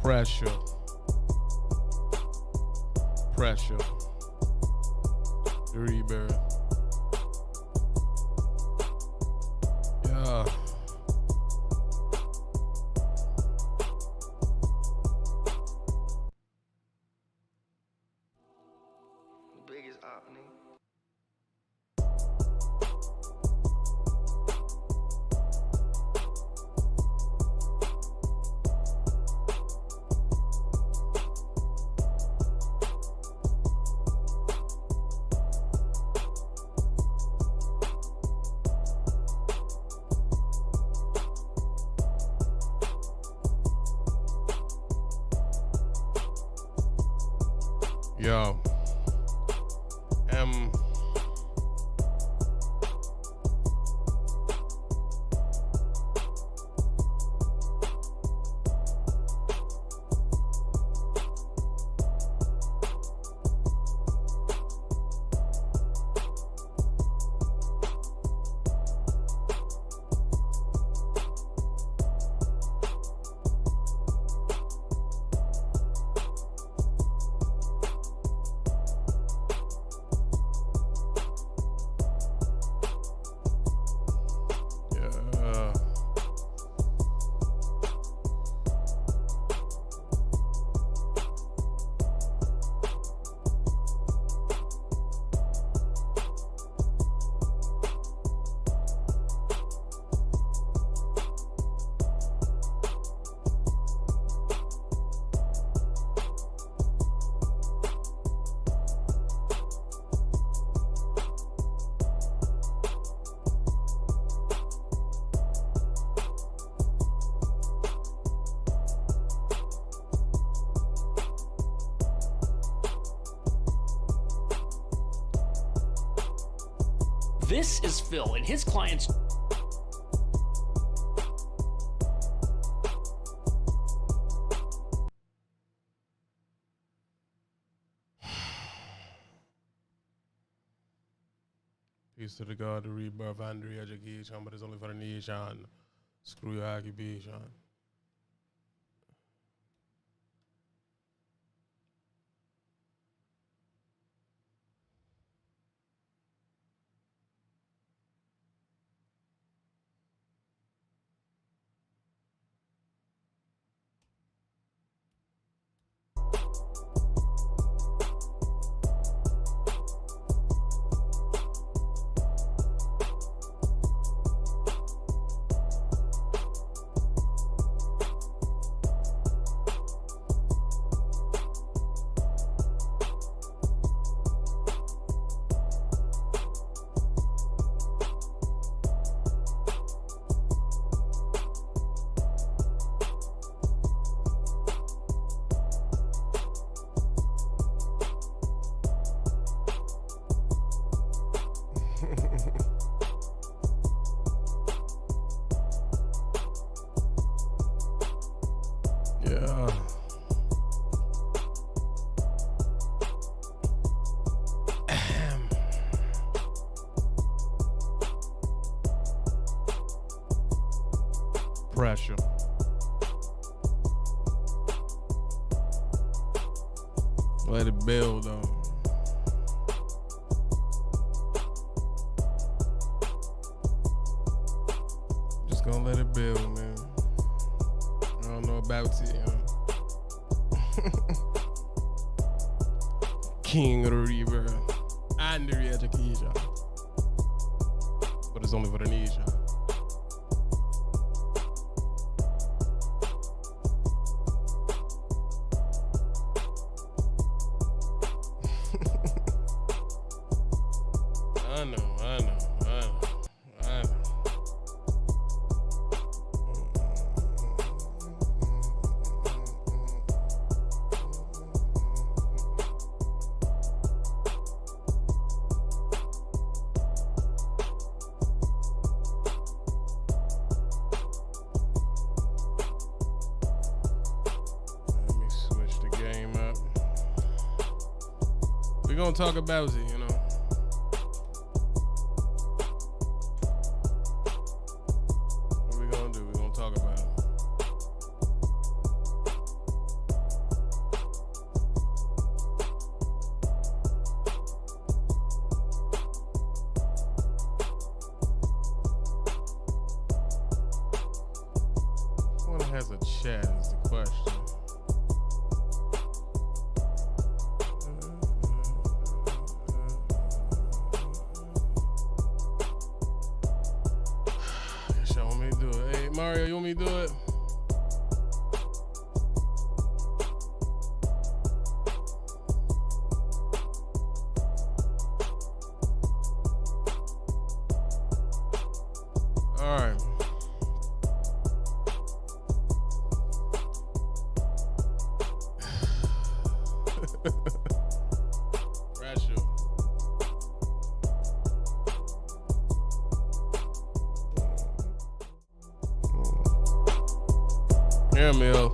Pressure. Pressure. The rebirth. Yeah. Biggest op, nigga. Yo. This is Phil and his clients. Peace to the God, the rebirth, and the education, but it's only for the nation. Screw your occupation. Yeah. Pressure. Let it build on. Just gonna let it build, man. I don't know about it, you know. King of the rebirth and the re-education, but it's only for the nation. I know. Let me switch the game up. We're gonna talk about it, you know. What we gonna do? We're gonna talk about it. question. Y'all want me to do it? Hey, Mario, you want me to do it? All right. Bradshaw. Caramel.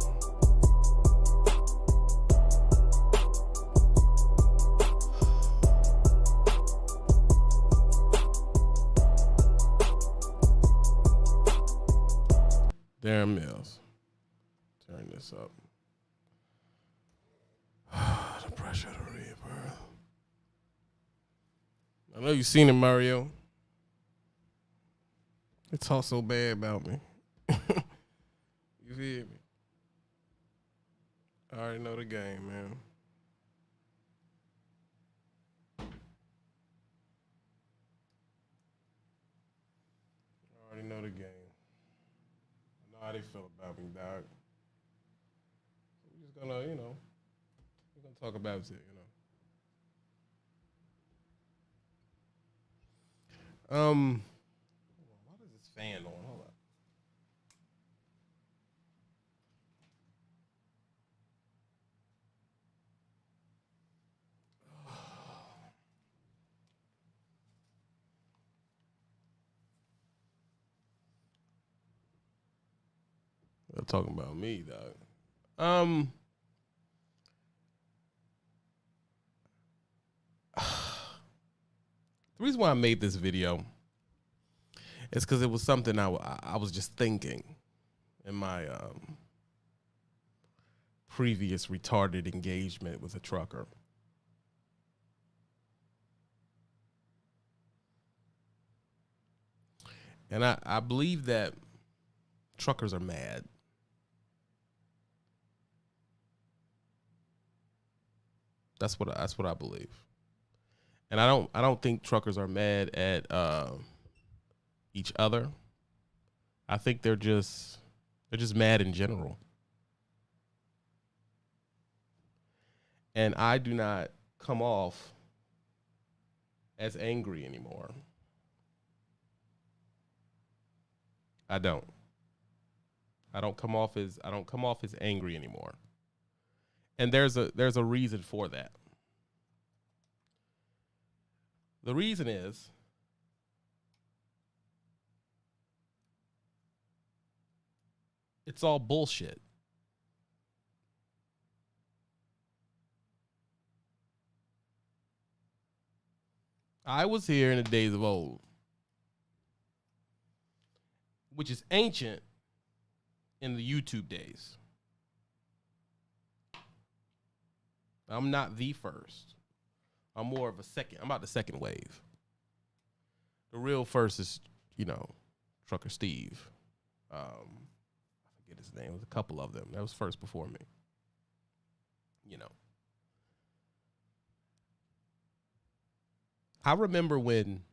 Darren Mills. Turn this up. The pressure of the Reaper. I know you've seen it, Mario. They talk so bad about me. You feel me? I already know the game, man. I already know the game. I know how they feel about me, dog. So we're just gonna, we're gonna talk about it, Why is this fan on? Hold on. They're talking about me, dog. The reason why I made this video is because it was something I was just thinking in my previous retarded engagement with a trucker. And I believe that truckers are mad. That's what I believe. And I don't think truckers are mad at each other. I think they're just mad in general. And I do not come off as angry anymore. I don't come off as angry anymore. And there's a reason for that. The reason is it's all bullshit. I was here in the days of old, which is ancient in the YouTube days. I'm not the first. I'm more of a second. I'm about the second wave. The real first is, Trucker Steve. I forget his name. It was a couple of them. That was first before me. I remember when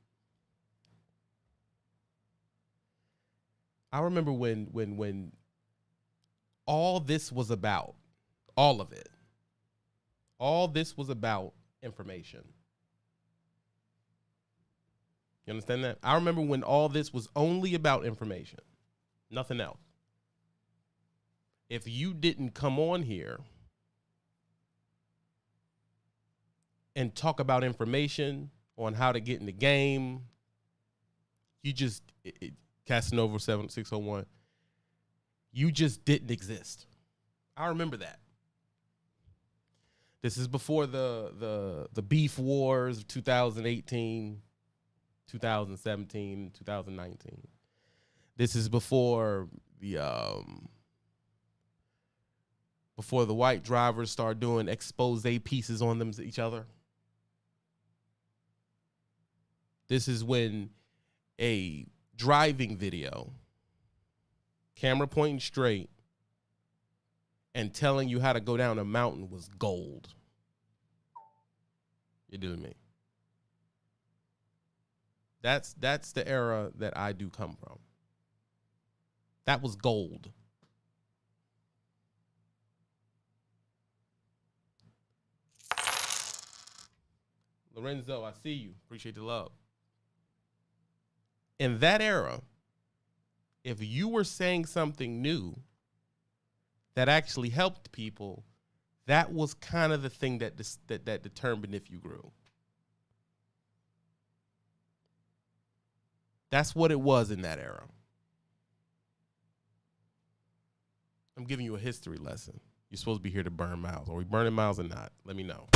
all this was about, all of it. All this was about information. You understand that? I remember when all this was only about information, nothing else. If you didn't come on here and talk about information on how to get in the game, you just, Casanova 7601, you just didn't exist. I remember that. This is before the beef wars of 2018, 2017, 2019. This is before the white drivers start doing expose pieces on them each other. This is when a driving video, camera pointing straight, and telling you how to go down a mountain was gold. You do me. That's the era that I do come from. That was gold. Lorenzo, I see you. Appreciate the love. In that era, if you were saying something new that actually helped people, that was kind of the thing that determined if you grew. That's what it was in that era. I'm giving you a history lesson. You're supposed to be here to burn miles. Are we burning miles or not? Let me know.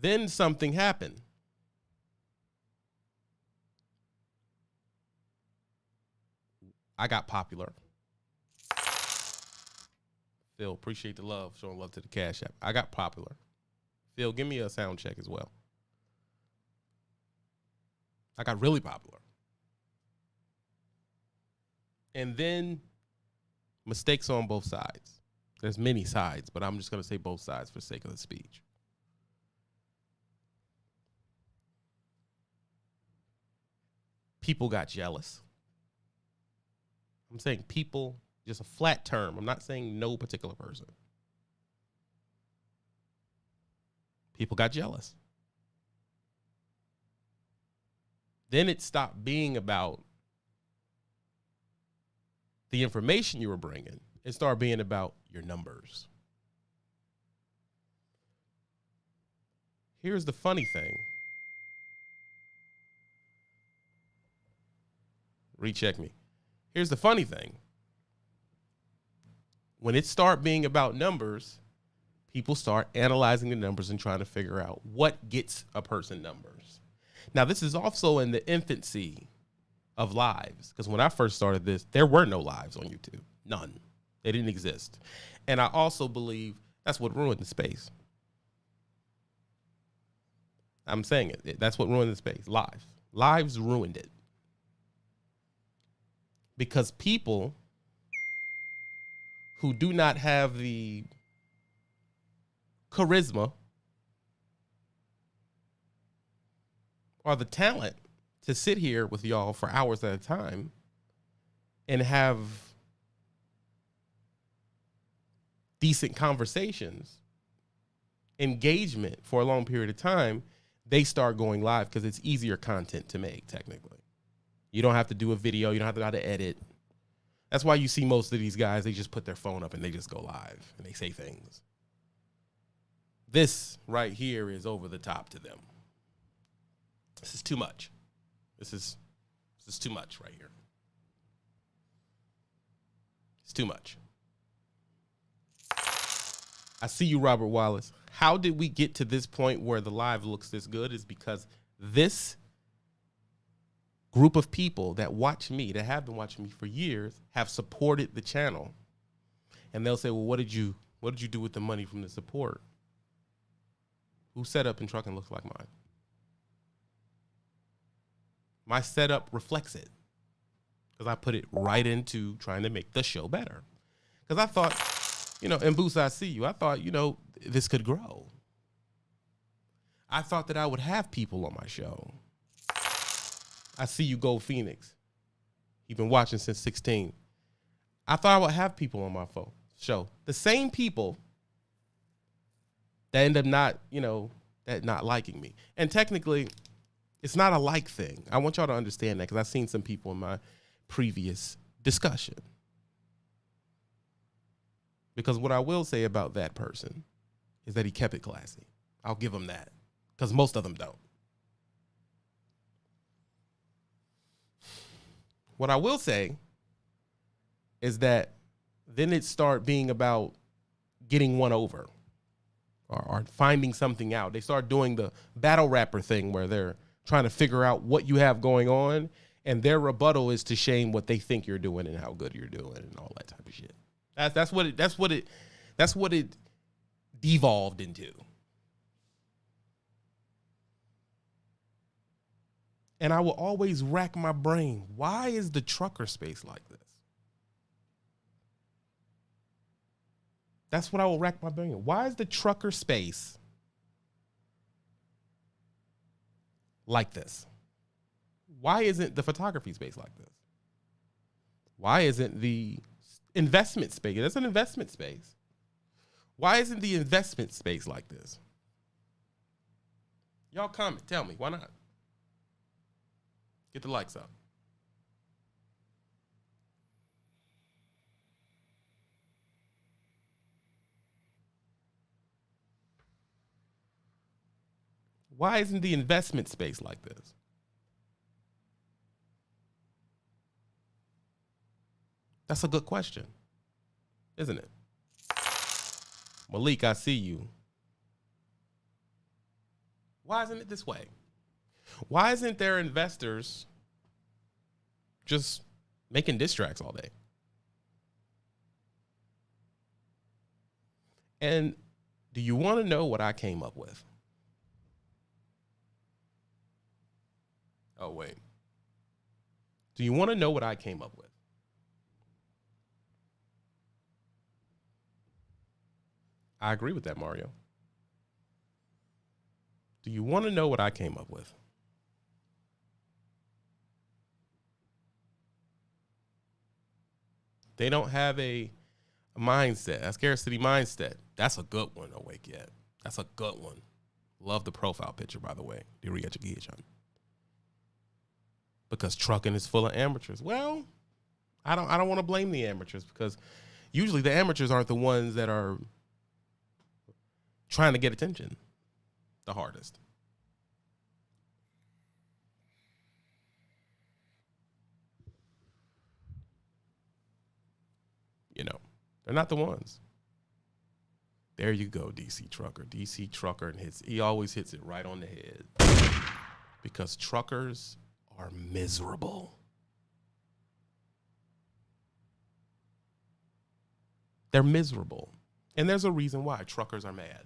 Then something happened. I got popular. Phil, appreciate the love, showing love to the Cash App. I got popular. Phil, give me a sound check as well. I got really popular. And then mistakes on both sides. There's many sides, but I'm just going to say both sides for the sake of the speech. People got jealous. I'm saying people, just a flat term. I'm not saying no particular person. People got jealous. Then it stopped being about the information you were bringing. It started being about your numbers. Here's the funny thing. Recheck me. Here's the funny thing. When it start being about numbers, people start analyzing the numbers and trying to figure out what gets a person numbers. Now, this is also in the infancy of lives, because when I first started this, there were no lives on YouTube. None. They didn't exist. And I also believe that's what ruined the space. I'm saying it. That's what ruined the space. Lives. Lives ruined it. Because people who do not have the charisma or the talent to sit here with y'all for hours at a time and have decent conversations, engagement for a long period of time, they start going live because it's easier content to make, technically. You don't have to do a video. You don't have to know how to edit. That's why you see most of these guys, they just put their phone up and they just go live and they say things. This right here is over the top to them. This is too much. This is too much right here. It's too much. I see you, Robert Wallace. How did we get to this point where the live looks this good? Is because this group of people that watch me, that have been watching me for years, have supported the channel. And they'll say, well, what did you do with the money from the support? Whose setup in trucking looks like mine? My setup reflects it, because I put it right into trying to make the show better. Because I thought, and Boost, I see you. I thought, this could grow. I thought that I would have people on my show. I see you, Gold Phoenix. You've been watching since 16. I thought I would have people on my show. The same people that end up not liking me. And technically, it's not a like thing. I want y'all to understand that, because I've seen some people in my previous discussion. Because what I will say about that person is that he kept it classy. I'll give him that, because most of them don't. What I will say is that then it start being about getting one over or finding something out. They start doing the battle rapper thing where they're trying to figure out what you have going on, and their rebuttal is to shame what they think you're doing and how good you're doing and all that type of shit. That's what it devolved into. And I will always rack my brain. Why is the trucker space like this? That's what I will rack my brain. Why is the trucker space like this? Why isn't the photography space like this? Why isn't the investment space? That's an investment space. Why isn't the investment space like this? Y'all comment. Tell me. Why not? Get the likes up. Why isn't the investment space like this? That's a good question, isn't it? Malik, I see you. Why isn't it this way? Why isn't there investors just making diss tracks all day? And do you want to know what I came up with? Oh, wait. Do you want to know what I came up with? I agree with that, Mario. Do you want to know what I came up with? They don't have a mindset, a scarcity mindset. That's a good one, Awake Yet. That's a good one. Love the profile picture, by the way. Because trucking is full of amateurs. Well, I don't want to blame the amateurs, because usually the amateurs aren't the ones that are trying to get attention the hardest. You know, they're not the ones. There you go, DC Trucker. DC Trucker, and he always hits it right on the head. Because truckers are miserable. They're miserable. And there's a reason why truckers are mad.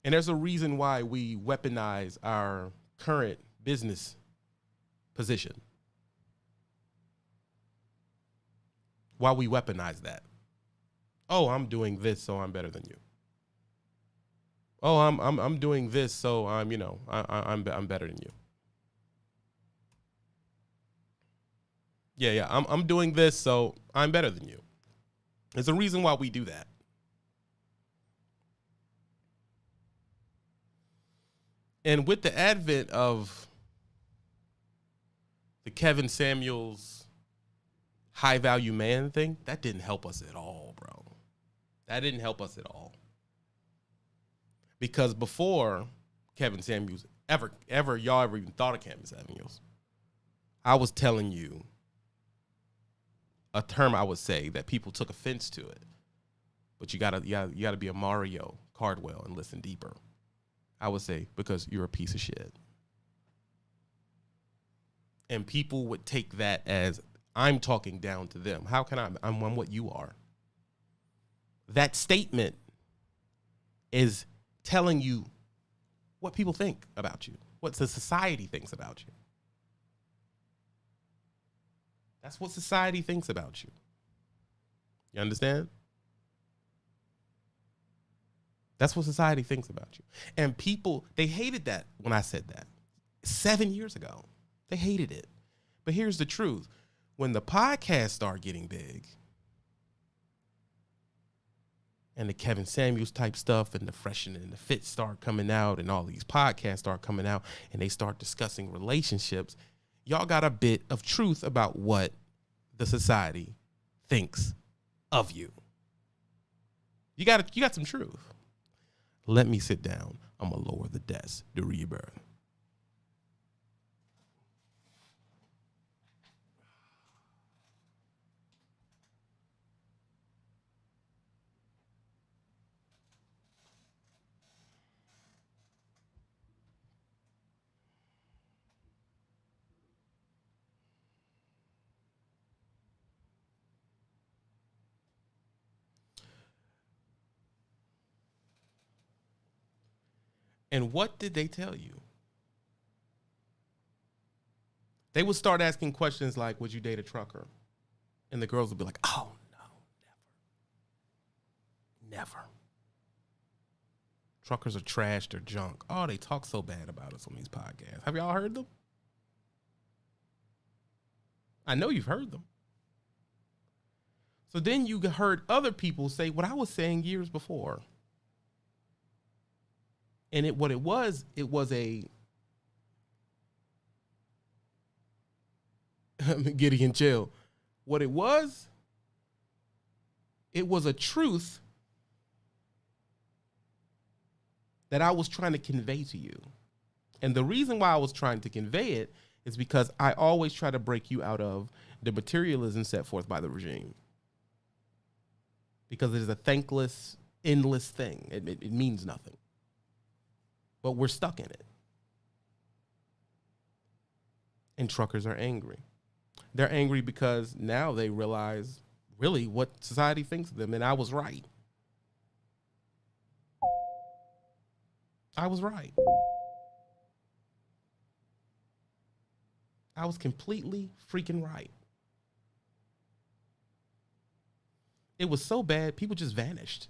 And there's a reason why we weaponize our current business position. Why we weaponize that. Oh, I'm doing this, so I'm better than you. Oh, I'm doing this, so I'm better than you. Yeah, I'm doing this, so I'm better than you. There's a reason why we do that. And with the advent of the Kevin Samuels high value man thing, that didn't help us at all, bro. That didn't help us at all. Because before Kevin Samuels y'all ever even thought of Kevin Samuels, I was telling you a term I would say that people took offense to it. But you gotta be a Mario Cardwell and listen deeper. I would say, because you're a piece of shit. And people would take that as I'm talking down to them. How can I'm what you are. That statement is telling you what people think about you, what the society thinks about you. That's what society thinks about you. You understand? That's what society thinks about you. And people, they hated that when I said that 7 years ago. They hated it. But here's the truth. When the podcasts start getting big and the Kevin Samuels type stuff and the Fresh and the Fit start coming out and all these podcasts start coming out and they start discussing relationships, y'all got a bit of truth about what the society thinks of you. You got some truth. Let me sit down. I'm going to lower the desk, the reverb. And what did they tell you? They would start asking questions like, would you date a trucker? And the girls would be like, oh, no, never. Never. Truckers are trash, they're junk. Oh, they talk so bad about us on these podcasts. Have y'all heard them? I know you've heard them. So then you heard other people say what I was saying years before. And it was a Gideon chill. What it was a truth that I was trying to convey to you. And the reason why I was trying to convey it is because I always try to break you out of the materialism set forth by the regime. Because it is a thankless, endless thing. It means nothing. But we're stuck in it. And truckers are angry. They're angry because now they realize really what society thinks of them. And I was right. I was right. I was completely freaking right. It was so bad, people just vanished.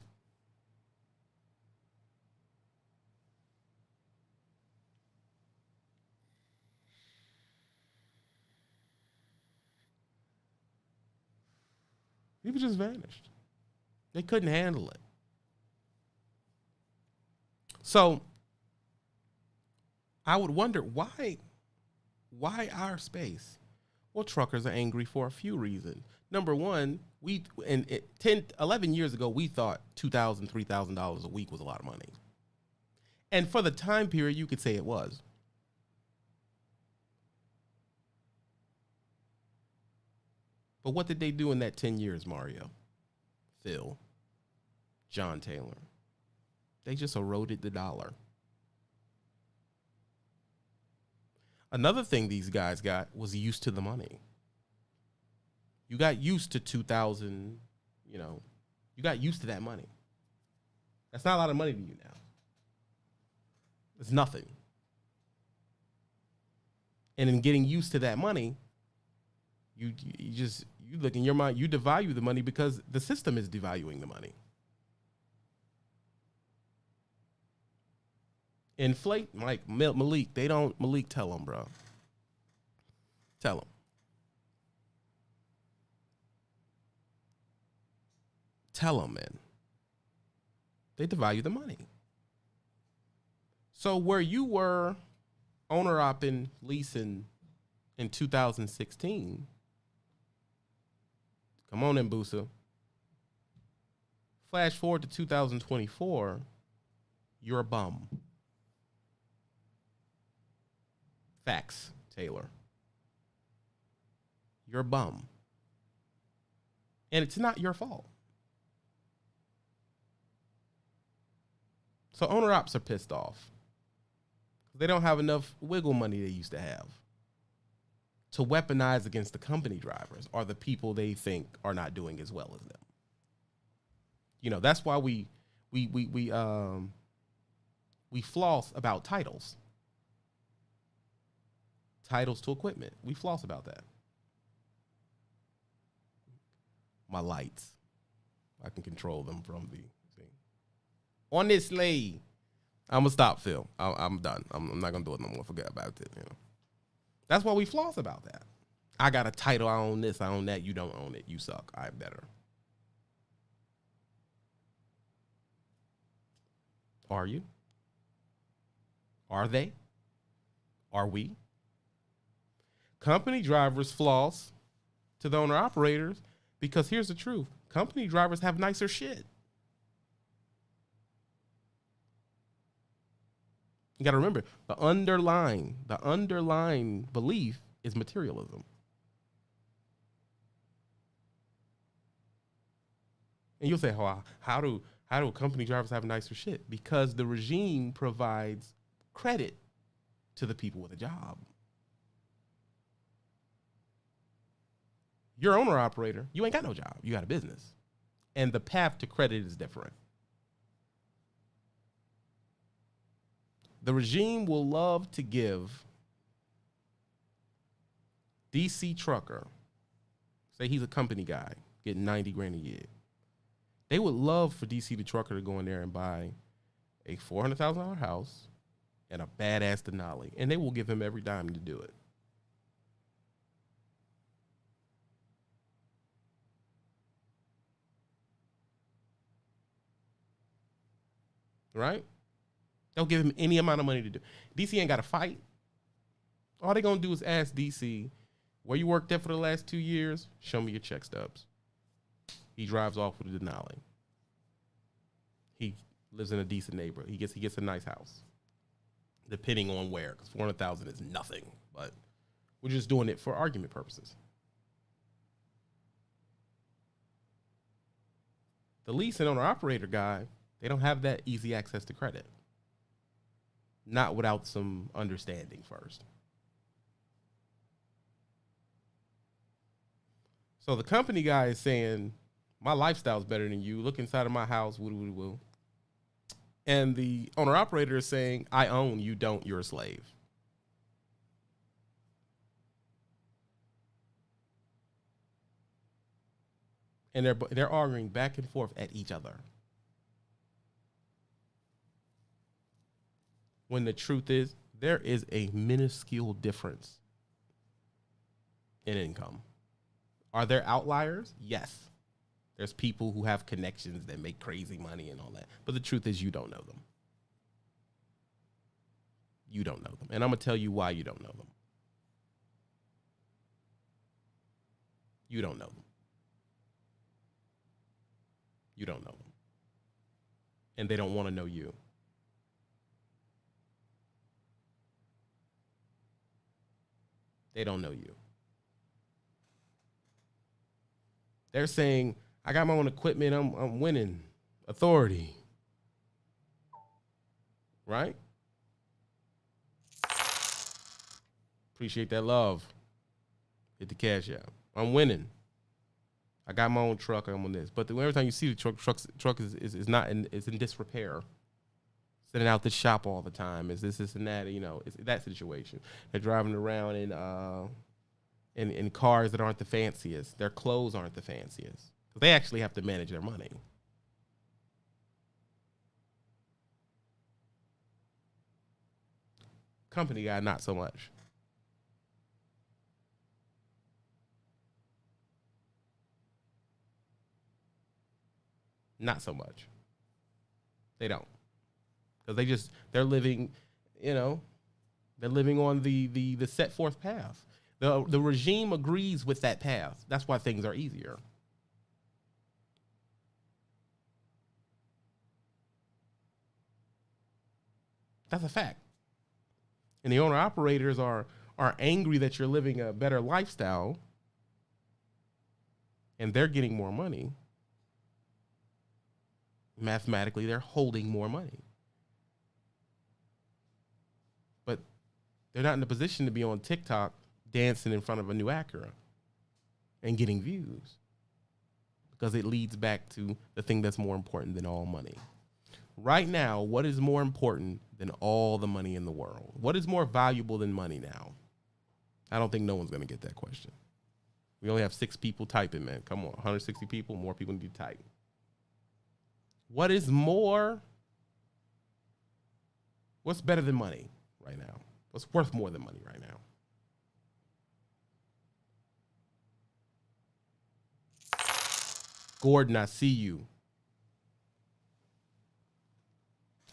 People just vanished. They couldn't handle it. So I would wonder why our space? Well, truckers are angry for a few reasons. Number one, 11 years ago, we thought $2,000, $3,000 a week was a lot of money. And for the time period, you could say it was. But what did they do in that 10 years, Mario? Phil, John Taylor. They just eroded the dollar. Another thing these guys got was used to the money. You got used to 2,000, you got used to that money. That's not a lot of money to you now. It's nothing. And in getting used to that money, you look in your mind, you devalue the money because the system is devaluing the money. Inflate, like Malik, Malik, tell them, bro. Tell them. Tell them, man. They devalue the money. So where you were owner-opping, leasing in 2016, come on in, Boosa. Flash forward to 2024, you're a bum. Facts, Taylor. You're a bum. And it's not your fault. So owner-ops are pissed off. They don't have enough wiggle money they used to have to weaponize against the company drivers or the people they think are not doing as well as them. That's why we floss about titles. Titles to equipment. We floss about that. My lights. I can control them from the thing. Honestly, I'm going to stop, Phil. I'm done. I'm not going to do it no more. Forget about it. That's why we floss about that. I got a title. I own this. I own that. You don't own it. You suck. I'm better. Are you? Are they? Are we? Company drivers floss to the owner-operators because here's the truth. Company drivers have nicer shit. You got to remember, the underlying belief is materialism. And you'll say, how do company drivers have nicer shit? Because the regime provides credit to the people with a job. You're owner operator, you ain't got no job. You got a business. And the path to credit is different. The regime will love to give DC trucker, say he's a company guy, getting 90 grand a year. They would love for DC the trucker to go in there and buy a $400,000 house and a badass Denali, and they will give him every dime to do it. Right? They'll give him any amount of money to do. DC ain't got to fight. All they gonna do is ask DC, where you worked at for the last 2 years? Show me your check stubs. He drives off with a Denali. He lives in a decent neighborhood. He gets a nice house, depending on where, because $400,000 is nothing. But we're just doing it for argument purposes. The lease and owner operator guy, they don't have that easy access to credit. Not without some understanding first. So the company guy is saying, my lifestyle's better than you. Look inside of my house, woo. And the owner operator is saying, I own, you don't, you're a slave. And they're arguing back and forth at each other. When the truth is, there is a minuscule difference in income. Are there outliers? Yes. There's people who have connections that make crazy money and all that. But the truth is, you don't know them. You don't know them. And I'm going to tell you why you don't know them. You don't know them. You don't know them. And they don't want to know you. They don't know you. They're saying, I got my own equipment, I'm winning. Authority. Right? Appreciate that love. Hit the cash out. I'm winning. I got my own truck, I'm on this. But every time you see the truck is not is in disrepair. Sitting out the shop all the time. Is this and that, it's that situation. They're driving around in cars that aren't the fanciest. Their clothes aren't the fanciest. They actually have to manage their money. Company guy, not so much. Not so much. They don't. Because they're living, they're living on the set forth path. The regime agrees with that path. That's why things are easier. That's a fact. And the owner operators are angry that you're living a better lifestyle and they're getting more money. Mathematically, they're holding more money. But they're not in a position to be on TikTok dancing in front of a new Acura and getting views, because it leads back to the thing that's more important than all money. Right now, what is more important than all the money in the world? What is more valuable than money now? I don't think no one's going to get that question. We only have 6 people typing, man. Come on, 160 people, more people need to type. What is more? What's better than money right now? What's worth more than money right now? Gordon, I see you.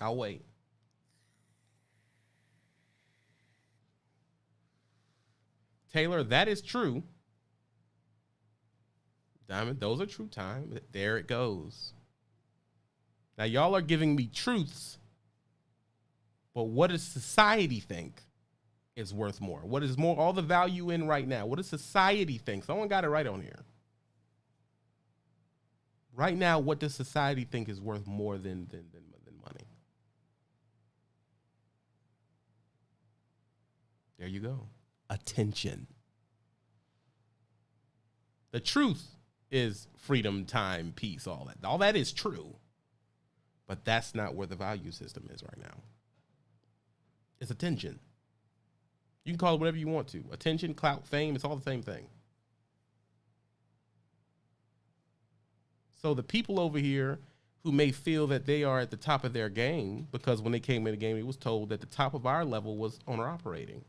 I'll wait. Taylor, that is true. Diamond, those are true time. There it goes. Now, y'all are giving me truths, but what does society think is worth more? What is more, all the value in right now? What does society think? Someone got it right on here. Right now, what does society think is worth more than money? There you go. Attention. The truth is freedom, time, peace, all that. All that is true. But that's not where the value system is right now. It's attention. You can call it whatever you want to. Attention, clout, fame, it's all the same thing. So the people over here who may feel that they are at the top of their game because when they came in the game, it was told that the top of our level was owner operating.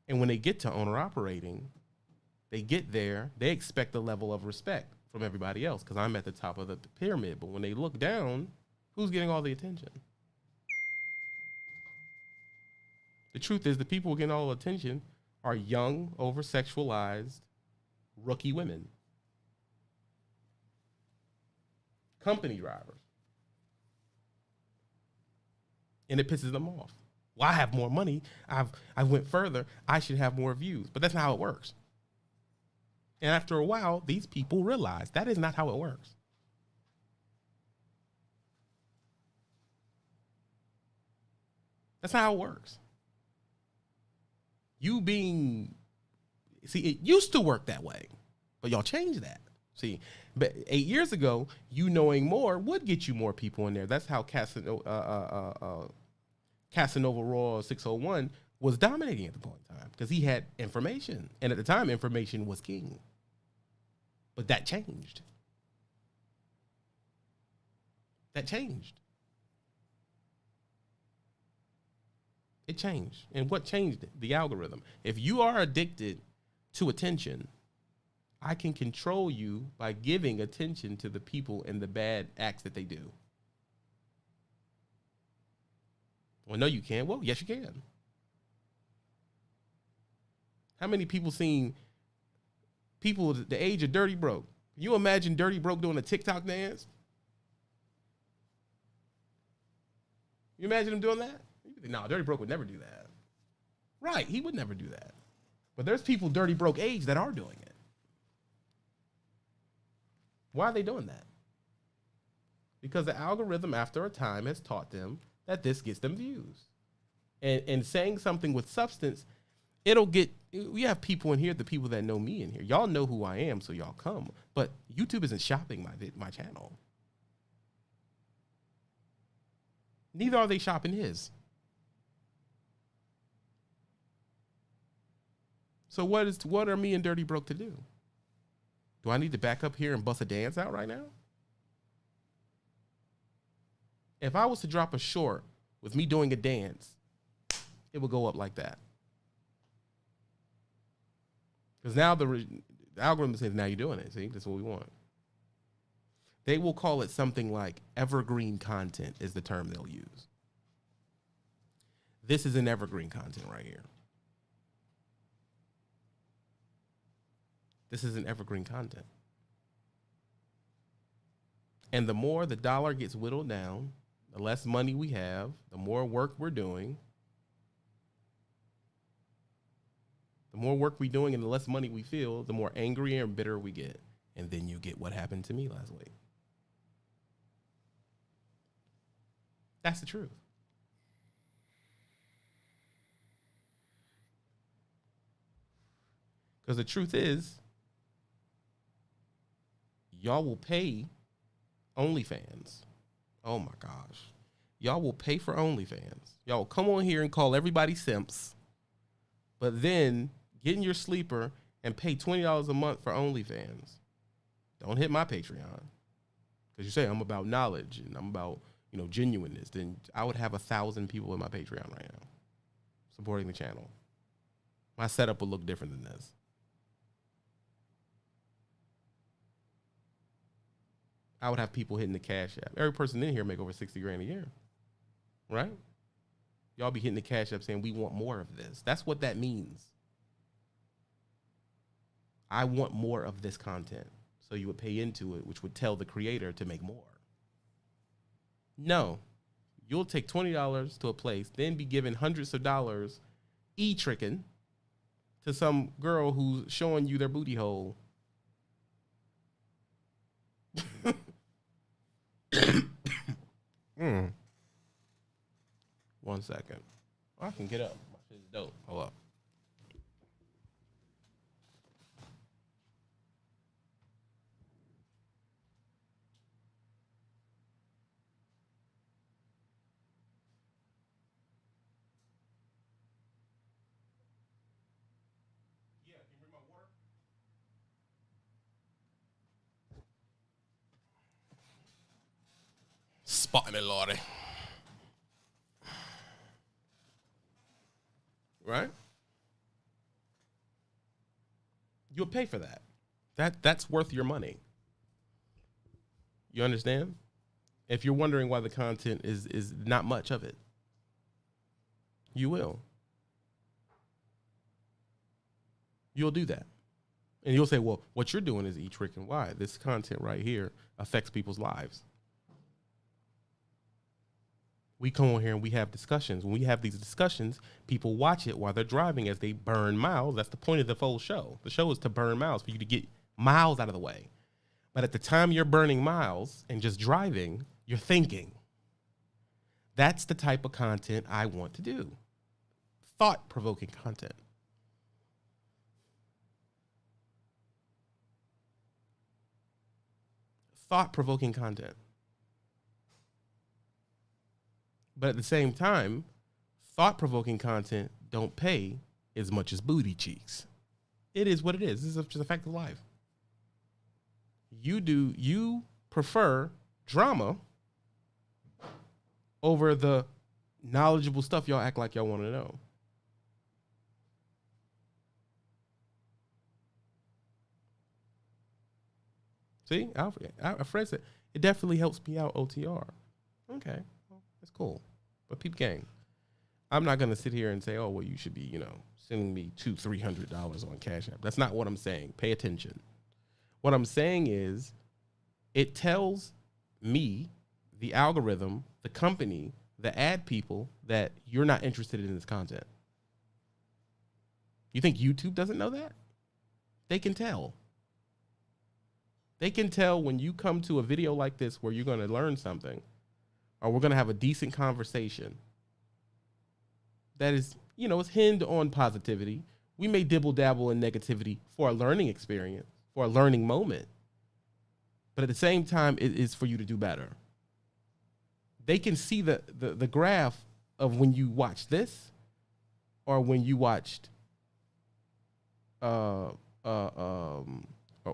And when they get to owner operating, they get there, they expect a level of respect from everybody else because I'm at the top of the pyramid. But when they look down, who's getting all the attention? The truth is the people who are getting all the attention are young, over-sexualized, rookie women. Company drivers. And it pisses them off. Well, I have more money. I went further. I should have more views. But that's not how it works. And after a while, these people realize that is not how it works. That's not how it works. It used to work that way, but y'all changed that. See, but 8 years ago, you knowing more would get you more people in there. That's how Casanova Raw 601 was dominating at the point in time because he had information. And at the time, information was king. But that changed. That changed. It changed. And what changed it? The algorithm. If you are addicted to attention, I can control you by giving attention to the people and the bad acts that they do. Well, no, you can't. Well, yes, you can. How many people seen people the age of Dirty Broke? Can you imagine Dirty Broke doing a TikTok dance? You imagine him doing that? No, Dirty Broke would never do that. Right, he would never do that. But there's people Dirty Broke age that are doing it. Why are they doing that? Because the algorithm, after a time, has taught them that this gets them views. And saying something with substance, it'll get, we have people in here, the people that know me in here. Y'all know who I am, so y'all come. But YouTube isn't shopping my channel. Neither are they shopping his. So what are me and Dirty Broke to do? Do I need to back up here and bust a dance out right now? If I was to drop a short with me doing a dance, it would go up like that. Because now the algorithm says, now you're doing it. See, that's what we want. They will call it something like evergreen content is the term they'll use. This is an evergreen content right here. This is an evergreen content. And the more the dollar gets whittled down, the less money we have, the more work we're doing. The more work we're doing and the less money we feel, the more angry and bitter we get. And then you get what happened to me last week. That's the truth. Because the truth is, y'all will pay OnlyFans. Oh my gosh. Y'all will pay for OnlyFans. Y'all will come on here and call everybody simps, but then get in your sleeper and pay $20 a month for OnlyFans. Don't hit my Patreon. Because you say I'm about knowledge and I'm about, genuineness. Then I would have 1,000 people in my Patreon right now supporting the channel. My setup would look different than this. I would have people hitting the Cash App. Every person in here make over 60 grand a year, right? Y'all be hitting the Cash App saying, we want more of this. That's what that means. I want more of this content. So you would pay into it, which would tell the creator to make more. No, you'll take $20 to a place, then be given hundreds of dollars e-tricking to some girl who's showing you their booty hole. One second. I can get up. My shit is dope. Hold up. spot me, Lordy. Right? You'll pay for that. That's worth your money. You understand? If you're wondering why the content is not much of it, you will. You'll do that. And you'll say, well, what you're doing is E Trick and Y. This content right here affects people's lives. We come on here and we have discussions. When we have these discussions, people watch it while they're driving as they burn miles. That's the point of the full show. The show is to burn miles, for you to get miles out of the way. But at the time you're burning miles and just driving, you're thinking. That's the type of content I want to do. Thought-provoking content. Thought-provoking content. But at the same time, thought-provoking content don't pay as much as booty cheeks. It is what it is. This is just a fact of life. You prefer drama over the knowledgeable stuff y'all act like y'all want to know. See, Fred said, it definitely helps me out, OTR. Okay, well, that's cool. But peep gang, I'm not going to sit here and say, oh, well, you should be, sending me $200-$300 on Cash App. That's not what I'm saying. Pay attention. What I'm saying is it tells me, the algorithm, the company, the ad people, that you're not interested in this content. You think YouTube doesn't know that? They can tell. They can tell when you come to a video like this where you're going to learn something, or we're going to have a decent conversation that is, it's hinged on positivity. We may dibble dabble in negativity for a learning experience, for a learning moment. But at the same time, it is for you to do better. They can see the graph of when you watch this or when you watched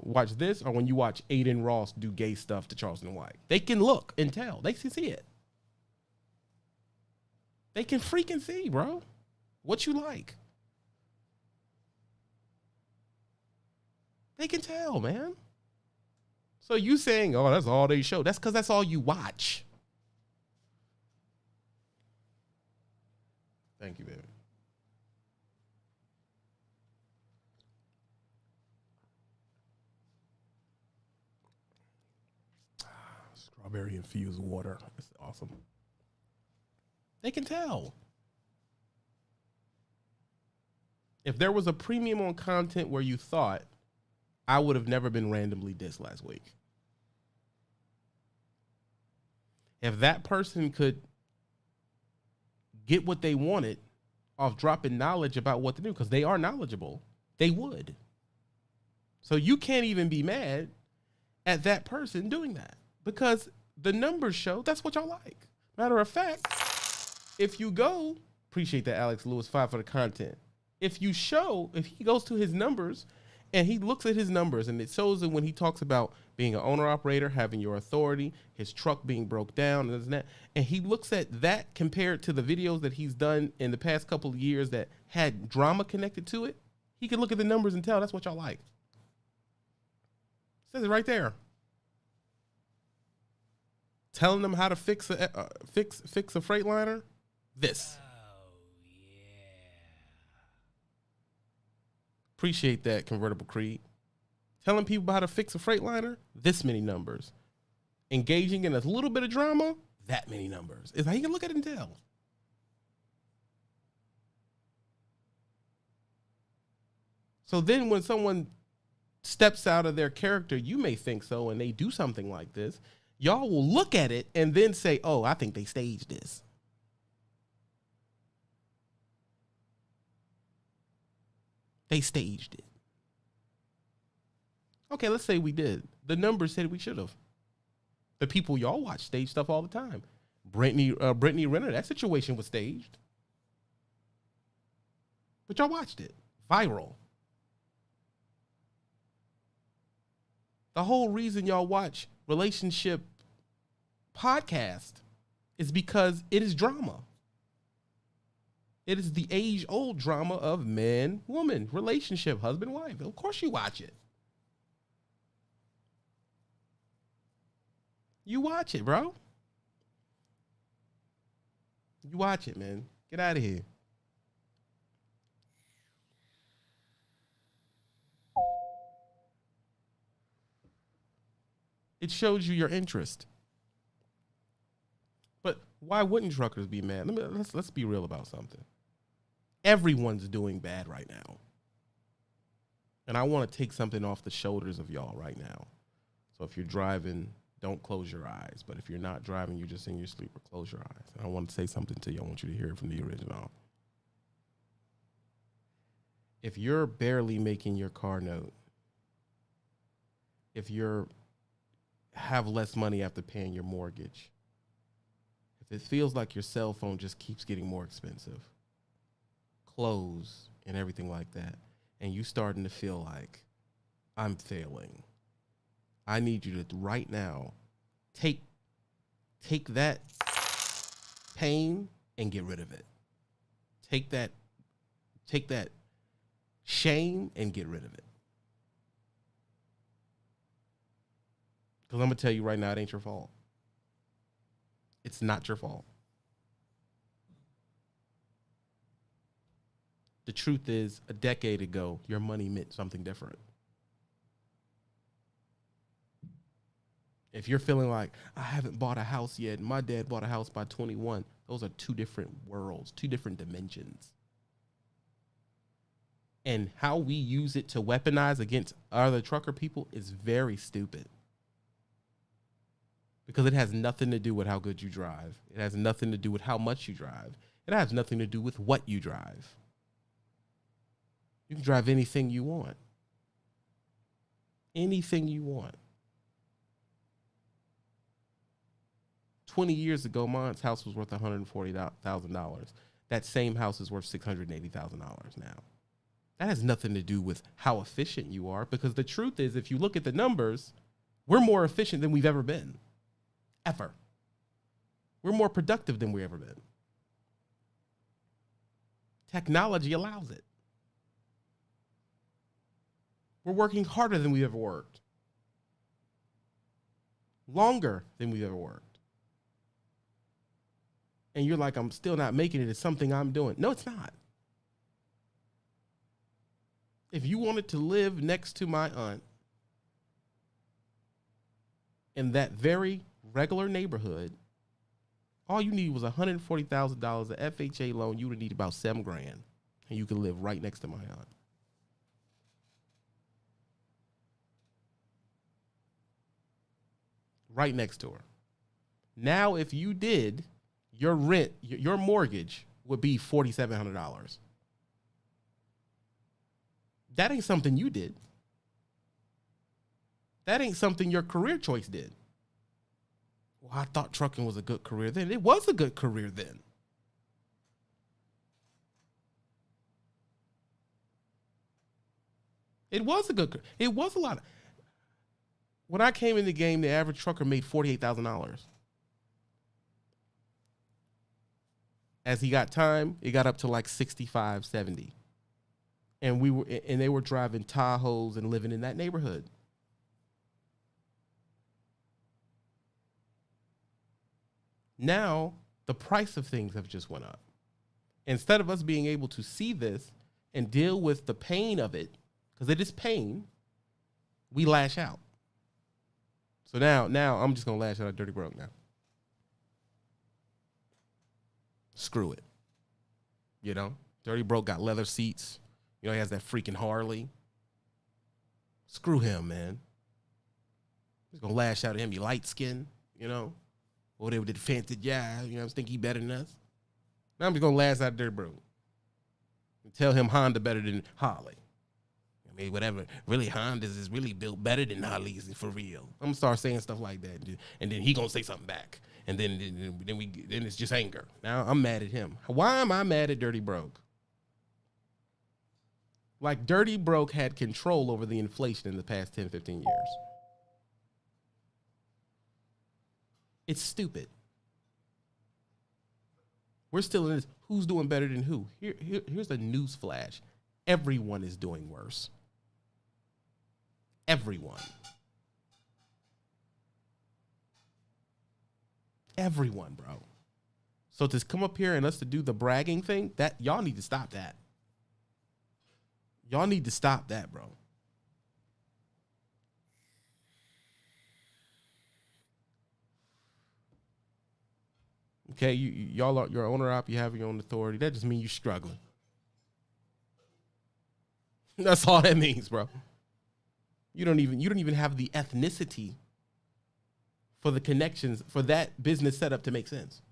watch this or when you watch Aiden Ross do gay stuff to Charleston White. They can look and tell. They can see it. They can freaking see, bro, what you like. They can tell, man. So you saying, oh, that's all they show. That's because that's all you watch. Thank you, baby. Strawberry infused water. That's awesome. They can tell. If there was a premium on content where you thought, I would have never been randomly dissed last week. If that person could get what they wanted off dropping knowledge about what to do, because they are knowledgeable, they would. So you can't even be mad at that person doing that, because the numbers show that's what y'all like. Matter of fact, if you go, appreciate that, Alex Lewis 5 for the content. If he goes to his numbers and he looks at his numbers, and it shows that when he talks about being an owner operator, having your authority, his truck being broke down, and he looks at that compared to the videos that he's done in the past couple of years that had drama connected to it, he can look at the numbers and tell that's what y'all like. It says it right there. Telling them how to fix a Freightliner. This. Appreciate that, Convertible Creed. Telling people how to fix a Freightliner, this many numbers. Engaging in a little bit of drama, that many numbers. It's how you can look at it and tell. So then when someone steps out of their character, you may think so, and they do something like this, y'all will look at it and then say, oh, I think they staged this. They staged it. Okay, let's say we did. The numbers said we should have. The people y'all watch stage stuff all the time. Brittany Renner, that situation was staged. But y'all watched it. Viral. The whole reason y'all watch relationship podcast is because it is drama. It is the age-old drama of man, woman, relationship, husband, wife. Of course you watch it. You watch it, bro. You watch it, man. Get out of here. It shows you your interest. But why wouldn't truckers be mad? Let's be real about something. Everyone's doing bad right now. And I want to take something off the shoulders of y'all right now. So if you're driving, don't close your eyes. But if you're not driving, you're just in your sleep, or close your eyes. And I want to say something to you. I want you to hear it from the original. If you're barely making your car note, if you're have less money after paying your mortgage, if it feels like your cell phone just keeps getting more expensive, clothes and everything like that, and you starting to feel like I'm failing, I need you to right now take that pain and get rid of it. Take that shame and get rid of it. Because I'm going to tell you right now, it ain't your fault. It's not your fault. The truth is, a decade ago, your money meant something different. If you're feeling like, I haven't bought a house yet, and my dad bought a house by 21, those are two different worlds, two different dimensions. And how we use it to weaponize against other trucker people is very stupid. Because it has nothing to do with how good you drive. It has nothing to do with how much you drive. It has nothing to do with what you drive. You can drive anything you want. Anything you want. 20 years ago, Mon's house was worth $140,000. That same house is worth $680,000 now. That has nothing to do with how efficient you are, because the truth is, if you look at the numbers, we're more efficient than we've ever been. Ever. We're more productive than we've ever been. Technology allows it. We're working harder than we've ever worked. Longer than we've ever worked. And you're like, I'm still not making it. It's something I'm doing. No, it's not. If you wanted to live next to my aunt in that very regular neighborhood, all you need was $140,000, an FHA loan. You would need about $7,000, and you could live right next to my aunt. Right next to her. Now, if you did, your rent, your mortgage would be $4,700. That ain't something you did. That ain't something your career choice did. Well, I thought trucking was a good career then. It was a good career then. It was a good career. It was a lot. When I came in the game, the average trucker made $48,000. As he got time, it got up to like 65, 70. And they were driving Tahoes and living in that neighborhood. Now, the price of things have just went up. Instead of us being able to see this and deal with the pain of it, because it is pain, we lash out. So now I'm just going to lash out at Dirty Broke now. Screw it. You know, Dirty Broke got leather seats. You know, he has that freaking Harley. Screw him, man. He's going to lash out at him. He light skinned, you know. Or they did fancy, yeah, you know, think he better than us. Now I'm just going to lash out at Dirty Broke. And tell him Honda better than Harley. I mean, whatever. Really, Hondas is really built better than Harleys for real. I'm going to start saying stuff like that. And then he going to say something back. And then it's just anger. Now I'm mad at him. Why am I mad at Dirty Broke? Like Dirty Broke had control over the inflation in the past 10, 15 years. It's stupid. We're still in this. Who's doing better than who? Here's a news flash. Everyone is doing worse. Everyone. Everyone, bro. So to come up here and us to do the bragging thing, that y'all need to stop that. Y'all need to stop that, bro. Okay, y'all are your owner op, you have your own authority. That just means you're struggling. That's all that means, bro. You don't even have the ethnicity for the connections for that business setup to make sense.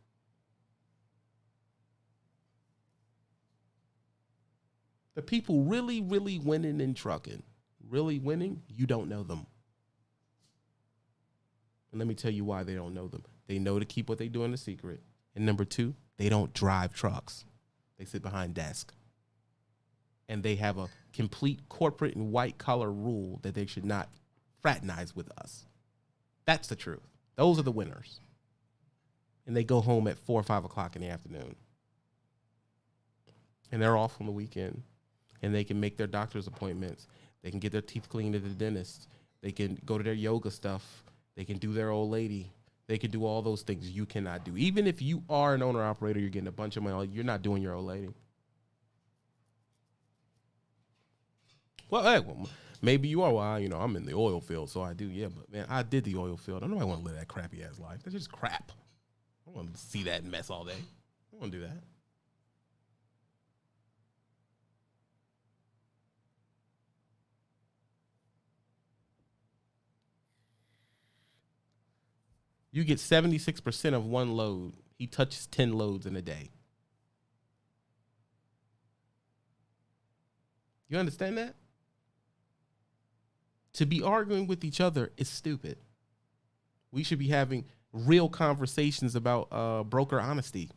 The people really, really winning in trucking, really winning, you don't know them. And let me tell you why they don't know them. They know to keep what they do in the secret. And number two, they don't drive trucks. They sit behind desk. And they have a complete corporate and white collar rule that they should not fraternize with us. That's the truth. Those are the winners. And they go home at 4 or 5 o'clock in the afternoon. And they're off on the weekend. And they can make their doctor's appointments. They can get their teeth cleaned at the dentist. They can go to their yoga stuff. They can do their old lady. They can do all those things you cannot do. Even if you are an owner operator, you're getting a bunch of money. You're not doing your old lady. Well, hey, maybe you are. Well, I'm in the oil field, so I do. Yeah, but man, I did the oil field. I don't know I want to live that crappy ass life. That's just crap. I don't want to see that mess all day. I don't want to do that. You get 76% of one load. He touches 10 loads in a day. You understand that? To be arguing with each other is stupid. We should be having real conversations about broker honesty.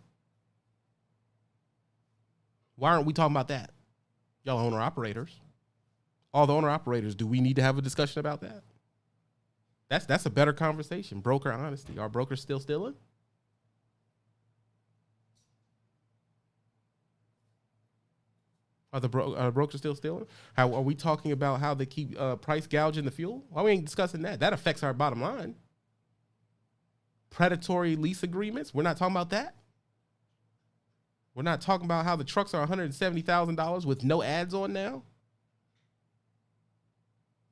Why aren't we talking about that? Y'all owner operators. All the owner operators, do we need to have a discussion about that? That's a better conversation. Broker honesty. Are brokers still stealing? Are the brokers still stealing? How are we talking about how they keep price gouging the fuel? Why we ain't discussing that? That affects our bottom line. Predatory lease agreements. We're not talking about that. We're not talking about how the trucks are $170,000 with no ads on now.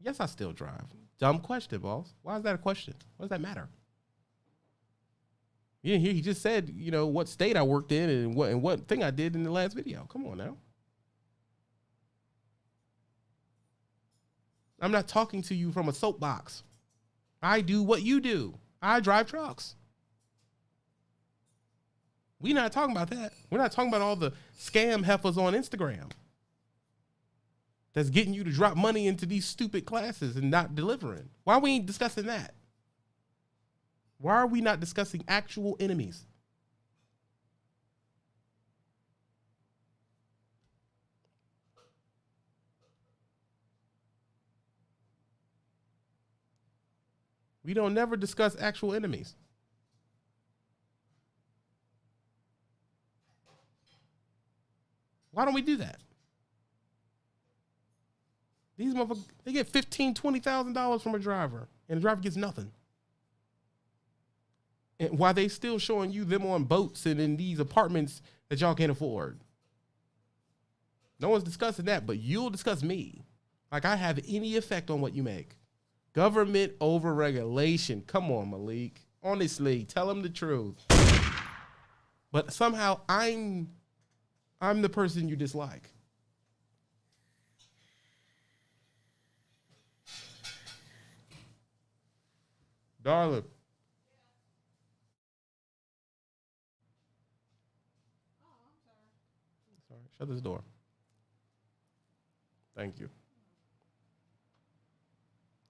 Yes, I still drive. Dumb question, boss. Why is that a question? What does that matter? Yeah, he just said, what state I worked in and what thing I did in the last video. Come on now. I'm not talking to you from a soapbox. I do what you do. I drive trucks. We're not talking about that. We're not talking about all the scam heifers on Instagram that's getting you to drop money into these stupid classes and not delivering. Why we ain't discussing that? Why are we not discussing actual enemies? We don't never discuss actual enemies. Why don't we do that? These motherfuckers, they get $15,000, $20,000 from a driver, and the driver gets nothing. And while they still showing you them on boats and in these apartments that y'all can't afford. No one's discussing that, but you'll discuss me. Like I have any effect on what you make. Government over-regulation. Come on, Malik. Honestly, tell them the truth. But somehow I'm the person you dislike. Darling. Sorry. Shut this door. Thank you.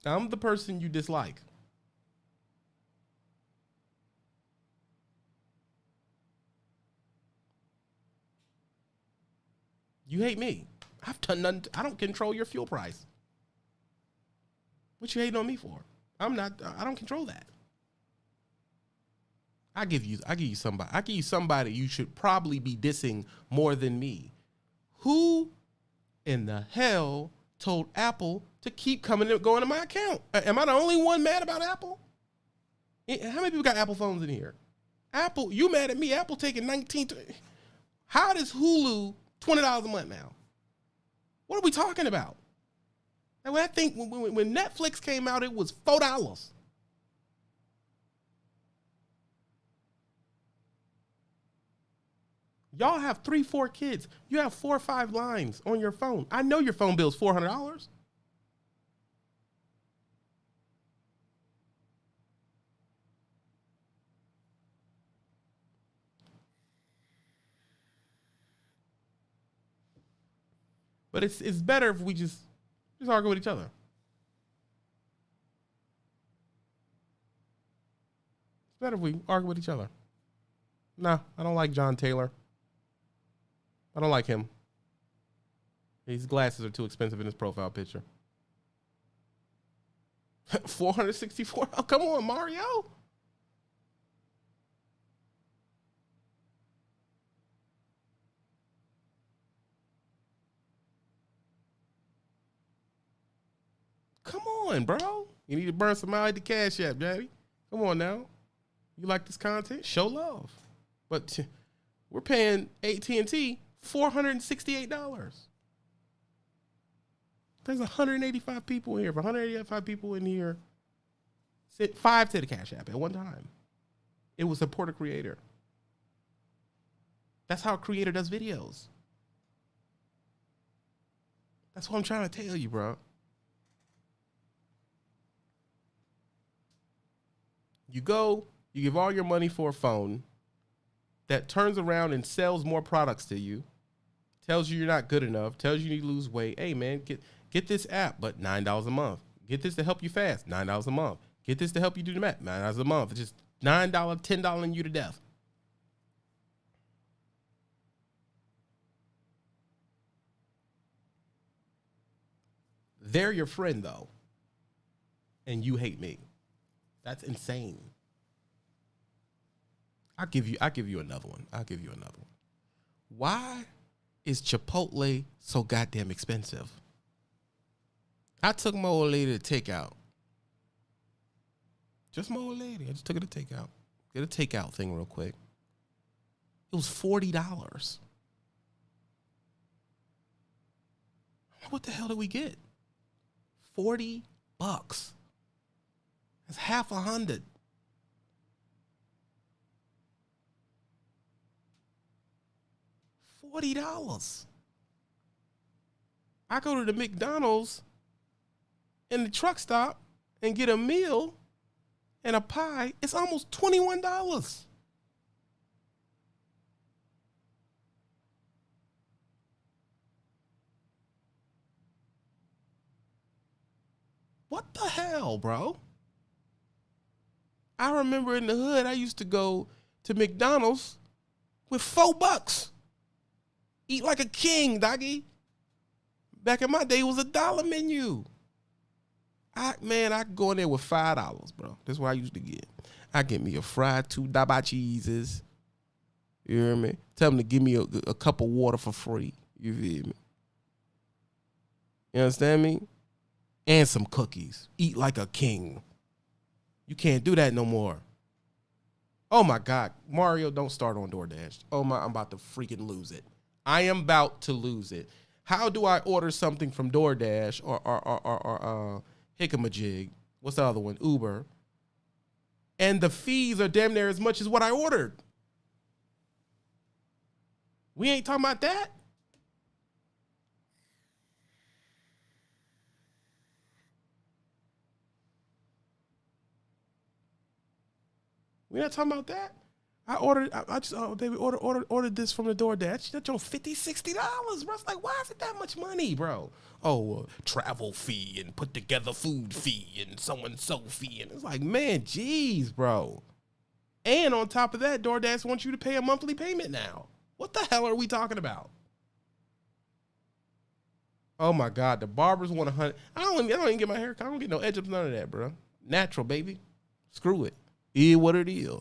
I'm the person you dislike. You hate me. I've done nothing. I don't control your fuel price. What you hating on me for? I don't control that. I give you somebody you should probably be dissing more than me. Who in the hell told Apple to keep going to my account? Am I the only one mad about Apple? How many people got Apple phones in here? Apple, you mad at me? Apple taking 19. How does Hulu $20 a month now? What are we talking about? And I think when Netflix came out, it was $4. Y'all have 3, 4 kids. You have 4 or 5 lines on your phone. I know your phone bill's $400. But it's better if we just argue with each other. It's better if we argue with each other. Nah, I don't like John Taylor. I don't like him. His glasses are too expensive in his profile picture. 464? Oh, come on, Mario. Come on, bro. You need to burn some money at the Cash App, Daddy. Come on now. You like this content? Show love. But we're paying AT&T $468. There's 185 people in here. If 185 people in here, 5 to the Cash App at one time. It will support a creator. That's how a creator does videos. That's what I'm trying to tell you, bro. You go, you give all your money for a phone that turns around and sells more products to you, tells you you're not good enough, tells you need to lose weight. Hey, man, get this app, but $9 a month. Get this to help you fast, $9 a month. Get this to help you do the math, $9 a month. It's just $9, $10 and you to death. They're your friend, though, and you hate me. That's insane. I'll give you another one. Why is Chipotle so goddamn expensive? I took my old lady to takeout. Just my old lady. I just took her to takeout. Get a takeout thing real quick. It was $40. What the hell did we get? $40. That's half $100. $40. I go to the McDonald's in the truck stop and get a meal and a pie. It's almost $21. What the hell, bro? I remember in the hood, I used to go to McDonald's with $4. Eat like a king, doggy. Back in my day, it was $1 menu. I could go in there with $5, bro. That's what I used to get. I get me a fried 2 daba cheeses. You hear me? Tell them to give me a cup of water for free. You feel me? You understand me? And some cookies. Eat like a king. You can't do that no more. Oh my God. Mario, don't start on DoorDash. Oh my, I'm about to freaking lose it. I am about to lose it. How do I order something from DoorDash or Hickamajig? What's the other one? Uber. And the fees are damn near as much as what I ordered. We ain't talking about that. We're not talking about that. Baby, ordered this from the DoorDash. That's on $50, $60, bro. It's like, why is it that much money, bro? Oh, travel fee and put together food fee and so fee. And it's like, man, geez, bro. And on top of that, DoorDash wants you to pay a monthly payment now. What the hell are we talking about? Oh my God, the barbers want $100. I don't even get my hair cut. I don't get no edge ups, none of that, bro. Natural, baby. Screw it. Is what it is.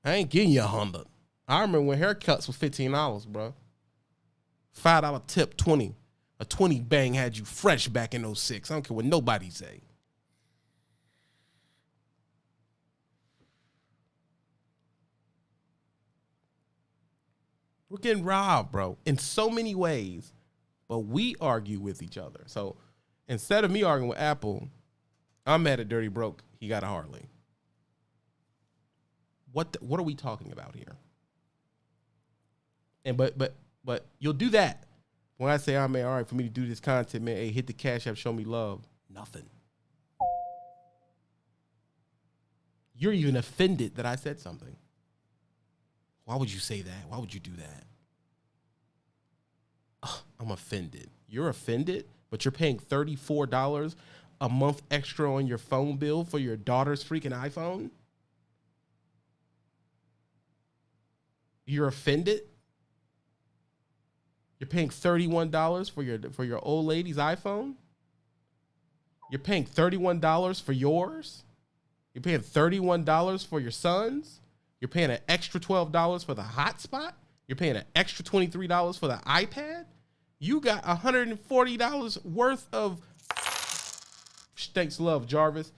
I ain't getting you $100. I remember when haircuts was $15, bro. $5 tip, 20. A 20 bang had you fresh back in '06. I don't care what nobody say. We're getting robbed, bro, in so many ways, but we argue with each other. So instead of me arguing with Apple, I'm mad at Dirty Broke. He got a Harley. What are we talking about here? And but you'll do that when I say, "Oh man, all right, for me to do this content, man, hey, hit the Cash App, show me love." Nothing. You're even offended that I said something. Why would you say that? Why would you do that? Ugh, I'm offended. You're offended, but you're paying $34 a month extra on your phone bill for your daughter's freaking iPhone? You're offended? You're paying $31 for your old lady's iPhone? You're paying $31 for yours? You're paying $31 for your son's? You're paying an extra $12 for the hotspot? You're paying an extra $23 for the iPad? You got $140 worth of, thanks love, Jarvis.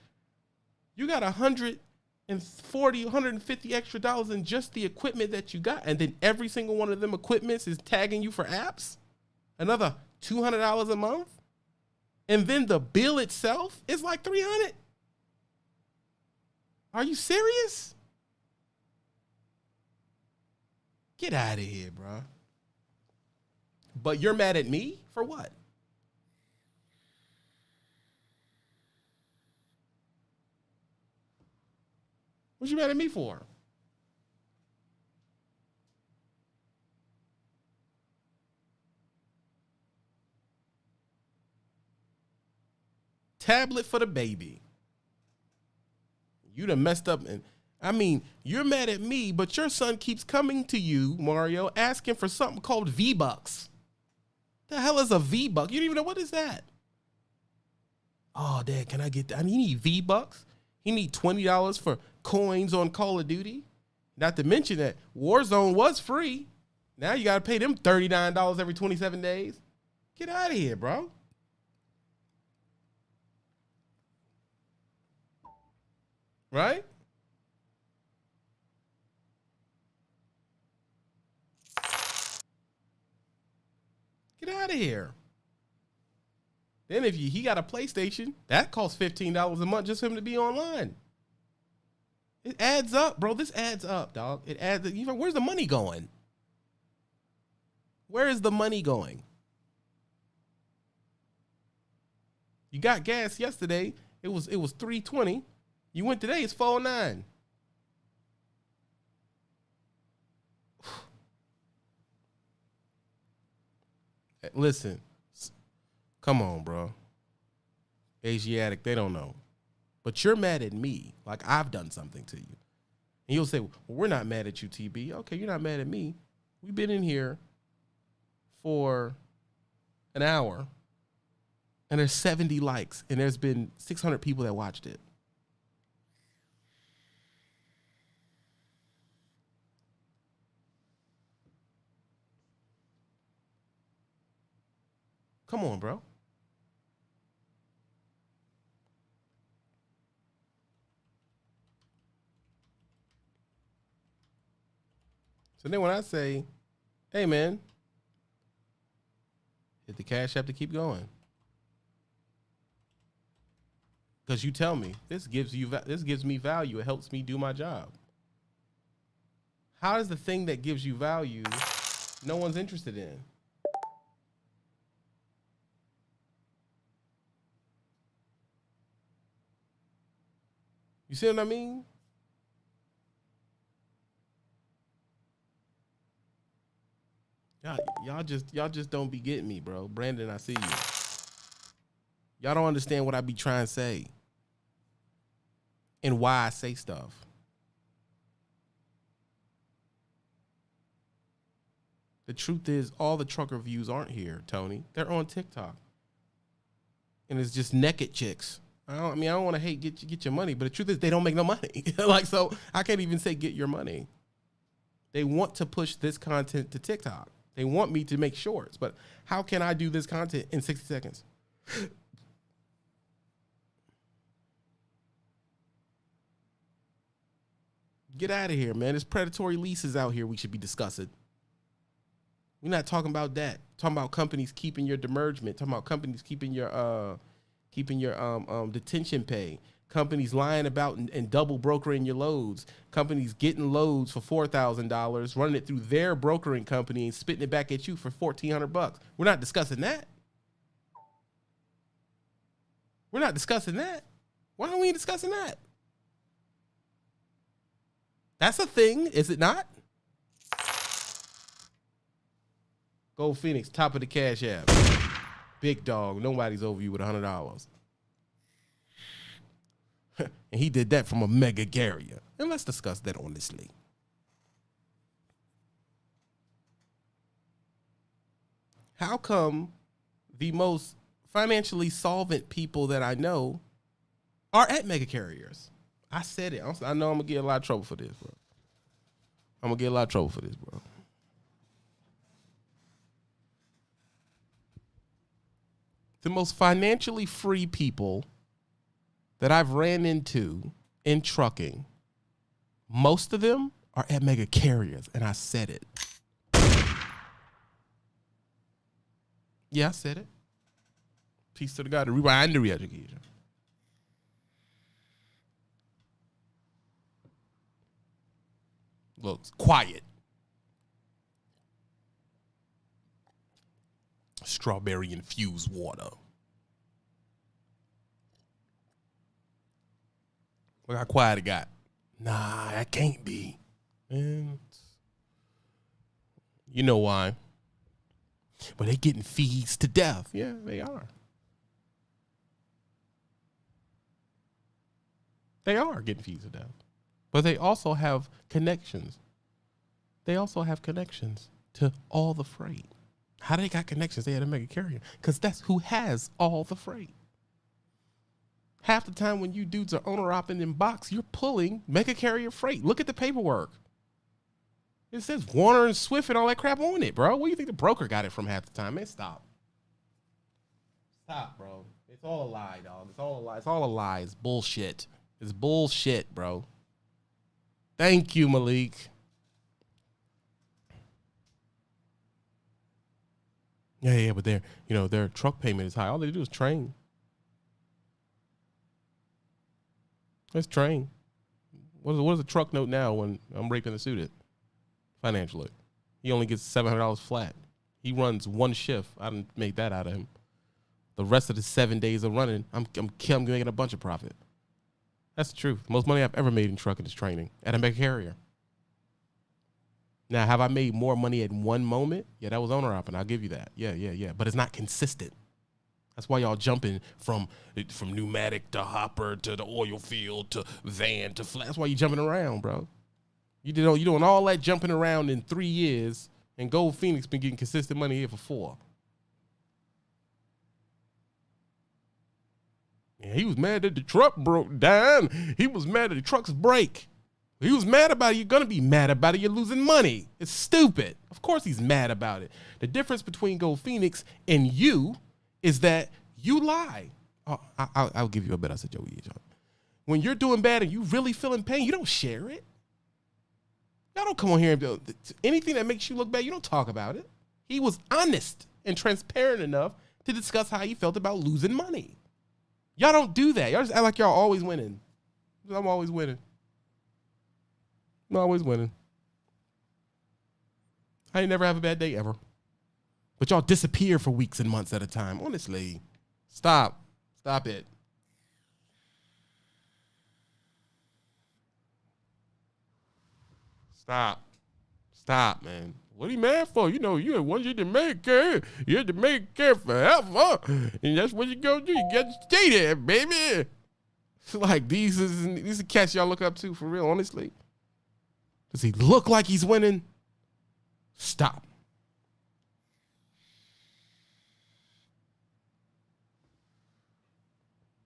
You got $150 extra dollars in just the equipment that you got. And then every single one of them equipments is tagging you for apps. Another $200 a month. And then the bill itself is like $300. Are you serious? Get out of here, bro. But you're mad at me for what? What you mad at me for? Tablet for the baby. You done messed up. And I mean, you're mad at me, but your son keeps coming to you, Mario, asking for something called V-Bucks. The hell is a V-Buck? You don't even know what is that. Oh, Dad, can I get that? I mean, he need V-Bucks. He need $20 for coins on Call of Duty. Not to mention that Warzone was free. Now you got to pay them $39 every 27 days. Get out of here, bro. Right? Get out of here. Then if he got a PlayStation, that costs $15 a month just for him to be online. It adds up, bro. This adds up, dog. It adds up. Where's the money going? Where is the money going? You got gas yesterday. It was $3.20. You went today, it's $4.09. Listen, come on, bro. Asiatic, they don't know. But you're mad at me like I've done something to you. And you'll say, well, we're not mad at you, TB. Okay, you're not mad at me. We've been in here for an hour, and there's 70 likes, and there's been 600 people that watched it. Come on, bro. So then when I say, hey, man, hit the Cash App to keep going. Because you tell me, this gives me value. It helps me do my job. How is the thing that gives you value no one's interested in? You see what I mean? Y'all just don't be getting me, bro. Brandon, I see you. Y'all don't understand what I be trying to say and why I say stuff. The truth is, all the trucker views aren't here, Tony. They're on TikTok. And it's just naked chicks. I don't want to hate get your money, but the truth is they don't make no money. Like, so I can't even say get your money. They want to push this content to TikTok. They want me to make shorts, but how can I do this content in 60 seconds? Get out of here, man. There's predatory leases out here we should be discussing. We're not talking about that. Talking about companies keeping your demergement. Talking about companies keeping your detention pay. Companies lying about and double brokering your loads. Companies getting loads for $4,000, running it through their brokering company and spitting it back at you for $1,400. We're not discussing that. We're not discussing that. Why aren't we discussing that? That's a thing, is it not? Gold Phoenix, top of the Cash App. Big dog, nobody's over you with $100. And he did that from a mega carrier. And let's discuss that honestly. How come the most financially solvent people that I know are at mega carriers? I said it. I know I'm going to get a lot of trouble for this, bro. I'm going to get a lot of trouble for this, bro. The most financially free people that I've ran into in trucking, most of them are at mega carriers, and I said it. Yeah, I said it. Peace to the God, the rewind, the re-education. Looks quiet. Strawberry infused water. Look how quiet it got. Nah, that can't be. Man, you know why? But they getting fees to death. Yeah, they are. They are getting fees to death. But they also have connections. They also have connections to all the freight. How they got connections? They had a mega carrier. Because that's who has all the freight. Half the time when you dudes are owner-opping in box, you're pulling mega carrier freight. Look at the paperwork. It says Warner and Swift and all that crap on it, bro. Where do you think the broker got it from half the time? Man, stop. Stop, bro. It's all a lie, dog. It's all a lie. It's all a lie. It's bullshit. It's bullshit, bro. Thank you, Malik. Yeah, but their truck payment is high. All they do is train. Let's train. What is a truck note now when I'm raping the student financially? He only gets $700 flat. He runs one shift. I didn't make that out of him. The rest of the 7 days of running, I'm making a bunch of profit. That's the truth. Most money I've ever made in trucking is training at a mega carrier. Now, have I made more money at one moment? Yeah, that was owner-opping. I'll give you that. Yeah. But it's not consistent. That's why y'all jumping from pneumatic to hopper to the oil field to van to flat. That's why you jumping around, bro. You doing all that jumping around in 3 years, and Gold Phoenix been getting consistent money here for 4. Yeah, he was mad that the truck broke down. He was mad that the truck's break. He was mad about it. You're going to be mad about it. You're losing money. It's stupid. Of course he's mad about it. The difference between Gold Phoenix and you is that you lie. Oh, I'll give you a better suggestion. When you're doing bad and you really feeling pain, you don't share it. Y'all don't come on here and do anything that makes you look bad. You don't talk about it. He was honest and transparent enough to discuss how he felt about losing money. Y'all don't do that. Y'all just act like y'all always winning. I'm always winning. I'm always winning. I ain't never have a bad day ever. But y'all disappear for weeks and months at a time. Honestly, stop. Stop it. Stop, man. What are you mad for? You want you to make care. You have to make care forever. And that's what you gonna do. You got to stay there, baby. Like, these are cats y'all look up to, for real, honestly. Does he look like he's winning? Stop.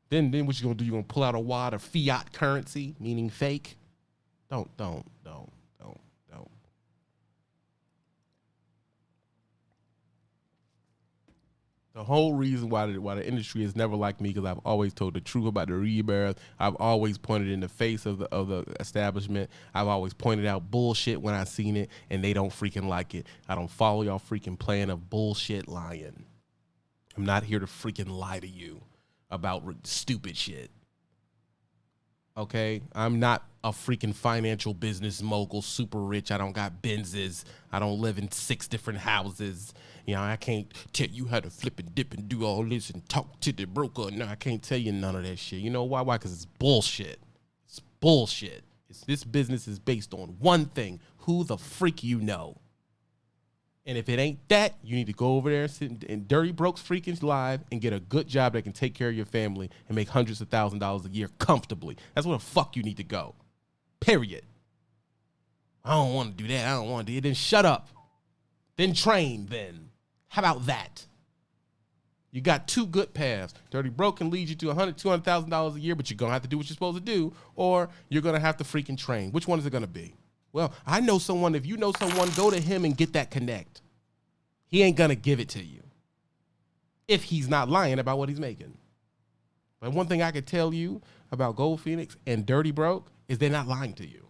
Then what you gonna do? You gonna pull out a wad of fiat currency, meaning fake? Don't. The whole reason why the industry is never like me, because I've always told the truth about the rebirth. I've always pointed in the face of the establishment. I've always pointed out bullshit when I seen it, and they don't freaking like it. I don't follow y'all freaking plan of bullshit lying. I'm not here to freaking lie to you about stupid shit. Okay? I'm not a freaking financial business mogul, super rich. I don't got Benzes. I don't live in 6 different houses. You know, I can't tell you how to flip and dip and do all this and talk to the broker. No, I can't tell you none of that shit. You know why? Why? Because it's bullshit. It's bullshit. This business is based on one thing: who the freak you know. And if it ain't that, you need to go over there and sit in Dirty Broke's freaking live and get a good job that can take care of your family and make hundreds of $1,000s a year comfortably. That's where the fuck you need to go. Period. I don't want to do that. I don't want to do it. Then shut up. Then train then. How about that? You got 2 good paths. Dirty Broke can lead you to $100,000, $200,000 a year, but you're going to have to do what you're supposed to do, or you're going to have to freaking train. Which one is it going to be? Well, I know someone. If you know someone, go to him and get that connect. He ain't going to give it to you if he's not lying about what he's making. But one thing I can tell you about Gold Phoenix and Dirty Broke is they're not lying to you.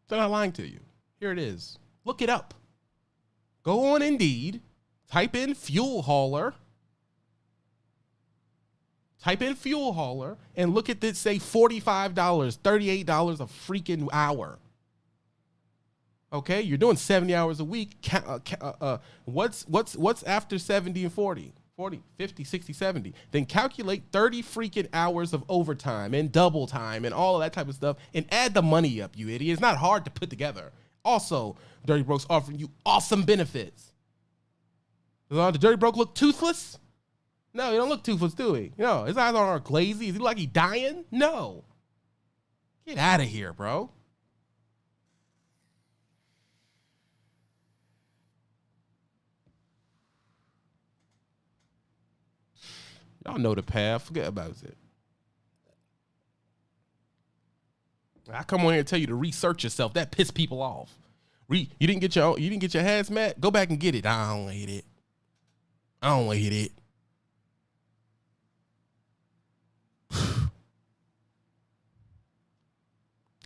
They're not lying to you. Here it is. Look it up. Go on Indeed, type in fuel hauler. Type in fuel hauler and look at this, say $45, $38 a freaking hour. Okay, you're doing 70 hours a week. What's after 70 and 40? 40, 50, 60, 70. Then calculate 30 freaking hours of overtime and double time and all of that type of stuff and add the money up, you idiot. It's not hard to put together. Also, Dirty Broke's offering you awesome benefits. Does the Dirty Broke look toothless? No, he don't look toothless, do he? No, his eyes aren't glazy. Is he like he dying? No. Get out of here, bro. Y'all know the path. Forget about it. I come on here and tell you to research yourself. That piss people off. You didn't get your hazmat? Go back and get it. I don't hate it. I don't hate it.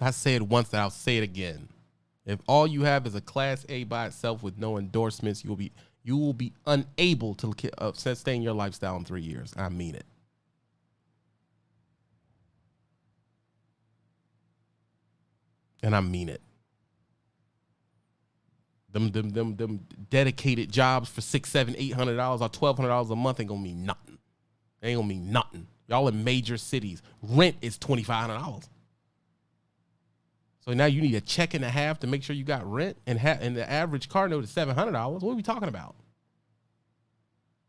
I said once, and I'll say it again. If all you have is a Class A by itself with no endorsements, you will be unable to sustain your lifestyle in 3 years. I mean it. And I mean it. Them dedicated jobs for $600, $700, $800 or $1,200 a month ain't gonna mean nothing. It ain't gonna mean nothing. Y'all in major cities, rent is $2,500. So now you need a check and a half to make sure you got rent, and the average car note is $700. What are we talking about?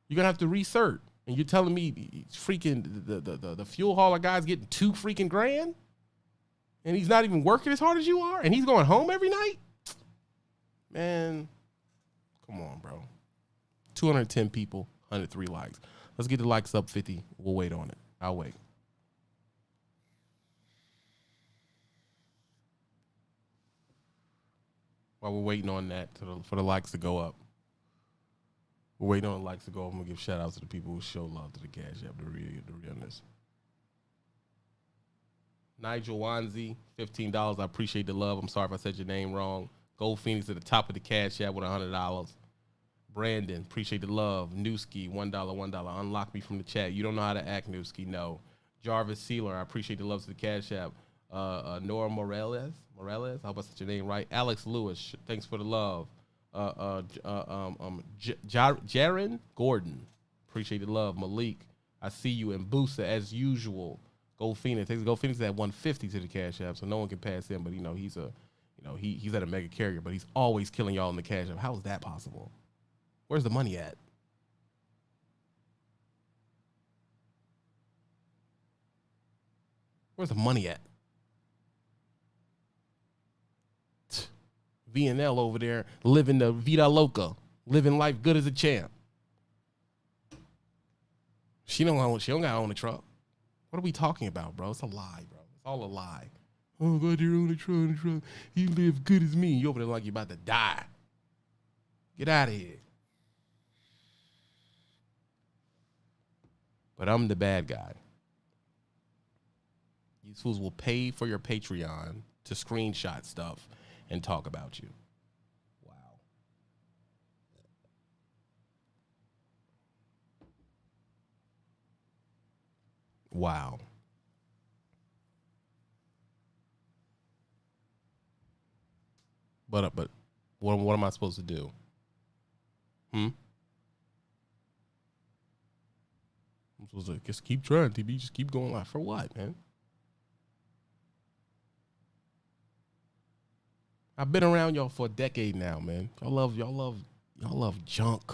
You're gonna have to research, and you're telling me freaking the fuel hauler guy's getting $2 freaking grand, and he's not even working as hard as you are, and he's going home every night. Man, come on, bro. 210 people, 103 likes. Let's get the likes up 50. We'll wait on it. I'll wait. While we're waiting on that for the likes to go up. We're waiting on the likes to go up. I'm going to give shout outs to the people who show love to the Cash App, the realness. Nigel Wanzi, $15. I appreciate the love. I'm sorry if I said your name wrong. Gold Phoenix at the top of the Cash App with $100. Brandon, appreciate the love. Newski, $1. Unlock me from the chat. You don't know how to act, Newski. No. Jarvis Sealer, I appreciate the love to the Cash App. Nora Morales, I hope I said your name right. Alex Lewis, thanks for the love. Jaron Gordon, appreciate the love. Malik, I see you. And Boosa, as usual. Gold Phoenix, Gold Phoenix at 150 to the Cash App, so no one can pass him. But he's at a mega carrier, but he's always killing y'all in the Cash App. How is that possible? Where's the money at? Where's the money at? VNL over there living the vida loca, living life good as a champ. She don't gotta own a truck. What are we talking about, bro? It's a lie, bro. It's all a lie. Oh, but you own a truck, you live good as me. You over there like you about to die. Get out of here. But I'm the bad guy. These fools will pay for your Patreon to screenshot stuff and talk about you. Wow. Wow. But what am I supposed to do? I'm supposed to just keep trying, TB. Just keep going live. For what, man? I've been around y'all for a decade now, man. Y'all love junk.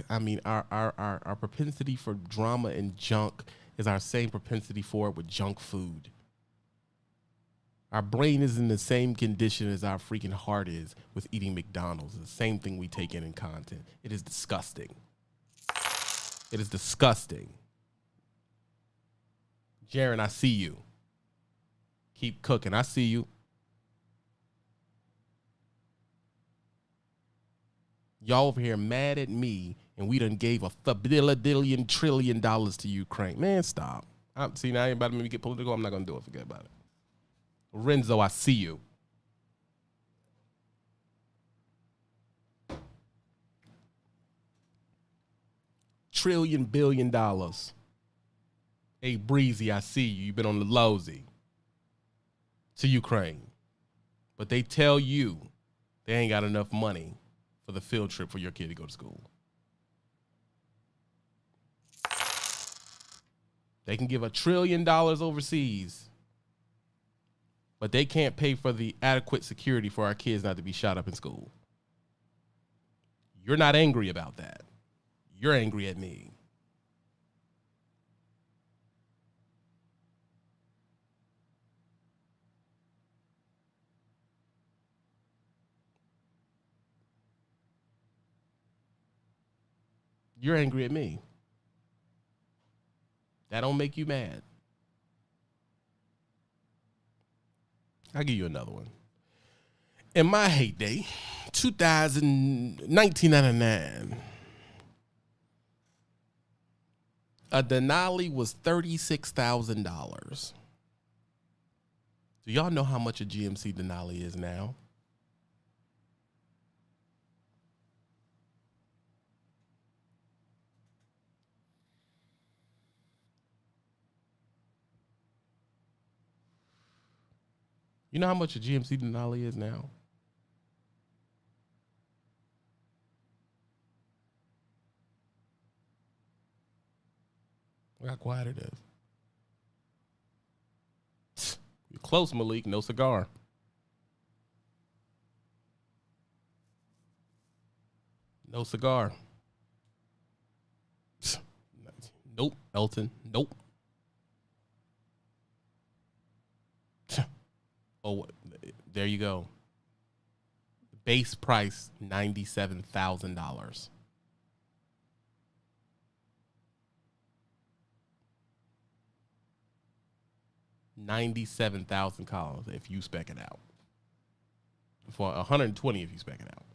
I mean, our propensity for drama and junk is our same propensity for it with junk food. Our brain is in the same condition as our freaking heart is with eating McDonald's. It's the same thing we take in content. It is disgusting. It is disgusting. Jaron, I see you. Keep cooking. I see you. Y'all over here mad at me, and we done gave $1 trillion to Ukraine. Man, stop. See, now you're about to make me get political. I'm not going to do it. Forget about it. Renzo, I see you. $1 billion. Hey, Breezy, I see you. You've been on the lowsy to Ukraine. But they tell you they ain't got enough money for the field trip for your kid to go to school. They can give $1 trillion overseas, but they can't pay for the adequate security for our kids not to be shot up in school. You're not angry about that. You're angry at me. You're angry at me. That don't make you mad. I'll give you another one. In my heyday, 1999, a Denali was $36,000. Do y'all know how much a GMC Denali is now? You know how much a GMC Denali is now? Look how quiet it is. You're close, Malik. No cigar. No cigar. Nope. Elton. Nope. Oh, there you go. Base price, $97,000. $97,000 if you spec it out. For $120 if you spec it out.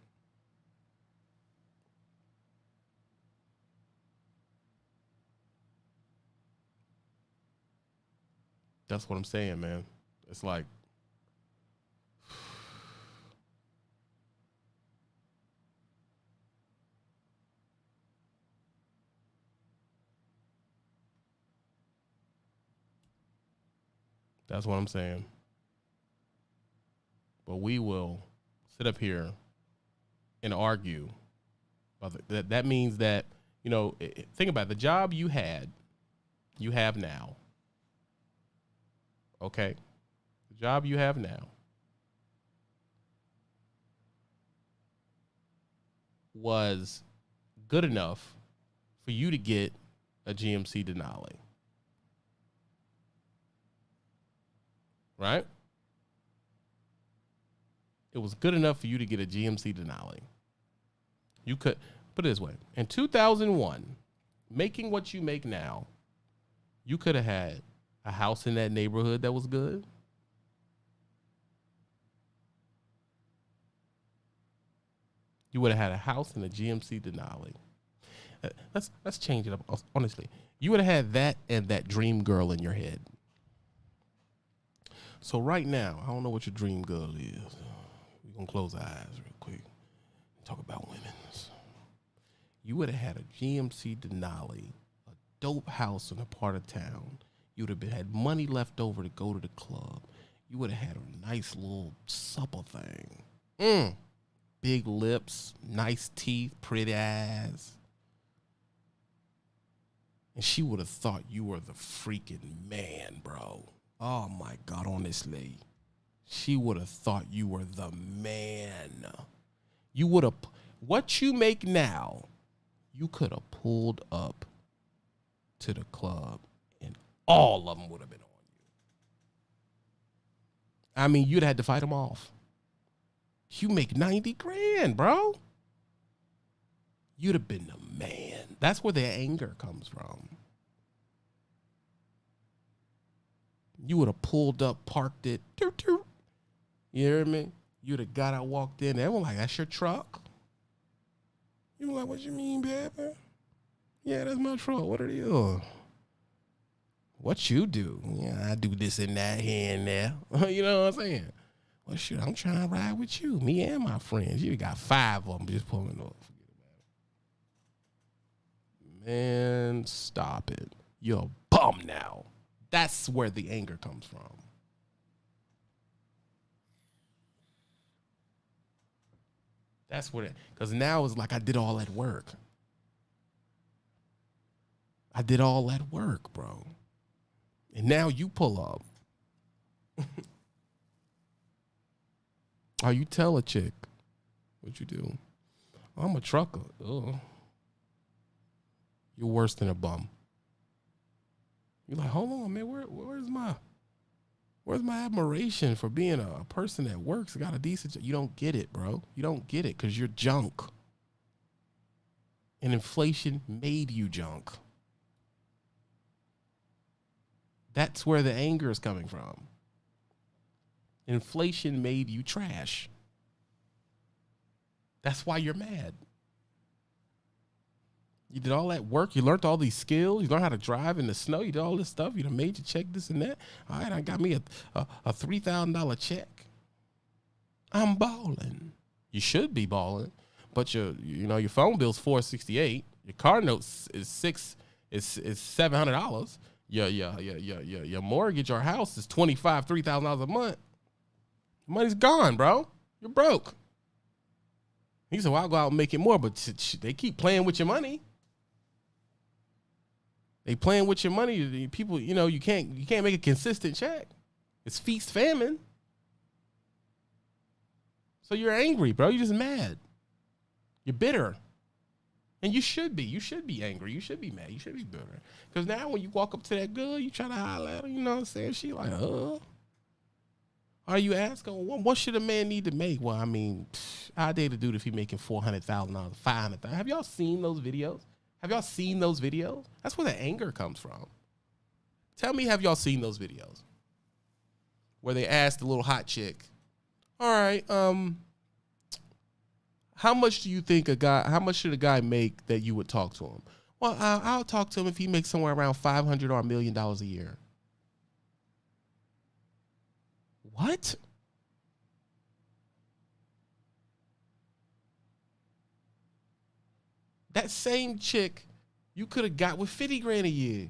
That's what I'm saying, man. It's like, that's what I'm saying. But we will sit up here and argue. That means that, you know, think about it. The job you have now. Okay? The job you have now was good enough for you to get a GMC Denali. Right? It was good enough for you to get a GMC Denali. You could, put it this way. In 2001, making what you make now, you could have had a house in that neighborhood that was good. You would have had a house in the GMC Denali. Let's change it up. Honestly, you would have had that and that dream girl in your head. So right now, I don't know what your dream girl is. We're gonna close our eyes real quick. Talk about women's. You would have had a GMC Denali, a dope house in a part of town. You would have had money left over to go to the club. You would have had a nice little supple thing. Big lips, nice teeth, pretty eyes. And she would have thought you were the freaking man, bro. Oh my God, honestly. She would have thought you were the man. You would have, what you make now, you could have pulled up to the club and all of them would have been on you. I mean, you'd have had to fight them off. You make 90 grand, bro. You'd have been the man. That's where the anger comes from. You would have pulled up, parked it. Toot, toot. You hear me? You'd have got out, walked in. Everyone like, that's your truck? You were like, what you mean, baby? Yeah, that's my truck. What are you? What you do? Yeah, I do this and that here and there. You know what I'm saying? Well, shoot, I'm trying to ride with you. Me and my friends. You got 5 of them just pulling off. Man, stop it. You're a bum now. That's where the anger comes from. That's what it, because now it's like I did all that work. I did all that work, bro. And now you pull up. Or you tell a chick what you do. I'm a trucker. Ugh. You're worse than a bum. You're like, hold on, man. Where's my admiration for being a person that works, got a decent job? You don't get it, bro. You don't get it because you're junk. And inflation made you junk. That's where the anger is coming from. Inflation made you trash. That's why you're mad. You did all that work. You learned all these skills. You learned how to drive in the snow. You did all this stuff. You done made your check, this and that. All right, I got me a $3,000 check. I'm balling. You should be balling, but your phone bill's $468. Your car note is $700. Your mortgage or house is $3,000 a month. Money's gone, bro. You're broke. He said, well, I'll go out and make it more, but they keep playing with your money. They playing with your money. People, you can't make a consistent check. It's feast famine. So you're angry, bro. You're just mad. You're bitter. And you should be. You should be angry. You should be mad. You should be bitter. Because now when you walk up to that girl, you try to holler at her, you know what I'm saying? She like, Are you asking, what should a man need to make? Well, I mean, I date a dude if he making $400,000, $500,000. Have y'all seen those videos? That's where the anger comes from. Tell me, have y'all seen those videos? Where they asked the little hot chick, all right, how much do you think how much should a guy make that you would talk to him? Well, I'll talk to him if he makes somewhere around $500 or $1 million a year. What? That same chick you could have got with 50 grand a year.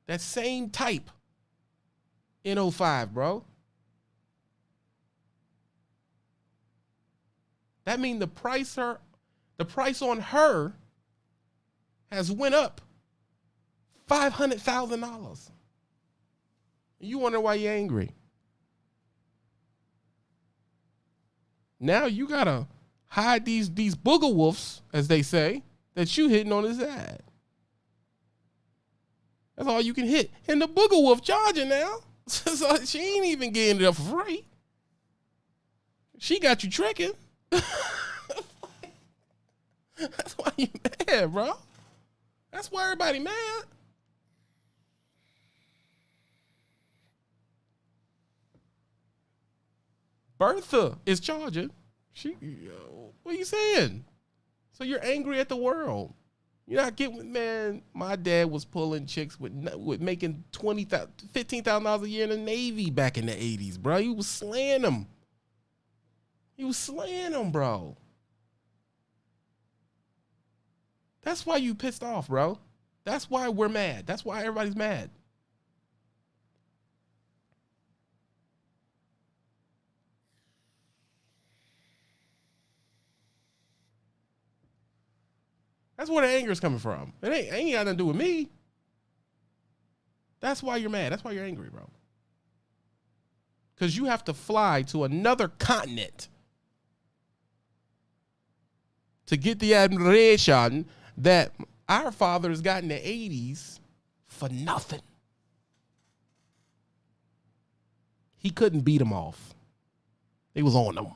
That same type in 05, bro. That means the price on her has went up $500,000. You wonder why you're angry. Now you gotta hide these booger wolves, as they say, that you hitting on his ad. That's all you can hit. And the booger wolf charging now. So she ain't even getting it up for free. She got you tricking. That's why you mad, bro. That's why everybody mad. Bertha is charging. What are you saying? So you're angry at the world. You're not getting, man, my dad was pulling chicks with making $20,000, $15,000 a year in the Navy back in the 80s, bro. He was slaying them. Bro. That's why you pissed off, bro. That's why we're mad. That's why everybody's mad. That's where the anger is coming from. It ain't got nothing to do with me. That's why you're mad. That's why you're angry, bro. Because you have to fly to another continent to get the admiration that our fathers got in the 80s for nothing. He couldn't beat them off. They was on them.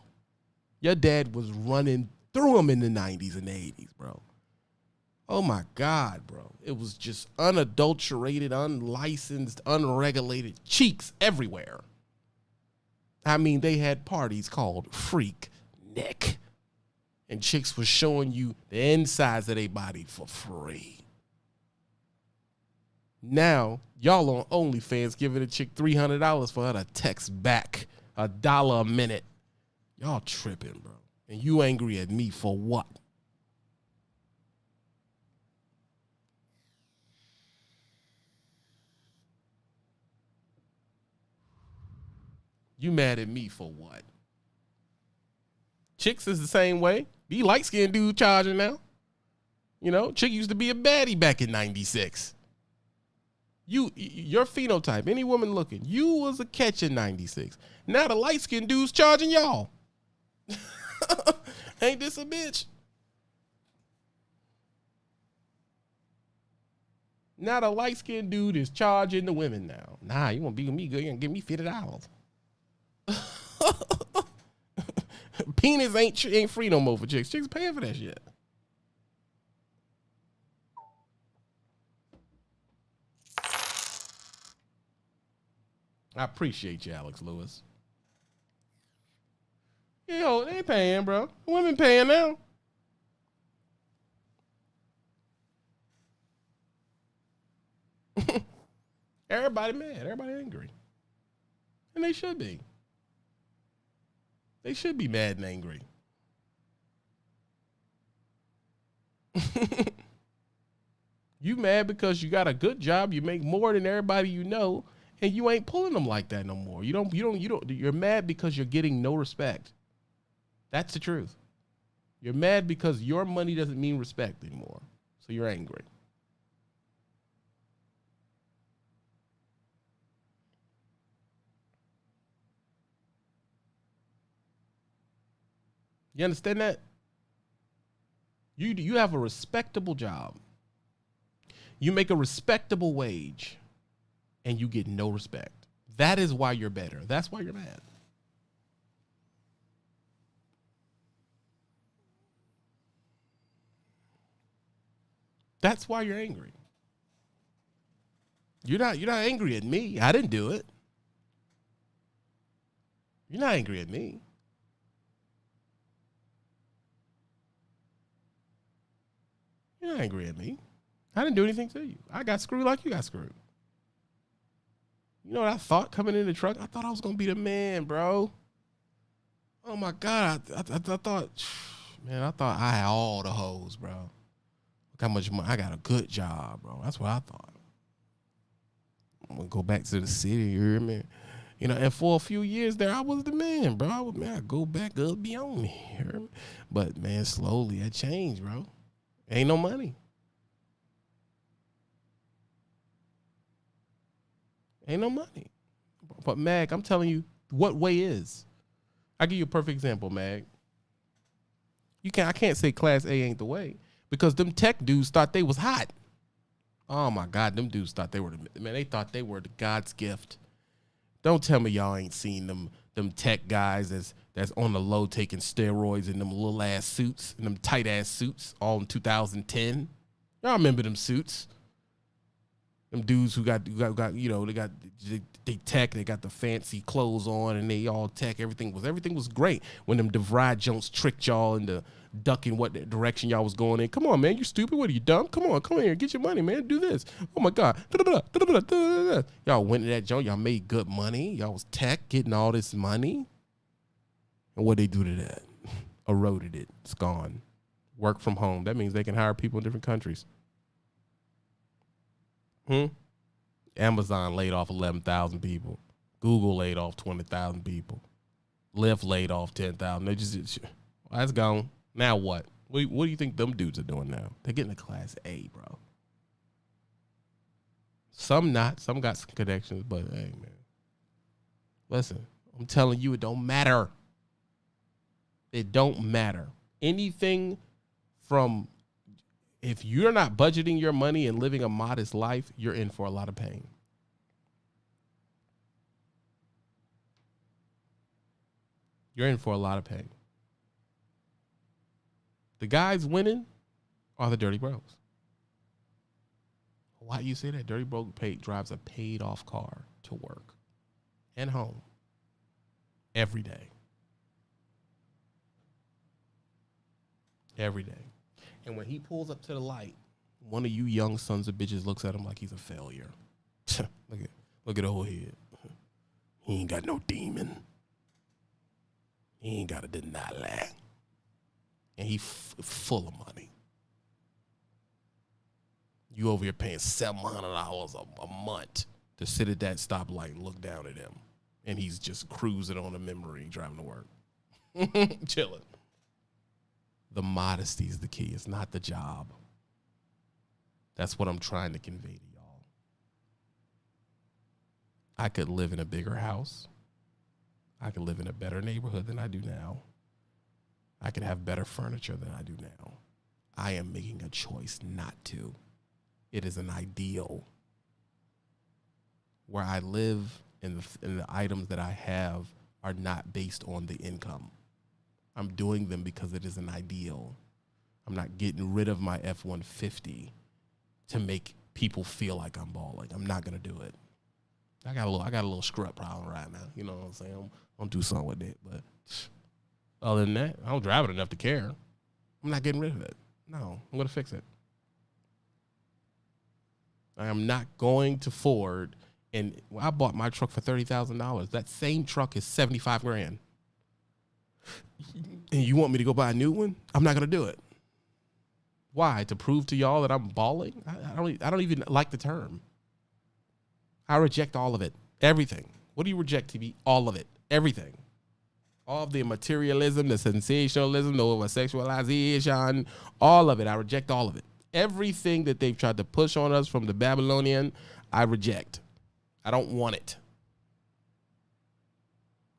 Your dad was running through them in the 90s and the 80s, bro. Oh my God, bro. It was just unadulterated, unlicensed, unregulated cheeks everywhere. I mean, they had parties called Freak Nick. And chicks was showing you the insides of their body for free. Now, y'all on OnlyFans giving a chick $300 for her to text back $1 a minute. Y'all tripping, bro. And you angry at me for what? You mad at me for what? Chicks is the same way. Be light-skinned dude charging now. You know, chick used to be a baddie back in 96. Your phenotype, any woman looking, you was a catch in 96. Now the light-skinned dude's charging y'all. Ain't this a bitch? Now the light-skinned dude is charging the women now. Nah, you want to be with me good, you gonna give me $50. Penis ain't free no more for chicks. Chicks paying for that shit. I appreciate you, Alex Lewis. Yo, they paying, bro. Women paying now. Everybody mad. Everybody angry. And they should be. They should be mad and angry. You mad because you got a good job, you make more than everybody you know, and you ain't pulling them like that no more. You're mad because you're getting no respect. That's the truth. You're mad because your money doesn't mean respect anymore. So you're angry. You understand that? You have a respectable job. You make a respectable wage and you get no respect. That is why you're better. That's why you're mad. That's why you're angry. You're not angry at me. I didn't do it. You're not angry at me. You're not angry at me. I didn't do anything to you. I got screwed like you got screwed. You know what I thought coming in the truck? I thought I was going to be the man, bro. Oh, my God. I thought, man, I thought I had all the hoes, bro. Look how much money. I got a good job, bro. That's what I thought. I'm going to go back to the city, you hear me? You know, and for a few years there, I was the man, bro. I go back up beyond me, you hear me? But, man, slowly that changed, bro. Ain't no money. Ain't no money. But Mag, I'm telling you what way is. I'll give you a perfect example, Mag. I can't say class A ain't the way because them tech dudes thought they was hot. Oh my God, them dudes thought they were they thought they were the God's gift. Don't tell me y'all ain't seen them tech guys that's on the low taking steroids in them little ass suits and them tight ass suits all in 2010. Y'all remember them suits? Them dudes who got they tech, they got the fancy clothes on, and they all tech. Everything was great when them DeVry Jones tricked y'all into ducking what direction y'all was going in. Come on, man, you stupid. What are you, dumb? Come here, get your money, man. Do this. Oh my God. Y'all went to that joint. Y'all made good money. Y'all was tech, getting all this money. And what they do to that? Eroded it. It's gone. Work from home. That means they can hire people in different countries. Amazon laid off 11,000 people. Google laid off 20,000 people. Lyft laid off 10,000. They just, that's gone. Now what? What do you think them dudes are doing now? They're getting a Class A, bro. Some not. Some got some connections, but hey, man. Listen, I'm telling you, it don't matter. It don't matter. Anything from, if you're not budgeting your money and living a modest life, you're in for a lot of pain. You're in for a lot of pain. The guys winning are the dirty bros. Why do you say that? Dirty bro drives a paid off car to work and home every day. Every day. And when he pulls up to the light, one of you young sons of bitches looks at him like he's a failure. look at old head. He ain't got no demon. He ain't got to deny that. And he full of money. You over here paying $700 a month to sit at that stoplight and look down at him. And he's just cruising on a memory driving to work. Chilling. The modesty is the key. It's not the job. That's what I'm trying to convey to y'all. I could live in a bigger house. I could live in a better neighborhood than I do now. I could have better furniture than I do now. I am making a choice not to. It is an ideal. Where I live and the items that I have are not based on the income. I'm doing them because it is an ideal. I'm not getting rid of my F-150 to make people feel like I'm balling. I'm not gonna do it. I got a little screw-up problem right now. You know what I'm saying? I'm gonna do something with it. But other than that, I don't drive it enough to care. I'm not getting rid of it. No, I'm gonna fix it. I am not going to Ford, and I bought my truck for $30,000. That same truck is $75,000. And you want me to go buy a new one? I'm not gonna do it. Why? To prove to y'all that I'm balling? I don't even like the term. I reject all of it. Everything. What do you reject, TV? All of it. Everything. All of the materialism, the sensationalism, the over-sexualization, all of it. I reject all of it. Everything that they've tried to push on us from the Babylonian, I reject. I don't want it.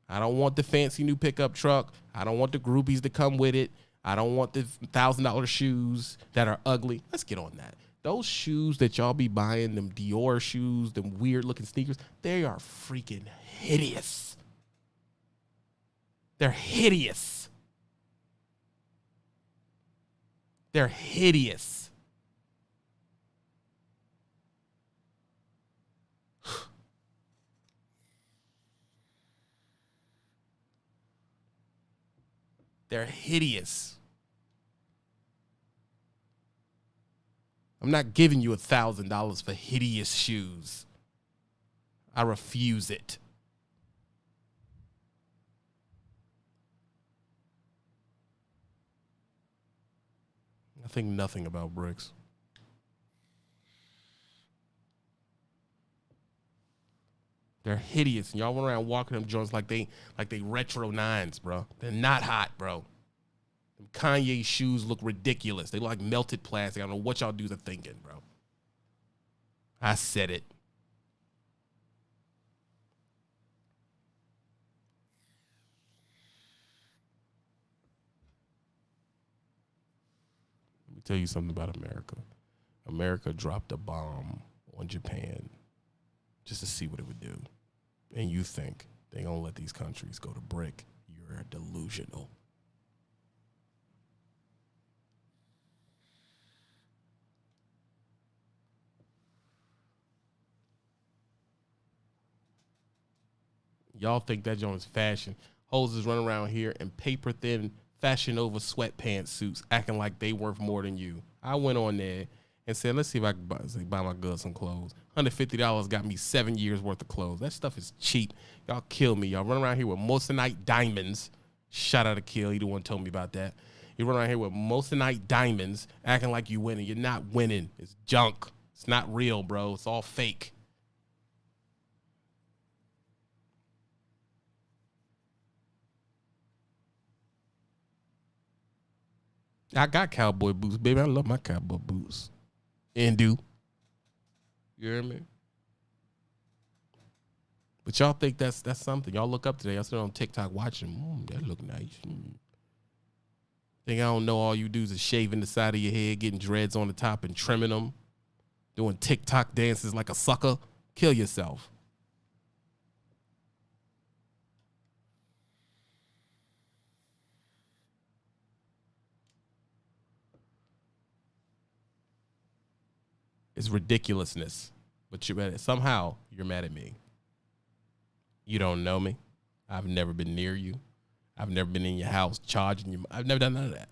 I don't want the fancy new pickup truck. I don't want the groupies to come with it. I don't want the $1,000 shoes that are ugly. Let's get on that. Those shoes that y'all be buying, them Dior shoes, them weird looking sneakers, they are freaking hideous. They're hideous. They're hideous. They're hideous. I'm not giving you $1,000 for hideous shoes. I refuse it. I think nothing about bricks. They're hideous. And y'all went around walking them joints like they retro 9s, bro. They're not hot, bro. Them Kanye shoes look ridiculous. They look like melted plastic. I don't know what y'all dudes are thinking, bro. I said it. Let me tell you something about America. America dropped a bomb on Japan just to see what it would do. And you think they're going to let these countries go to brick. You're delusional. Y'all think that joint is fashion. Hoes is running around here in paper thin Fashion Nova sweatpants suits, acting like they worth more than you. I went on there and said, let's see if I can buy my girl some clothes. $150 got me 7 years worth of clothes. That stuff is cheap. Y'all kill me. Y'all run around here with Moissanite diamonds. Shout out to Kill. He the one told me about that. You run around here with Moissanite diamonds, acting like you winning. You're not winning. It's junk. It's not real, bro. It's all fake. I got cowboy boots, baby. I love my cowboy boots. And do. You hear me? But y'all think that's something. Y'all look up today. Y'all sit on TikTok watching. That look nice. Think I don't know all you dudes is shaving the side of your head, getting dreads on the top and trimming them, doing TikTok dances like a sucker. Kill yourself. It's ridiculousness. But somehow you're mad at me. You don't know me. I've never been near you. I've never been in your house charging you. I've never done none of that.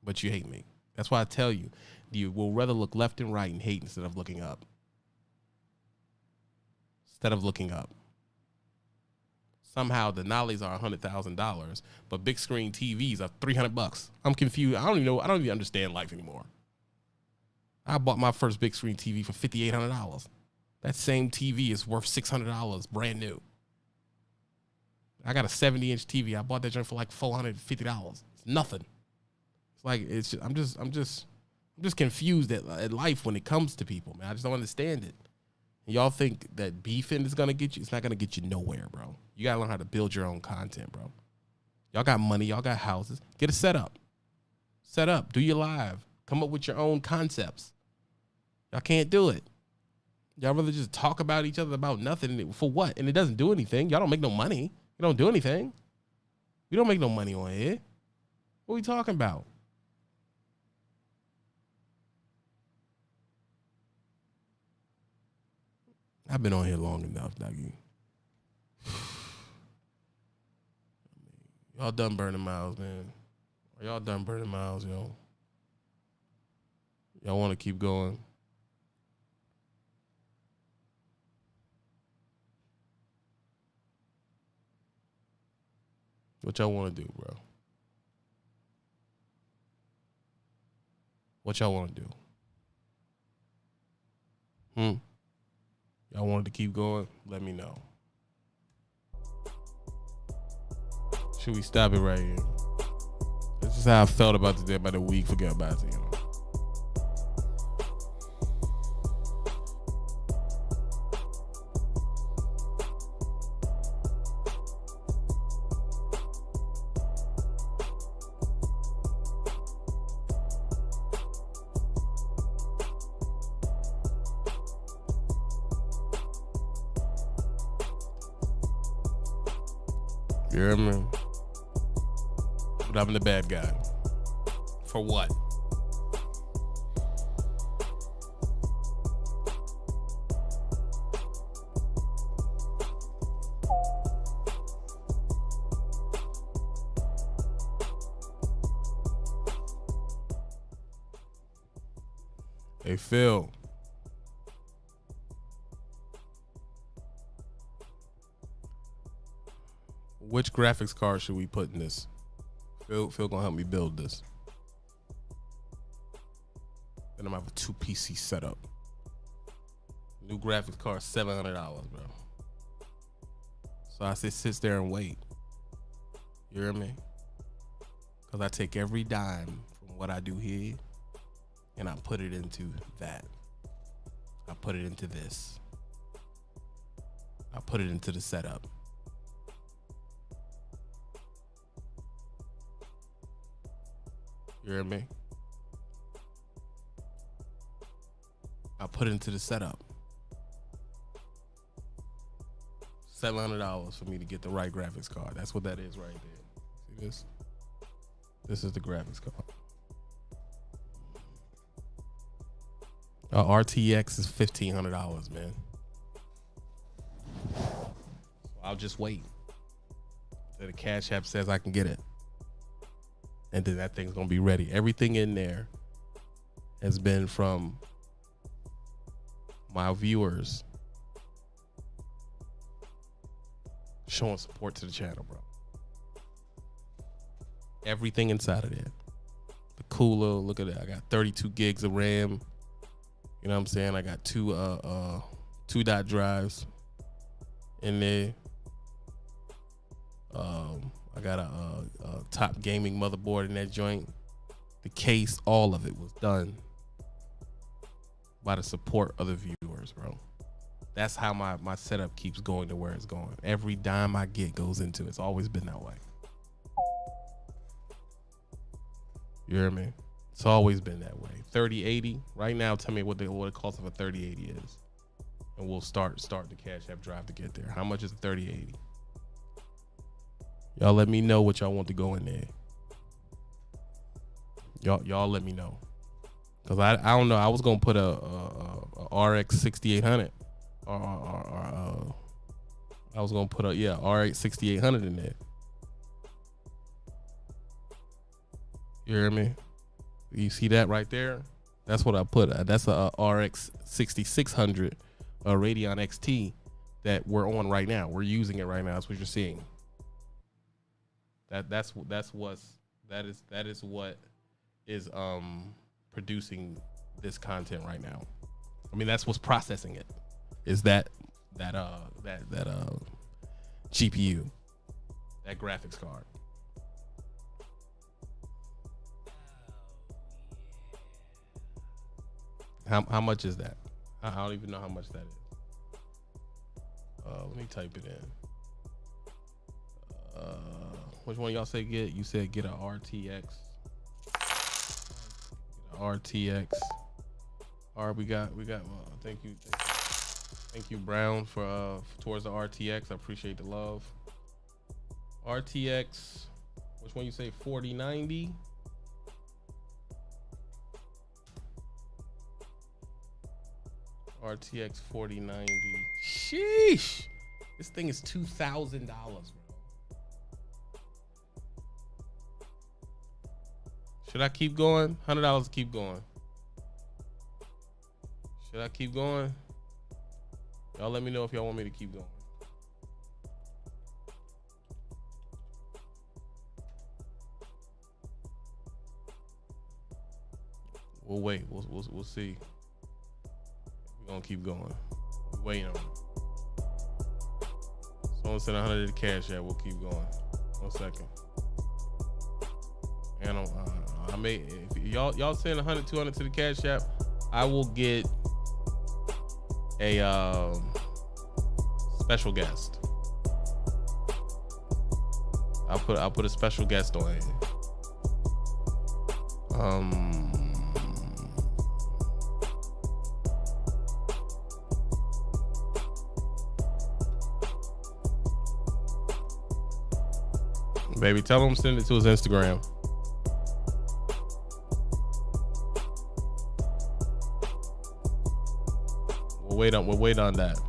But you hate me. That's why I tell you, you will rather look left and right and hate instead of looking up. Somehow Denali's are $100,000, but big screen TVs are $300. I'm confused. I don't even understand life anymore. I bought my first big screen TV for $5,800. That same TV is worth $600 brand new. I got a 70-inch TV. I bought that joint for like $450. It's nothing. It's like I'm just confused at life when it comes to people, man. I just don't understand it. And y'all think that beefing is gonna get you? It's not gonna get you nowhere, bro. You gotta learn how to build your own content, bro. Y'all got money. Y'all got houses. Get a setup. Set up. Do your live. Come up with your own concepts. Y'all can't do it. Y'all rather just talk about each other about nothing. For what? And it doesn't do anything. Y'all don't make no money. You don't do anything. We don't make no money on here. What are we talking about? I've been on here long enough, Dougie. Y'all done burning miles, man. Are y'all done burning miles, yo? Y'all want to keep going? What y'all want to do, bro? What y'all want to do? Y'all wanted to keep going? Let me know. Should we stop it right here? This is how I felt about today, about a week. Forget about it, you know. You hear me? But I'm the bad guy. For what? Hey, Phil. Which graphics card should we put in this? Phil gonna help me build this. Then I'm gonna have a 2 PC setup. New graphics card, $700, bro. So I say sits there and wait. You hear me? Because I take every dime from what I do here and I put it into that. I put it into this. I put it into the setup. You hear me? I put it into the setup. $700 for me to get the right graphics card. That's what that is right there. See this? This is the graphics card. RTX is $1,500, man. So I'll just wait. the Cash App says I can get it. And then that thing's gonna be ready. Everything in there has been from my viewers showing support to the channel, bro. Everything inside of there. The cooler, look at that. I got 32 gigs of RAM. You know what I'm saying? I got two dot drives in there. I got a top gaming motherboard in that joint. The case, all of it was done by the support of the viewers, bro. That's how my setup keeps going to where it's going. Every dime I get goes into it. It's always been that way. You hear me? It's always been that way. 3080 right now. Tell me what the cost of a 3080 is, and we'll start the Cash App drive to get there. How much is a 3080? Y'all let me know what y'all want to go in there. Y'all let me know, cause I don't know. I was gonna put a RX 6800 or I was gonna put a RX 6800 in there. You hear me? You see that right there? That's what I put. That's a RX 6600 Radeon XT that we're on right now. We're using it right now. That's what you're seeing. That is what is producing this content right now. I mean, that's what's processing it. Is that GPU, that graphics card. How much is that? I don't even know how much that is. Let me type it in. Which one y'all say get? You said get a RTX. RTX. All right, we got. Thank you, Brown, for towards the RTX. I appreciate the love. RTX. Which one you say? 4090. RTX 4090. Sheesh. This thing is $2,000, bro. Should I keep going? $100 to keep going. Should I keep going? Y'all let me know if y'all want me to keep going. We'll wait. We'll see. We're gonna keep going. We're waiting on it. Someone sent 100 to the Cash App. We'll keep going. 1 second. And I may, if y'all send 100, 200 to the Cash App, I will get a special guest. I'll put a special guest on it. Baby, tell him send it to his Instagram. We'll wait on that.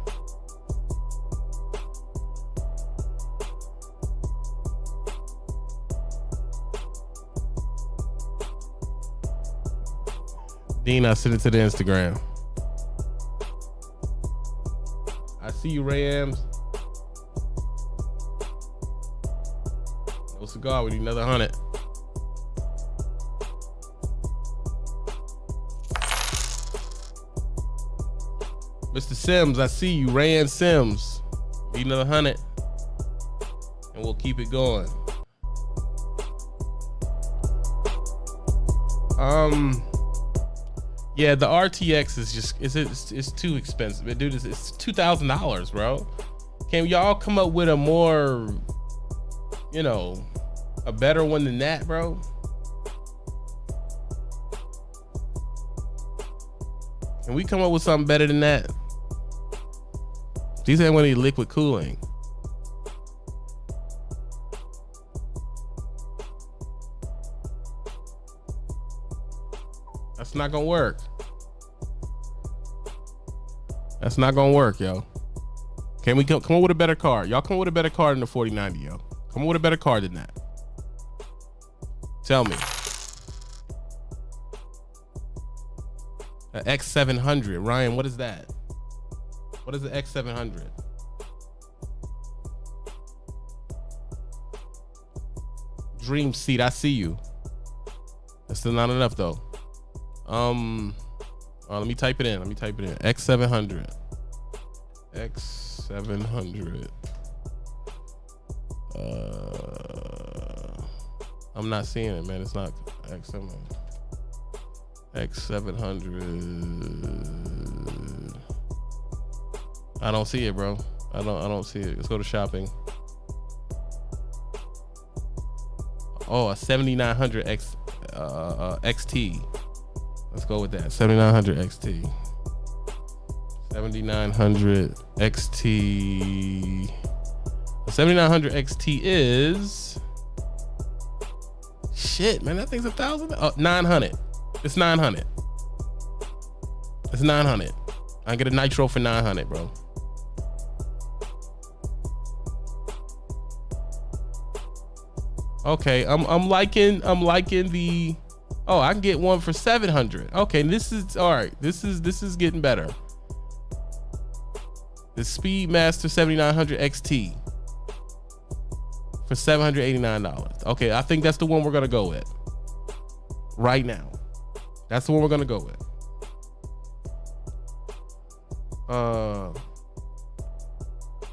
Dean, I sent it to the Instagram. I see you, Rams. No cigar, we need another 100. Mr. Sims, I see you. Rayan Sims. Need another 100. And we'll keep it going. Yeah, the RTX is just it's too expensive. Dude, it's $2,000, bro. Can y'all come up with a more, a better one than that, bro? Can we come up with something better than that? These ain't want any liquid cooling. That's not gonna work. That's not gonna work, yo. Can we come up with a better card? Y'all come up with a better card than the 4090, yo. Come on with a better car than that. Tell me. An X700. Ryan, what is that? What is the X700? Dream seat, I see you. That's still not enough though. Let me type it in. X700. X700. I'm not seeing it, man. It's not X700. X700. I don't see it, bro. I don't see it. Let's go to shopping. Oh, a 7900 XT. Let's go with that. 7900 XT. 7900 XT. The 7900 XT is shit, man. That thing's $1,000. Oh, 900. It's 900. It's 900. I get a nitro for 900, bro. Okay, I'm liking the. Oh, I can get one for 700. Okay, this is all right. This is getting better. The Speedmaster 7900 XT for $789. Okay, I think that's the one we're gonna go with right now. That's the one we're gonna go with.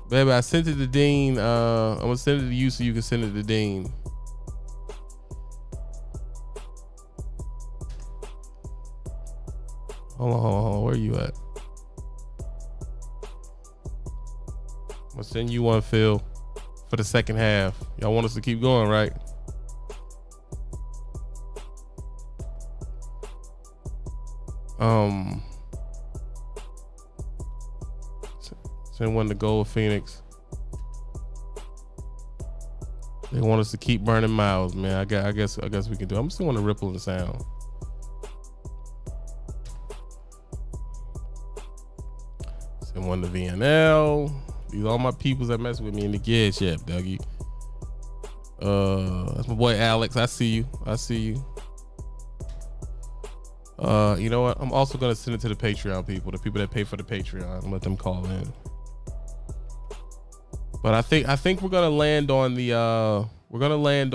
Baby, I sent it to Dean. I'm gonna send it to you so you can send it to Dean. Hold on. Where are you at? I'm gonna send you one, Phil, for the second half. Y'all want us to keep going, right? Send one to Gold Phoenix. They want us to keep burning miles, man. I guess we can do it. I'm still on the Ripple and Sound. Send one to VNL. These are all my peoples that mess with me in the gear ship, Dougie. That's my boy Alex. I see you. You know what? I'm also gonna send it to the Patreon people, the people that pay for the Patreon, and let them call in. But I think we're gonna land on the you know, we're gonna land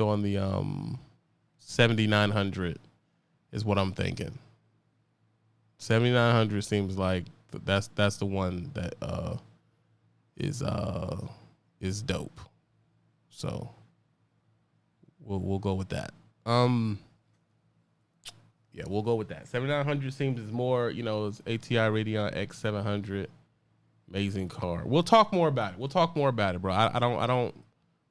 on the 7900 is what I'm thinking. 7900 seems like that's the one that is dope. So we'll go with that. Yeah, we'll go with that. 7900 seems is more, you know, it's ATI Radeon X700. Amazing car. We'll talk more about it. Bro. I don't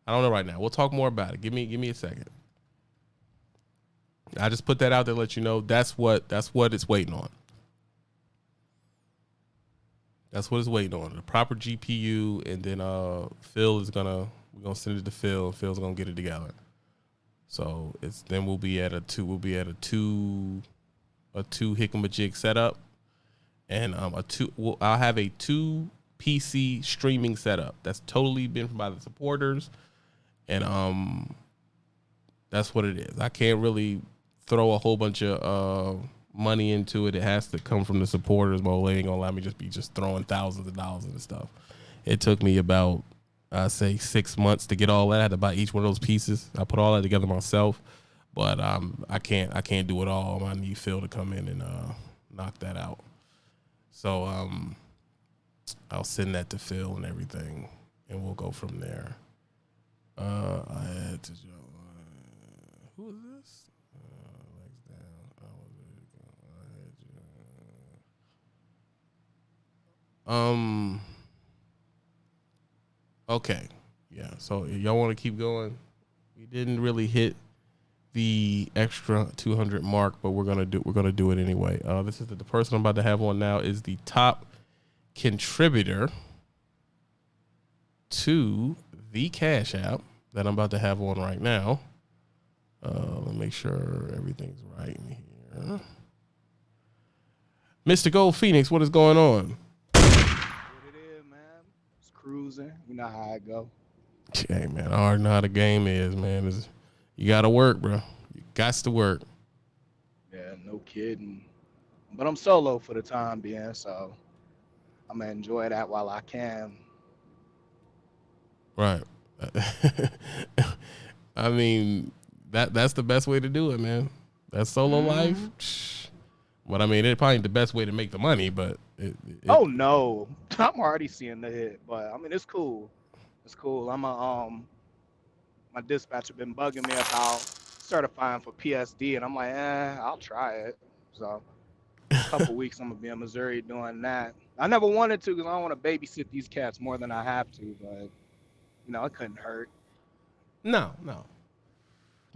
know right now. We'll talk more about it. Give me a second. I just put that out there to let you know that's what it's waiting on. That's what it's waiting on. The proper GPU, and then we're gonna send it to Phil. Phil's gonna get it together. So we'll be at a two Hickam-a-Jig setup, and I'll have a 2 PC streaming setup that's totally been by the supporters, and that's what it is. I can't really throw a whole bunch of money into it. It has to come from the supporters. Mo ain't gonna let me just throwing thousands of dollars into stuff. It took me about, I say, 6 months to get all that. I had to buy each one of those pieces. I put all that together myself, but I can't do it all. I need Phil to come in and knock that out. So I'll send that to Phil and everything, and we'll go from there. I had to. Who is this? Legs down. Okay. Yeah. So y'all want to keep going? We didn't really hit the extra 200 mark, but we're gonna do it anyway. This is the person I'm about to have on now is the top contributor to the Cash App that I'm about to have on right now. Let me make sure everything's right in here. Mr. Gold Phoenix, what is going on? What it is, man. It's cruising. You know how I go. Hey, man, I already know how the game is, man. You got to work, bro. You got to work. Yeah, no kidding. But I'm solo for the time being, so I'm going to enjoy that while I can. Right. I mean, that's the best way to do it, man. That solo life. But I mean, it's probably the best way to make the money, but Oh no. I'm already seeing the hit, but I mean it's cool. It's cool. My dispatcher been bugging me about certifying for PSD and I'm like, I'll try it. So a couple weeks I'm gonna be in Missouri doing that. I never wanted to because I don't want to babysit these cats more than I have to, but you know, it couldn't hurt. No.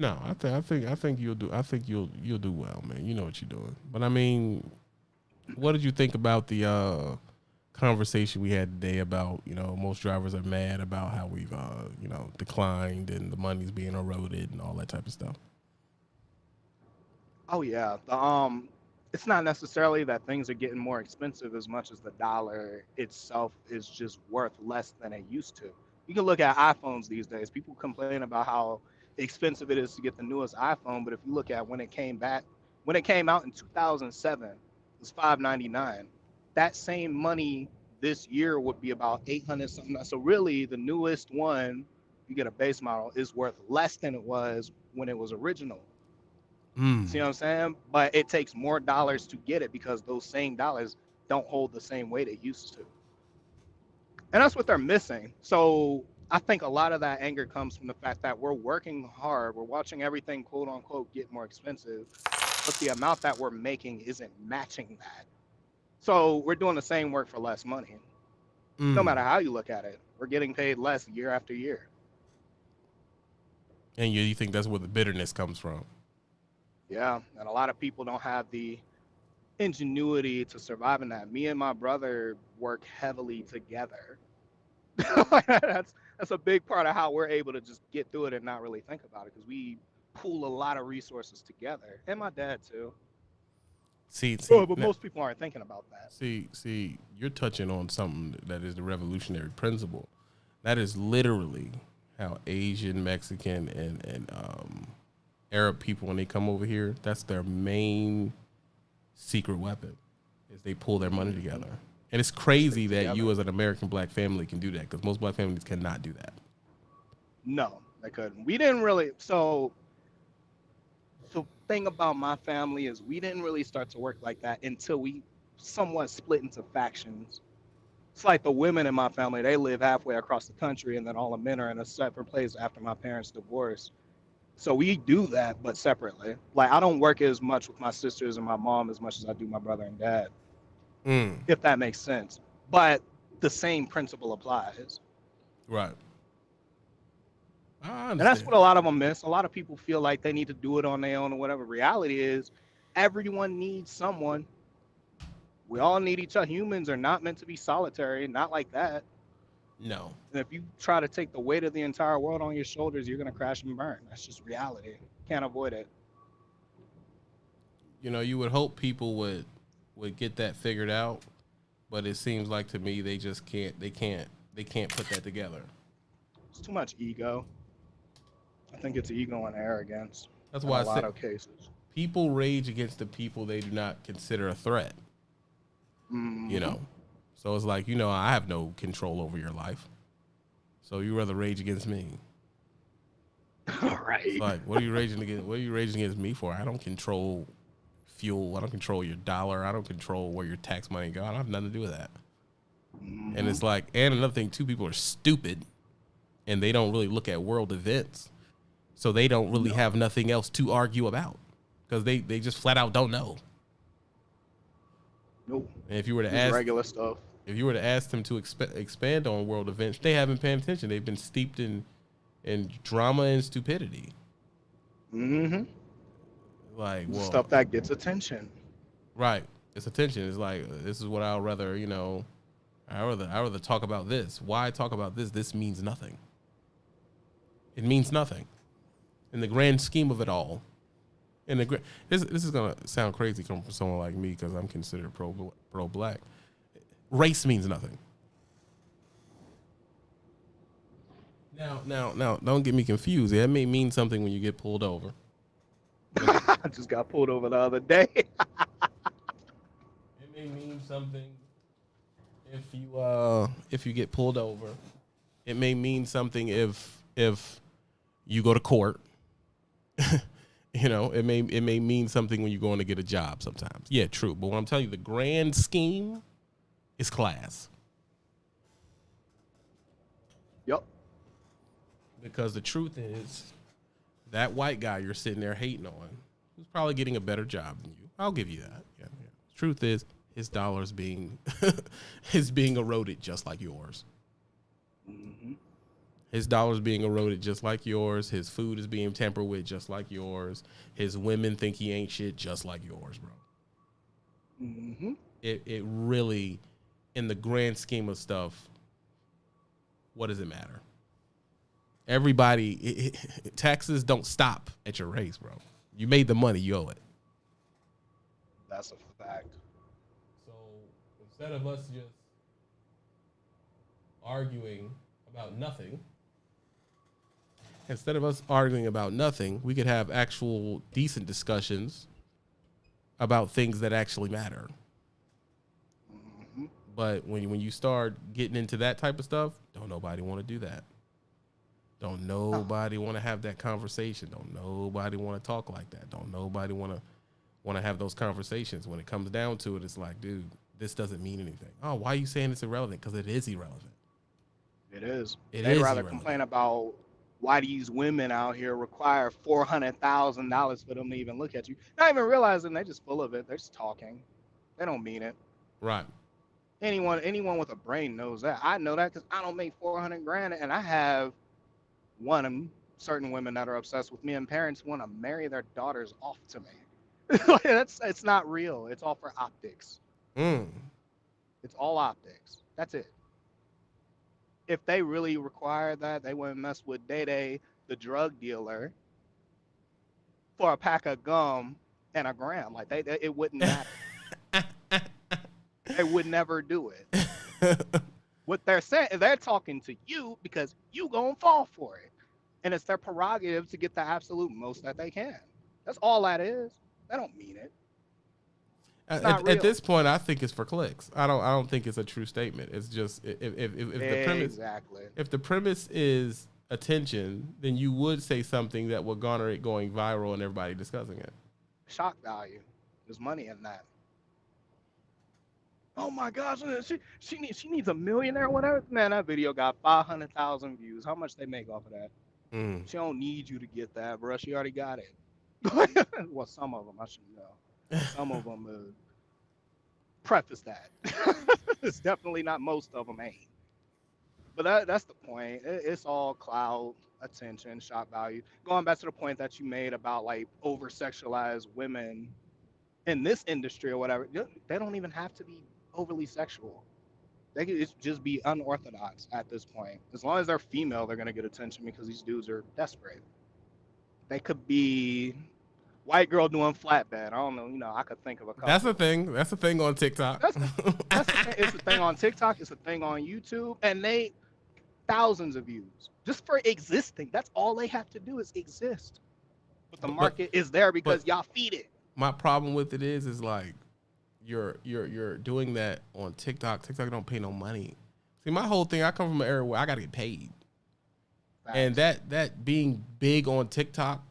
I think you'll do. I think you'll do well, man. You know what you're doing. But I mean, what did you think about the conversation we had today about, you know, most drivers are mad about how we've you know, declined and the money's being eroded and all that type of stuff? Oh yeah. It's not necessarily that things are getting more expensive as much as the dollar itself is just worth less than it used to. You can look at iPhones these days. People complain about how expensive it is to get the newest iPhone, but if you look at when it came out in 2007, it was $599. That same money this year would be about 800 something. So really, the newest one, you get a base model, is worth less than it was when it was original. See what I'm saying? But it takes more dollars to get it because those same dollars don't hold the same weight it used to. And that's what they're missing. So I think a lot of that anger comes from the fact that we're working hard. We're watching everything, quote unquote, get more expensive, but the amount that we're making isn't matching that. So we're doing the same work for less money. No matter how you look at it, we're getting paid less year after year. And you think that's where the bitterness comes from? Yeah, and a lot of people don't have the ingenuity to survive in that. Me and my brother work heavily together. that's a big part of how we're able to just get through it and not really think about it because we pool a lot of resources together, and my dad too. But most people aren't thinking about that. See, you're touching on something that is the revolutionary principle. That is literally how Asian, Mexican, and Arab people, when they come over here, that's their main secret weapon, is they pull their money together. And it's crazy that you as an American black family can do that because most black families cannot do that. No, they couldn't. We didn't really. So the thing about my family is we didn't really start to work like that until we somewhat split into factions. It's like the women in my family, they live halfway across the country and then all the men are in a separate place after my parents' divorce. So we do that, but separately. Like I don't work as much with my sisters and my mom as much as I do my brother and dad, if that makes sense. But the same principle applies. Right. I understand. And that's what a lot of them miss. A lot of people feel like they need to do it on their own or whatever. Reality is everyone needs someone. We all need each other. Humans are not meant to be solitary, not like that. No. And if you try to take the weight of the entire world on your shoulders, you're going to crash and burn. That's just reality. Can't avoid it. You know, you would hope people would get that figured out, but it seems like to me they just can't. They can't put that together. It's too much ego. I think it's ego and arrogance. That's why in a lot of cases. People rage against the people they do not consider a threat. Mm-hmm. You know, so it's like, you know, I have no control over your life, so you rather rage against me. All right. It's like, what are you raging against? What are you raging against me for? I don't control fuel. I don't control your dollar. I don't control where your tax money go. I don't have nothing to do with that. Mm-hmm. And it's like, and another thing too, people are stupid, and they don't really look at world events, so they don't really have nothing else to argue about because they just flat out don't know. Nope. And if you were to ask regular stuff, if you were to ask them to expand on world events, they haven't paid attention. They've been steeped in drama and stupidity. Mm-hmm. Like, well, stuff that gets attention. Right. It's attention. It's like, this is what I'd rather, you know, I'd rather talk about this. Why talk about this? This means nothing. It means nothing. In the grand scheme of it all, And this is gonna sound crazy coming from someone like me because I'm considered pro black. Race means nothing. Now, don't get me confused. That may mean something when you get pulled over. I just got pulled over the other day. It may mean something if you get pulled over. It may mean something if you go to court. You know, it may mean something when you're going to get a job sometimes. Yeah, true. But when I'm telling you the grand scheme is class. Yep. Because the truth is that white guy you're sitting there hating on, who's probably getting a better job than you. I'll give you that. Yeah. Truth is his dollar's being is being eroded just like yours. Mm-hmm. His dollar's being eroded just like yours. His food is being tampered with just like yours. His women think he ain't shit just like yours, bro. Mm-hmm. It really, in the grand scheme of stuff, what does it matter? Everybody, taxes don't stop at your race, bro. You made the money, you owe it. That's a fact. So instead of us just arguing about nothing, we could have actual decent discussions about things that actually matter. Mm-hmm. But when you start getting into that type of stuff, don't nobody want to do that. Don't nobody want to have that conversation. Don't nobody want to talk like that. Don't nobody want to have those conversations. When it comes down to it, it's like, dude, this doesn't mean anything. Oh, why are you saying it's irrelevant? Because it is irrelevant. It is. They'd rather irrelevant. Complain about why these women out here require $400,000 for them to even look at you. Not even realizing they're just full of it. They're just talking. They don't mean it. Right. Anyone with a brain knows that. I know that because I don't make $400,000, and I have certain women that are obsessed with me, and parents want to marry their daughters off to me. It's not real. It's all for optics. It's all optics. That's it. If they really require that, they wouldn't mess with Day, the drug dealer, for a pack of gum and a gram. Like it wouldn't matter. They would never do it. What they're saying, they're talking to you because you gonna fall for it, and it's their prerogative to get the absolute most that they can. That's all that is. They don't mean it. At this point, I think it's for clicks. I don't think it's a true statement. It's just if the premise is attention, then you would say something that will garner it going viral and everybody discussing it. Shock value. There's money in that. Oh my gosh, she needs a millionaire or whatever. Man, that video got 500,000 views. How much they make off of that? She don't need you to get that, bro. She already got it. Well, some of them, I should know. Some of them preface that. It's definitely not most of them ain't. But that's the point. It's all clout, attention, shock value. Going back to the point that you made about like over-sexualized women in this industry or whatever, they don't even have to be overly sexual. They could just be unorthodox at this point. As long as they're female, they're gonna get attention because these dudes are desperate. They could be white girl doing flatbed. I don't know. I could think of a couple. That's a thing. That's a thing on TikTok. That's the thing. It's a thing on TikTok. It's a thing on YouTube, and they thousands of views just for existing. That's all they have to do is exist. But the market is there because y'all feed it. My problem with it is like you're doing that on TikTok. TikTok don't pay no money. See, my whole thing, I come from an area where I gotta get paid. Facts. And that being big on TikTok,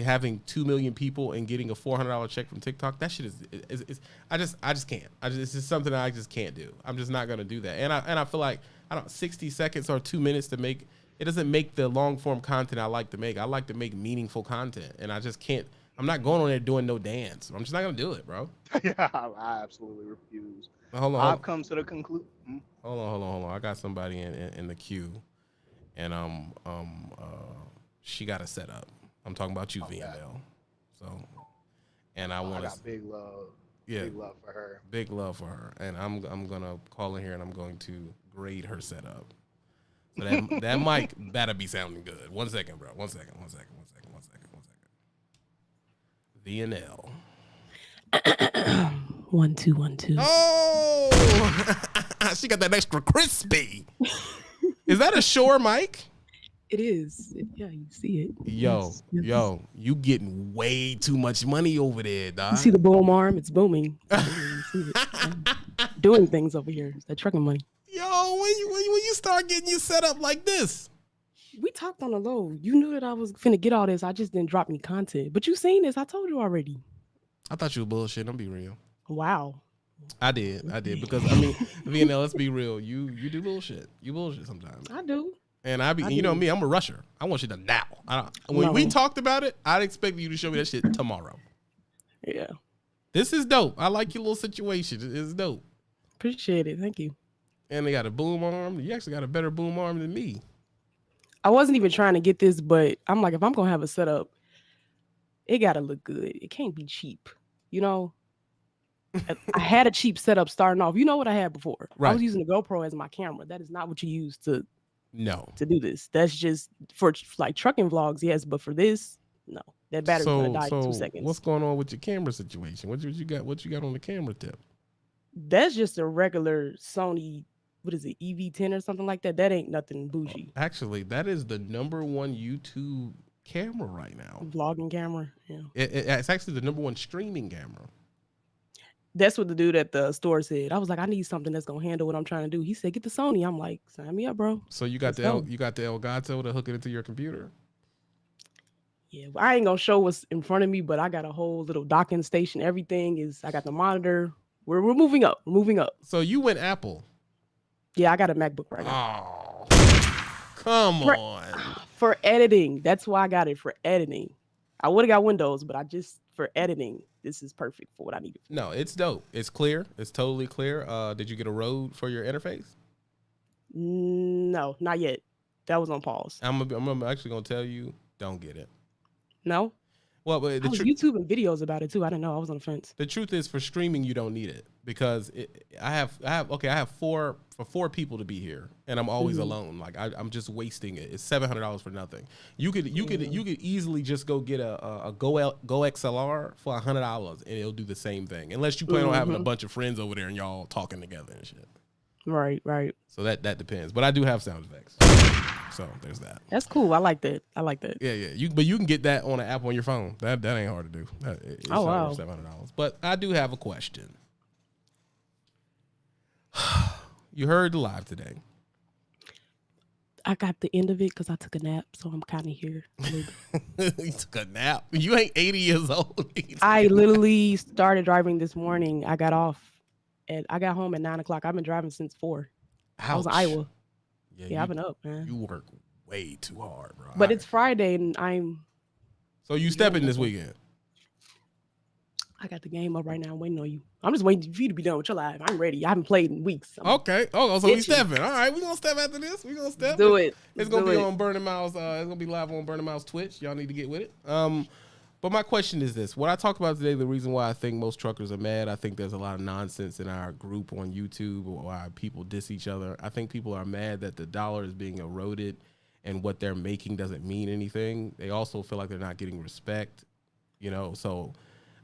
having 2 million people and getting a $400 check from TikTok, that shit is I just can't. It's just something I just can't do. I'm just not gonna do that. And I feel like 60 seconds or 2 minutes to make it doesn't make the long form content I like to make. I like to make meaningful content, and I just can't. I'm not going on there doing no dance. I'm just not gonna do it, bro. Yeah, I absolutely refuse. Hold on. I've come to the conclusion. Hold on. I got somebody in the queue, and she got a setup. I'm talking about you, VML. So, and I got big love. Yeah, big love for her. Big love for her, and I'm gonna call in here and I'm going to grade her setup. So that mic better be sounding good. 1 second, bro. One second. VNL. 1 2 1 2. Oh, she got that extra crispy. Is that a Shure mic? It is. Yeah, you see it. Yo, Yes. you getting way too much money over there, dog. You see the boom arm? It's booming. You see it. I'm doing things over here. It's that trucking money. Yo, when you start getting you set up like this? We talked on the low. You knew that I was finna get all this. I just didn't drop any content. But you seen this. I told you already. I thought you were bullshit. I'm be real. Wow. I did because I mean, VNL, let's be real. You do bullshit. You bullshit sometimes. I do. And you know me, I'm a rusher. I want you to now. When we talked about it, I'd expect you to show me that shit tomorrow. Yeah. This is dope. I like your little situation. It's dope. Appreciate it. Thank you. And they got a boom arm. You actually got a better boom arm than me. I wasn't even trying to get this, but I'm like, if I'm gonna have a setup, it gotta look good. It can't be cheap. You know? I had a cheap setup starting off. You know what I had before? Right. I was using the GoPro as my camera. That is not what you use to do this. That's just for like trucking vlogs, yes, but for this, no. That battery's gonna die in 2 seconds. What's going on with your camera situation? What you got on the camera tip? That's just a regular Sony, what is it, EV10 or something like that? That ain't nothing bougie. Actually, that is the #1 YouTube camera right now. Vlogging camera, yeah. It's actually the #1 streaming camera. That's what the dude at the store said. I was like, I need something that's gonna handle what I'm trying to do. He said, get the Sony. I'm like, sign me up, bro. So you got the Elgato to hook it into your computer? Yeah, I ain't gonna show what's in front of me, but I got a whole little docking station. Everything is, I got the monitor. We're moving up. We're moving up. So you went Apple. Yeah, I got a MacBook right now. Oh, come on. For editing. That's why I got it, for editing. I would have got Windows, but for editing, this is perfect for what I needed. No, it's dope. It's clear. It's totally clear. Did you get a Rode for your interface? No, not yet. That was on pause. I'm actually gonna tell you, don't get it. No? Well, but I was YouTubing videos about it too. I didn't know. I was on the fence. The truth is, for streaming, you don't need it because I have four people to be here, and I'm always alone. Like I'm just wasting it. It's $700 for nothing. You could easily just go get a Go XLR for $100, and it'll do the same thing. Unless you plan on having a bunch of friends over there and y'all talking together and shit. Right. So that depends. But I do have sound effects. So there's that. That's cool. I like that. Yeah. But you can get that on an app on your phone. That ain't hard to do. It's wow. $700. But I do have a question. You heard the live today. I got the end of it because I took a nap, so I'm kind of here. You took a nap. You ain't 80 years old. I literally started driving this morning. I got off and I got home at 9 o'clock. I've been driving since 4. Ouch. I was in Iowa. Yeah, I've been up, man. You work way too hard, bro. But it's Friday and So you stepping this weekend? I got the game up right now. I'm waiting on you. I'm just waiting for you to be done with your live. I'm ready. I haven't played in weeks. Okay. Oh, so we stepping. All right, we gonna step after this. We gonna step. Do it. It's gonna be on Burning Miles. It's gonna be live on Burning Miles Twitch. Y'all need to get with it. But my question is this: what I talked about today, the reason why I think most truckers are mad, I think there's a lot of nonsense in our group on YouTube, or why people diss each other. I think people are mad that the dollar is being eroded, and what they're making doesn't mean anything. They also feel like they're not getting respect. So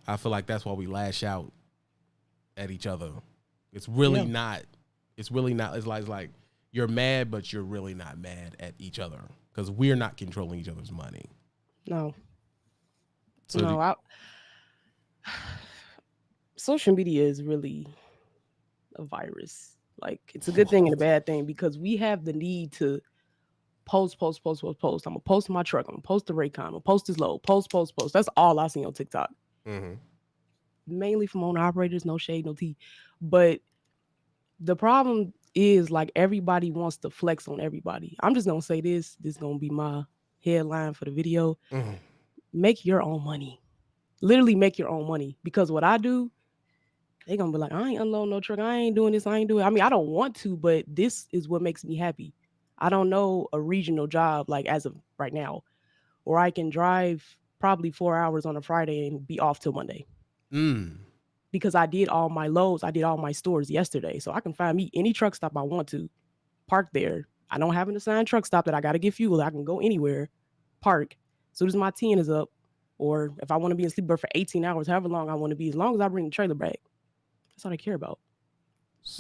I feel like that's why we lash out at each other. It's really not. It's really not. It's like you're mad, but you're really not mad at each other because we're not controlling each other's money. No. So no, social media is really a virus. Like, it's a good thing and a bad thing because we have the need to post. I'm gonna post my truck. I'm gonna post the Raycon. I'm gonna post this load. Post. That's all I see on TikTok. Mm-hmm. Mainly from owner operators, no shade, no tea. But the problem is, like, everybody wants to flex on everybody. I'm just gonna say this. This is gonna be my headline for the video. Mm-hmm. Make your own money. Literally make your own money. Because what I do, they're gonna be like, I ain't unloading no truck. I ain't doing this. I ain't doing it. I mean, I don't want to, but this is what makes me happy. I don't know a regional job, like, as of right now, or I can drive probably 4 hours on a Friday and be off till Monday. Because I did all my loads. I did all my stores yesterday. So I can find me any truck stop I want to, park there. I don't have an assigned truck stop that I got to get fuel. I can go anywhere, park. As soon as my 10 is up, Or if I want to be in sleeper for 18 hours, however long I want to be, as long as I bring the trailer back, that's all I care about.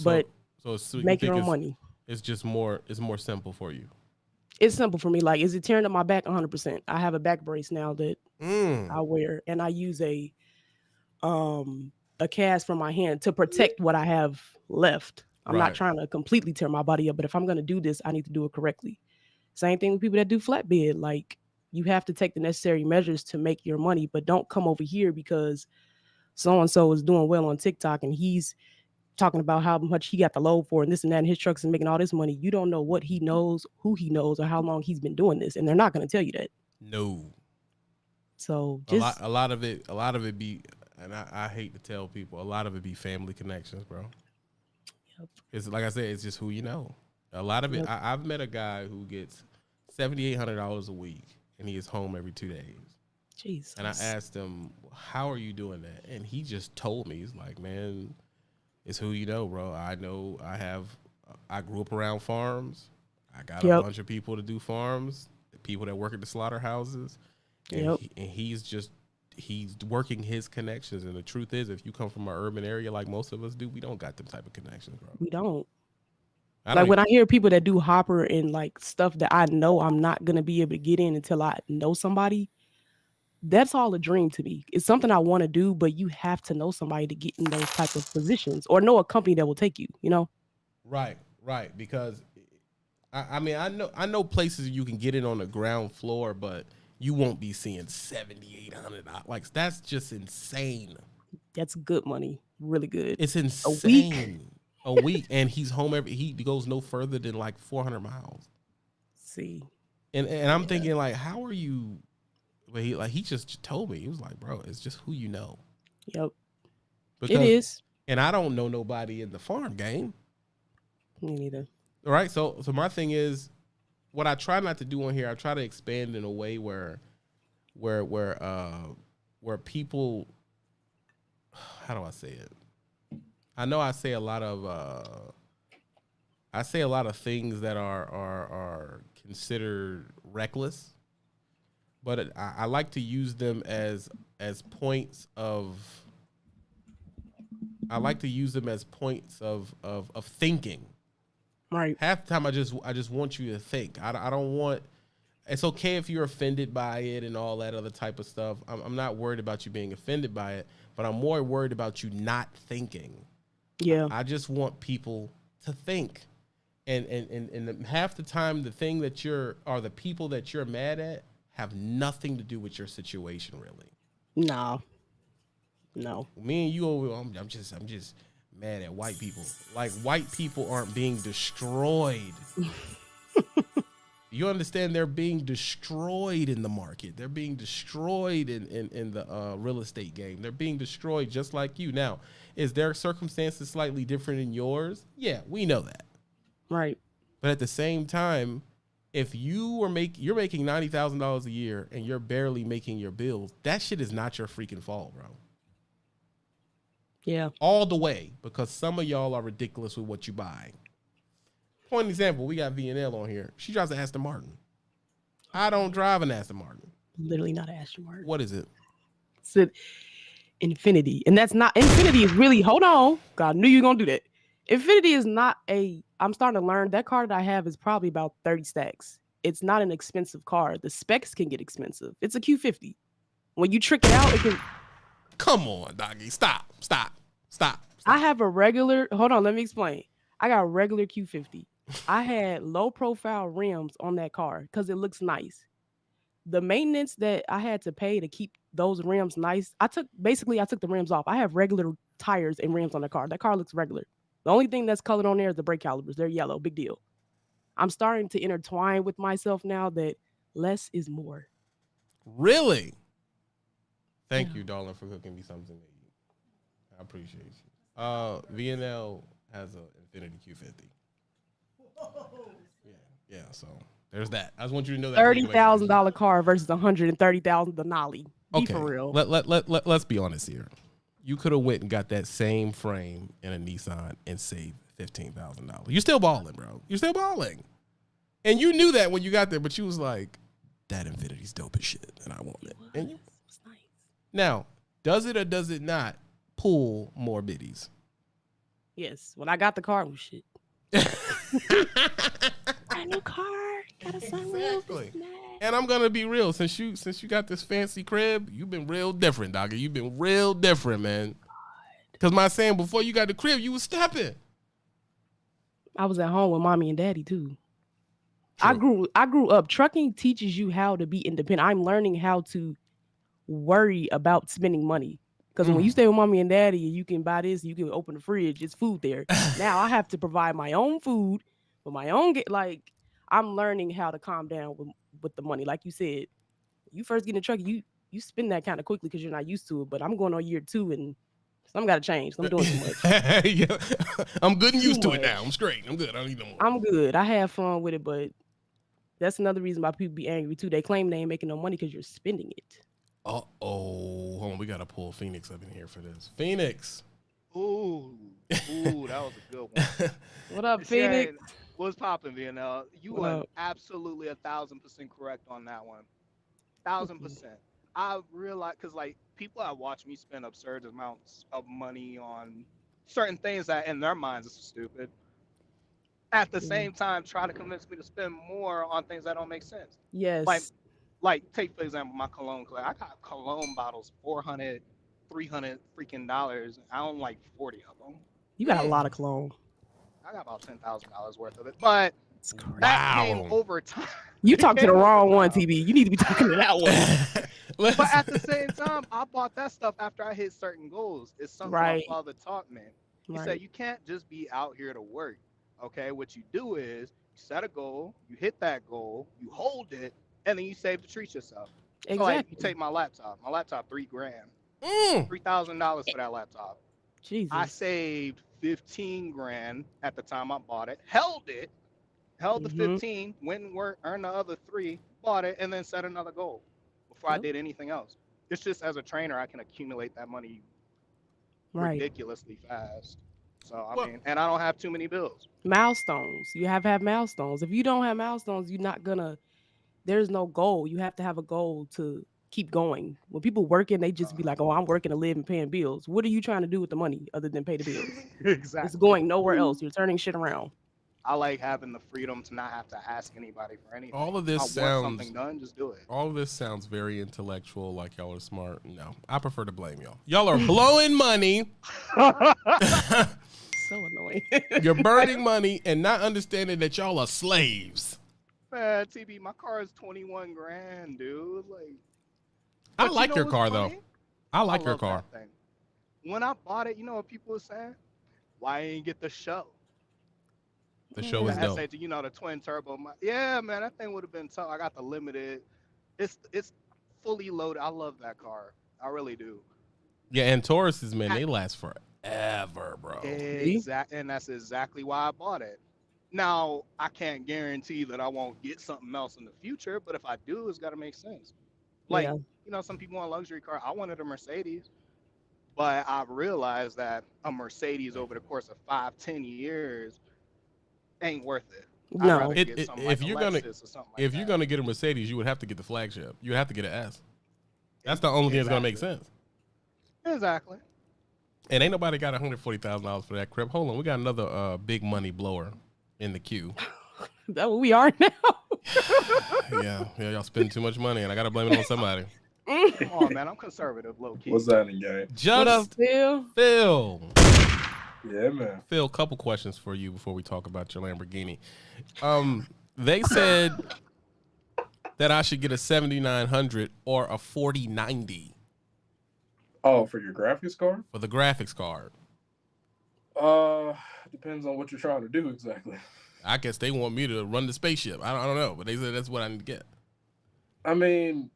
But so you make your think own money. it's just it's more simple for you. It's simple for me. Like, is it tearing up my back? 100%. I have a back brace now that I wear, and I use a cast from my hand to protect what I have left. I'm not trying to completely tear my body up, but if I'm going to do this, I need to do it correctly. Same thing with people that do flatbed. Like, you have to take the necessary measures to make your money, but don't come over here because so-and-so is doing well on TikTok and he's talking about how much he got the load for and this and that, and his trucks is making all this money. You don't know what he knows, who he knows, or how long he's been doing this, and they're not going to tell you that. No. So just a lot of it be, and I hate to tell people, a lot of it be family connections, bro. Yep. It's like I said, it's just who you know. A lot of it. Yep. I've met a guy who gets $7,800 a week, and he is home every 2 days. Jesus. And I asked him, "How are you doing that?" And he just told me, he's like, "Man, it's who you know, bro. I know I grew up around farms. I got a bunch of people to do farms, people that work at the slaughterhouses. And, he's working his connections. And the truth is, if you come from an urban area like most of us do, we don't got them type of connections, bro. We don't. When I hear people that do Hopper and like stuff that I know I'm not going to be able to get in until I know somebody, that's all a dream to me. It's something I want to do, but you have to know somebody to get in those type of positions or know a company that will take you, you know? Right. Because I know places you can get in on the ground floor, but you won't be seeing $7,800. Like, that's just insane. That's good money. Really good. It's insane. A week. And he's home he goes no further than like 400 miles. See. And I'm thinking, like, how are you? But he just told me, he was like, bro, it's just who you know. Yep. Because, it is. And I don't know nobody in the farm game. Me neither. All right. So my thing is, what I try not to do on here, I try to expand in a way where people, how do I say it? I know I say a lot of things that are considered reckless, but I like to use them as points of. I like to use them as points of thinking. Right. Half the time, I just want you to think. I don't want. It's okay if you're offended by it and all that other type of stuff. I'm not worried about you being offended by it, but I'm more worried about you not thinking. Yeah. I just want people to think, and half the time, the thing that the people that you're mad at have nothing to do with your situation, really. No. Me and you over. I'm just mad at white people. Like, white people aren't being destroyed. You understand? They're being destroyed in the market. They're being destroyed in the real estate game. They're being destroyed just like you. Now, is their circumstances slightly different than yours? Yeah, we know that. Right. But at the same time, if you're making $90,000 a year and you're barely making your bills, that shit is not your freaking fault, bro. Yeah. All the way, because some of y'all are ridiculous with what you buy. Point example, we got VNL on here. She drives an Aston Martin. I don't drive an Aston Martin. Literally not an Aston Martin. What is it? It's an Infinity. And that's not, Infinity is really, hold on. God, I knew you were going to do that. Infinity is not I'm starting to learn that car that I have is probably about 30 stacks. It's not an expensive car. The specs can get expensive. It's a Q50. When you trick it out, it can. Come on, doggy. Stop. I have a regular, hold on, let me explain. I got a regular Q50. I had low profile rims on that car because it looks nice. The maintenance that I had to pay to keep those rims nice, I took the rims off. I have regular tires and rims on the car. That car looks regular. The only thing that's colored on there is the brake calipers. They're yellow, big deal. I'm starting to intertwine with myself now that less is more. Really? Thank you, darling, for cooking me something to eat. I appreciate you. VNL has an Infiniti Q50. Yeah. So there's that. I just want you to know that. $30,000 car versus $130,000 Denali. Be for real. Let's be honest here. You could have went and got that same frame in a Nissan and saved $15,000. You're still balling, bro. You're still balling. And you knew that when you got there, but you was like, that Infinity's dope as shit, and I want it. And you, It's not. Now, does it or does it not pull more biddies? Yes. When I got the car, oh shit. Brand new car. Got a sunroof. Exactly. This and that. And I'm gonna be real. Since you got this fancy crib, you've been real different, doggy. You've been real different, man. Cause my saying before you got the crib, you was stepping. I was at home with mommy and daddy too. True. I grew up. Trucking teaches you how to be independent. I'm learning how to worry about spending money. Because when you stay with mommy and daddy, you can buy this, you can open the fridge, it's food there. Now I have to provide my own food with my own I'm learning how to calm down with the money. Like you said, you first get in the truck, you spend that kind of quickly because you're not used to it. But I'm going on year 2 and something got to change. I'm doing too much. Yeah. I'm good and Too used to it much. now. I'm straight. I'm good. I don't need no more. I'm good. I have fun with it, but that's another reason why people be angry too. They claim they ain't making no money because you're spending it. Hold on. We gotta pull Phoenix up in here for this. Phoenix. Ooh, that was a good one. What up, See, Phoenix? What's popping, VNL? You What are up? absolutely 1,000% correct on that one. 1,000%. I realize because like people have watched me spend absurd amounts of money on certain things that in their minds is stupid. At the same time, try to convince me to spend more on things that don't make sense. Yes. Like take for example my cologne. I got cologne bottles, $400, $300 freaking dollars. I own like 40 of them. You got a lot of cologne. I got about $10,000 worth of it, but It's crazy. that came over time. You talked to the It came wrong over one, time. TB. You need to be talking to that one. But at the same time, I bought that stuff after I hit certain goals. It's something Right. my father taught me. He said you can't just be out here to work. Okay, what you do is you set a goal, you hit that goal, you hold it, and then you save to treat yourself. So like you Exactly. take my laptop $3,000, Mm. $3,000 for that laptop. Jesus. I saved 15 grand at the time I bought it, held the Mhm. 15, went and worked, earned the other 3, bought it, and then set another goal before I Yep. did anything else. It's just as a trainer, I can accumulate that money Right. ridiculously fast. So I Well- mean, and I don't have too many bills. Milestones. You have to have milestones. If you don't have milestones, you're not gonna. There's no goal. You have to have a goal to keep going. When people working, they just be like, "Oh, I'm working to live and paying bills." What are you trying to do with the money other than pay the bills? It's Exactly. going nowhere else. You're turning shit around. I like having the freedom to not have to ask anybody for anything. All of I this want sounds something done, just do it. all of this sounds very intellectual, like y'all are smart. No, I prefer to blame y'all. Y'all are blowing money. So annoying. You're burning money and not understanding that y'all are slaves. Man, TB, my car is 21 grand, dude. Like, I but you like know your what's car though. funny? I like I your love car. that thing. When I bought it, you know what people were saying? Why ain't get the show? The show is The dope. SAT, you know, the twin turbo. Yeah, man, that thing would have been tough. I got the limited. It's fully loaded. I love that car. I really do. Yeah, and Tauruses, man, they last forever, bro. Exactly, and that's exactly why I bought it. Now, I can't guarantee that I won't get something else in the future, but if I do, it's got to make sense. Like, Yeah. you know, some people want a luxury car. I wanted a Mercedes, but I realized that a Mercedes over the course of 5-10 years ain't worth it. I'd No. rather It- get something if like a you're gonna- Lexus or something like If you're that. gonna get a Mercedes, you would have to get the flagship. You would have to get an S. That's the only thing that's gonna make sense. Exactly. And ain't nobody got $140,000 for that crib. Hold on, we got another big money blower in the queue. That's what we are now. yeah, y'all spending too much money, and I gotta blame it on somebody. Come on, man. I'm conservative, low key. What's that in game? What up, Just Phil? Phil. Yeah, man. Phil, couple questions for you before we talk about your Lamborghini. They said that I should get a 7900 or a 4090 Oh, for your graphics card? for the graphics card. Depends on what you're trying to do exactly. I guess they want me to run the spaceship. I don't know, but they said that's what I need to get. I mean,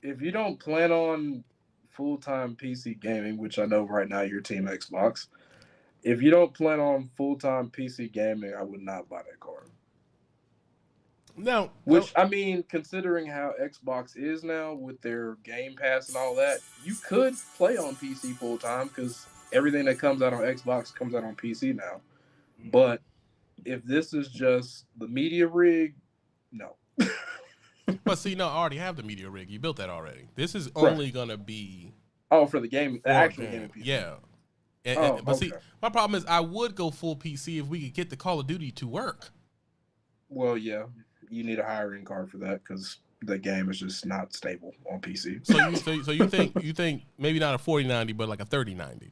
if you don't plan on full-time PC gaming, which I know right now you're Team Xbox, if you don't plan on full-time PC gaming, I would not buy that card. No, Which, I mean, considering how Xbox is now with their Game Pass and all that, you could play on PC full-time because everything that comes out on Xbox comes out on PC now. But if this is just the media rig, no. but see, no, I already have the media rig. You built that already. This is Right. only gonna be Oh, for the game, the Or actual game. gaming PC. Yeah. But see, Okay. my problem is I would go full PC if we could get the Call of Duty to work. Well, yeah, you need a higher end card for that because the game is just not stable on PC. So you think maybe not a 4090, but like a 3090.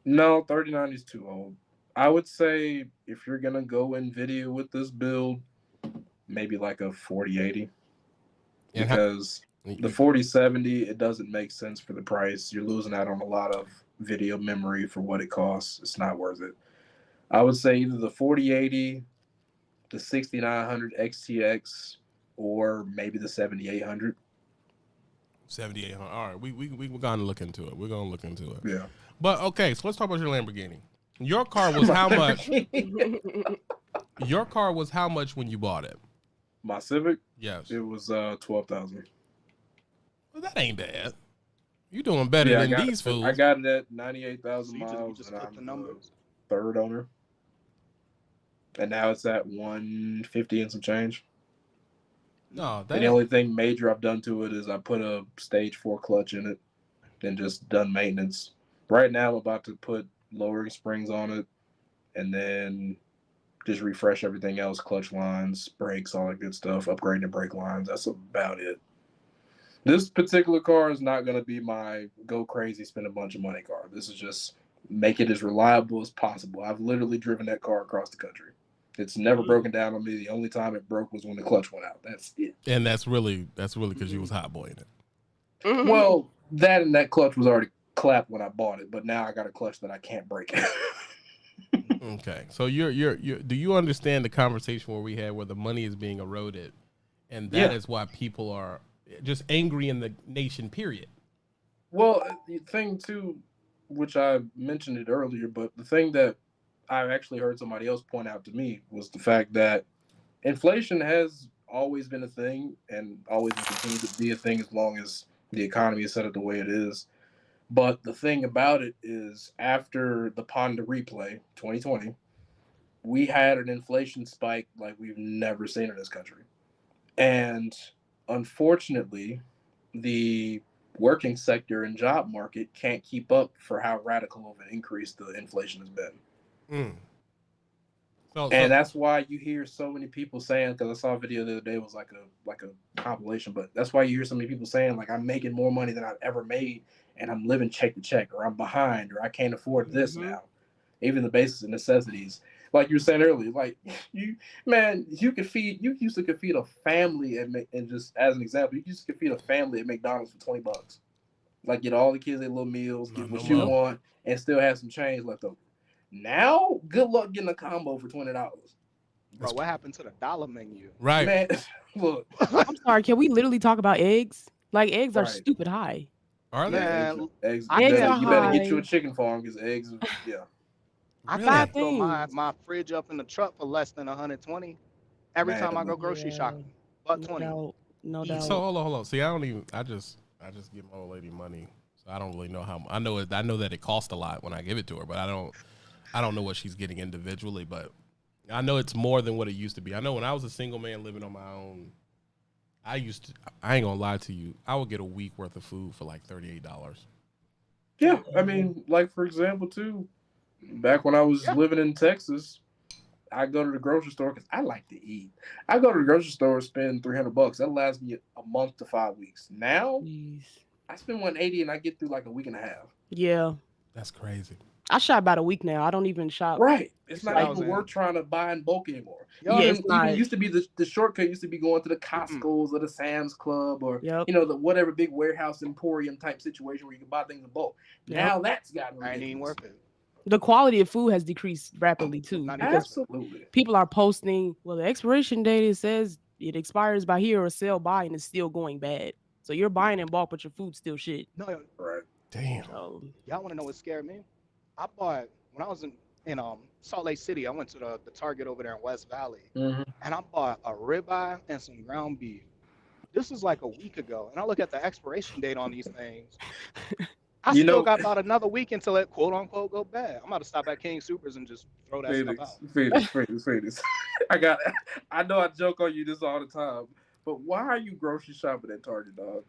No, 3090 is too old. I would say if you're gonna go NVIDIA with this build, maybe like a 4080. And Because the 4070, it doesn't make sense for the price. You're losing out on a lot of video memory for what it costs. It's not worth it. I would say either the 4080, the 6900 XTX, or maybe the 7800. 7800. All right, we're gonna look into it. We're gonna look into it. Yeah. But okay, so let's talk about your Lamborghini. Your car was how much? Your car was how much when you bought it? My Civic, Yes. it was 12,000. Well, that ain't bad. You doing better Yeah, than these fools. I got it at So 98,000 you miles, just and put the I'm numbers. the third owner. And now it's at 150 and some change. No, And that the only thing major I've done to it is I put a stage 4 clutch in it and just done maintenance. Right now I'm about to put lowering springs on it and then just refresh everything else, clutch lines, brakes, all that good stuff, upgrading the brake lines. That's about it. This particular car is not going to be my go crazy, spend a bunch of money car. This is just make it as reliable as possible. I've literally driven that car across the country. It's never broken down on me. The only time it broke was when the clutch went out. That's it. and that's really because you was hot boying it. Well, that and that clutch was already clapped when I bought it, but now I got a clutch that I can't break. Okay, so you're do you understand the conversation where we had where the money is being eroded, and that is why people are just angry in the nation. Period. Well, the thing too, which I mentioned it earlier, but the thing that I actually heard somebody else point out to me was the fact that inflation has always been a thing and always will continue to be a thing as long as the economy is set up the way it is. But the thing about it is after the Ponder replay 2020, we had an inflation spike like we've never seen in this country. And unfortunately, the working sector and job market can't keep up for how radical of an increase the inflation has been. And that's why you hear so many people saying, because I saw a video the other day, it was like a compilation, but that's why you hear so many people saying, like, I'm making more money than I've ever made, and I'm living check to check, or I'm behind, or I can't afford this now. Even the basic necessities. Like you were saying earlier, like you used to feed a family and just as an example, you used to feed a family at McDonald's for $20. Like get all the kids their little meals, get what you want, and still have some change left over. Now, good luck getting a combo for $20. Bro, what happened to the dollar menu? Right. Man, look. I'm sorry. Can we literally talk about eggs? Like eggs are Right. stupid high. Are they? Man, Eggs I you think better, so you better get high. you a chicken farm because eggs, yeah. I Really? can't throw things. my fridge up in the truck for less than 120 every Man, time I go grocery Yeah. shopping. But No 20. doubt. No doubt. So hold on. See, I just give my old lady money, so I don't really know how. I know that it costs a lot when I give it to her, but I don't know what she's getting individually. But I know it's more than what it used to be. I know when I was a single man living on my own, I ain't gonna lie to you, I would get a week worth of food for like $38. Yeah, I mean, like for example, too, back when I was living in Texas, I go to the grocery store because I like to eat. I go to the grocery store and spend $300. That lasts me a month to 5 weeks. Now Jeez. I spend 180 and I get through like a week and a half. Yeah. That's crazy. I shop about a week now. I don't even shop. Right. It's not Like- even worth trying to buy in bulk anymore. Yo, Yeah, even, it's not. even used to be the shortcut used to be going to the Costco's or the Sam's Club or Yep. the whatever big warehouse emporium type situation where you can buy things in bulk. Yep. Now that's gotten I ain't even ridiculous. worth it. The quality of food has decreased rapidly too. Not Because Absolutely. people are posting, well, the expiration date, it says it expires by here or sell by, and it's still going bad. So you're buying in bulk, but your food's still shit. No, Right. Damn. So y'all want to know what scared me? I bought when I was in Salt Lake City. I went to the Target over there in West Valley, and I bought a ribeye and some ground beef. This was like a week ago, and I look at the expiration date on these things. I You still know- got about another week until it quote unquote go bad. I'm about to stop at King Supers and just throw that stuff out. Phoenix. I know I joke on you this all the time, but why are you grocery shopping at Target, dog?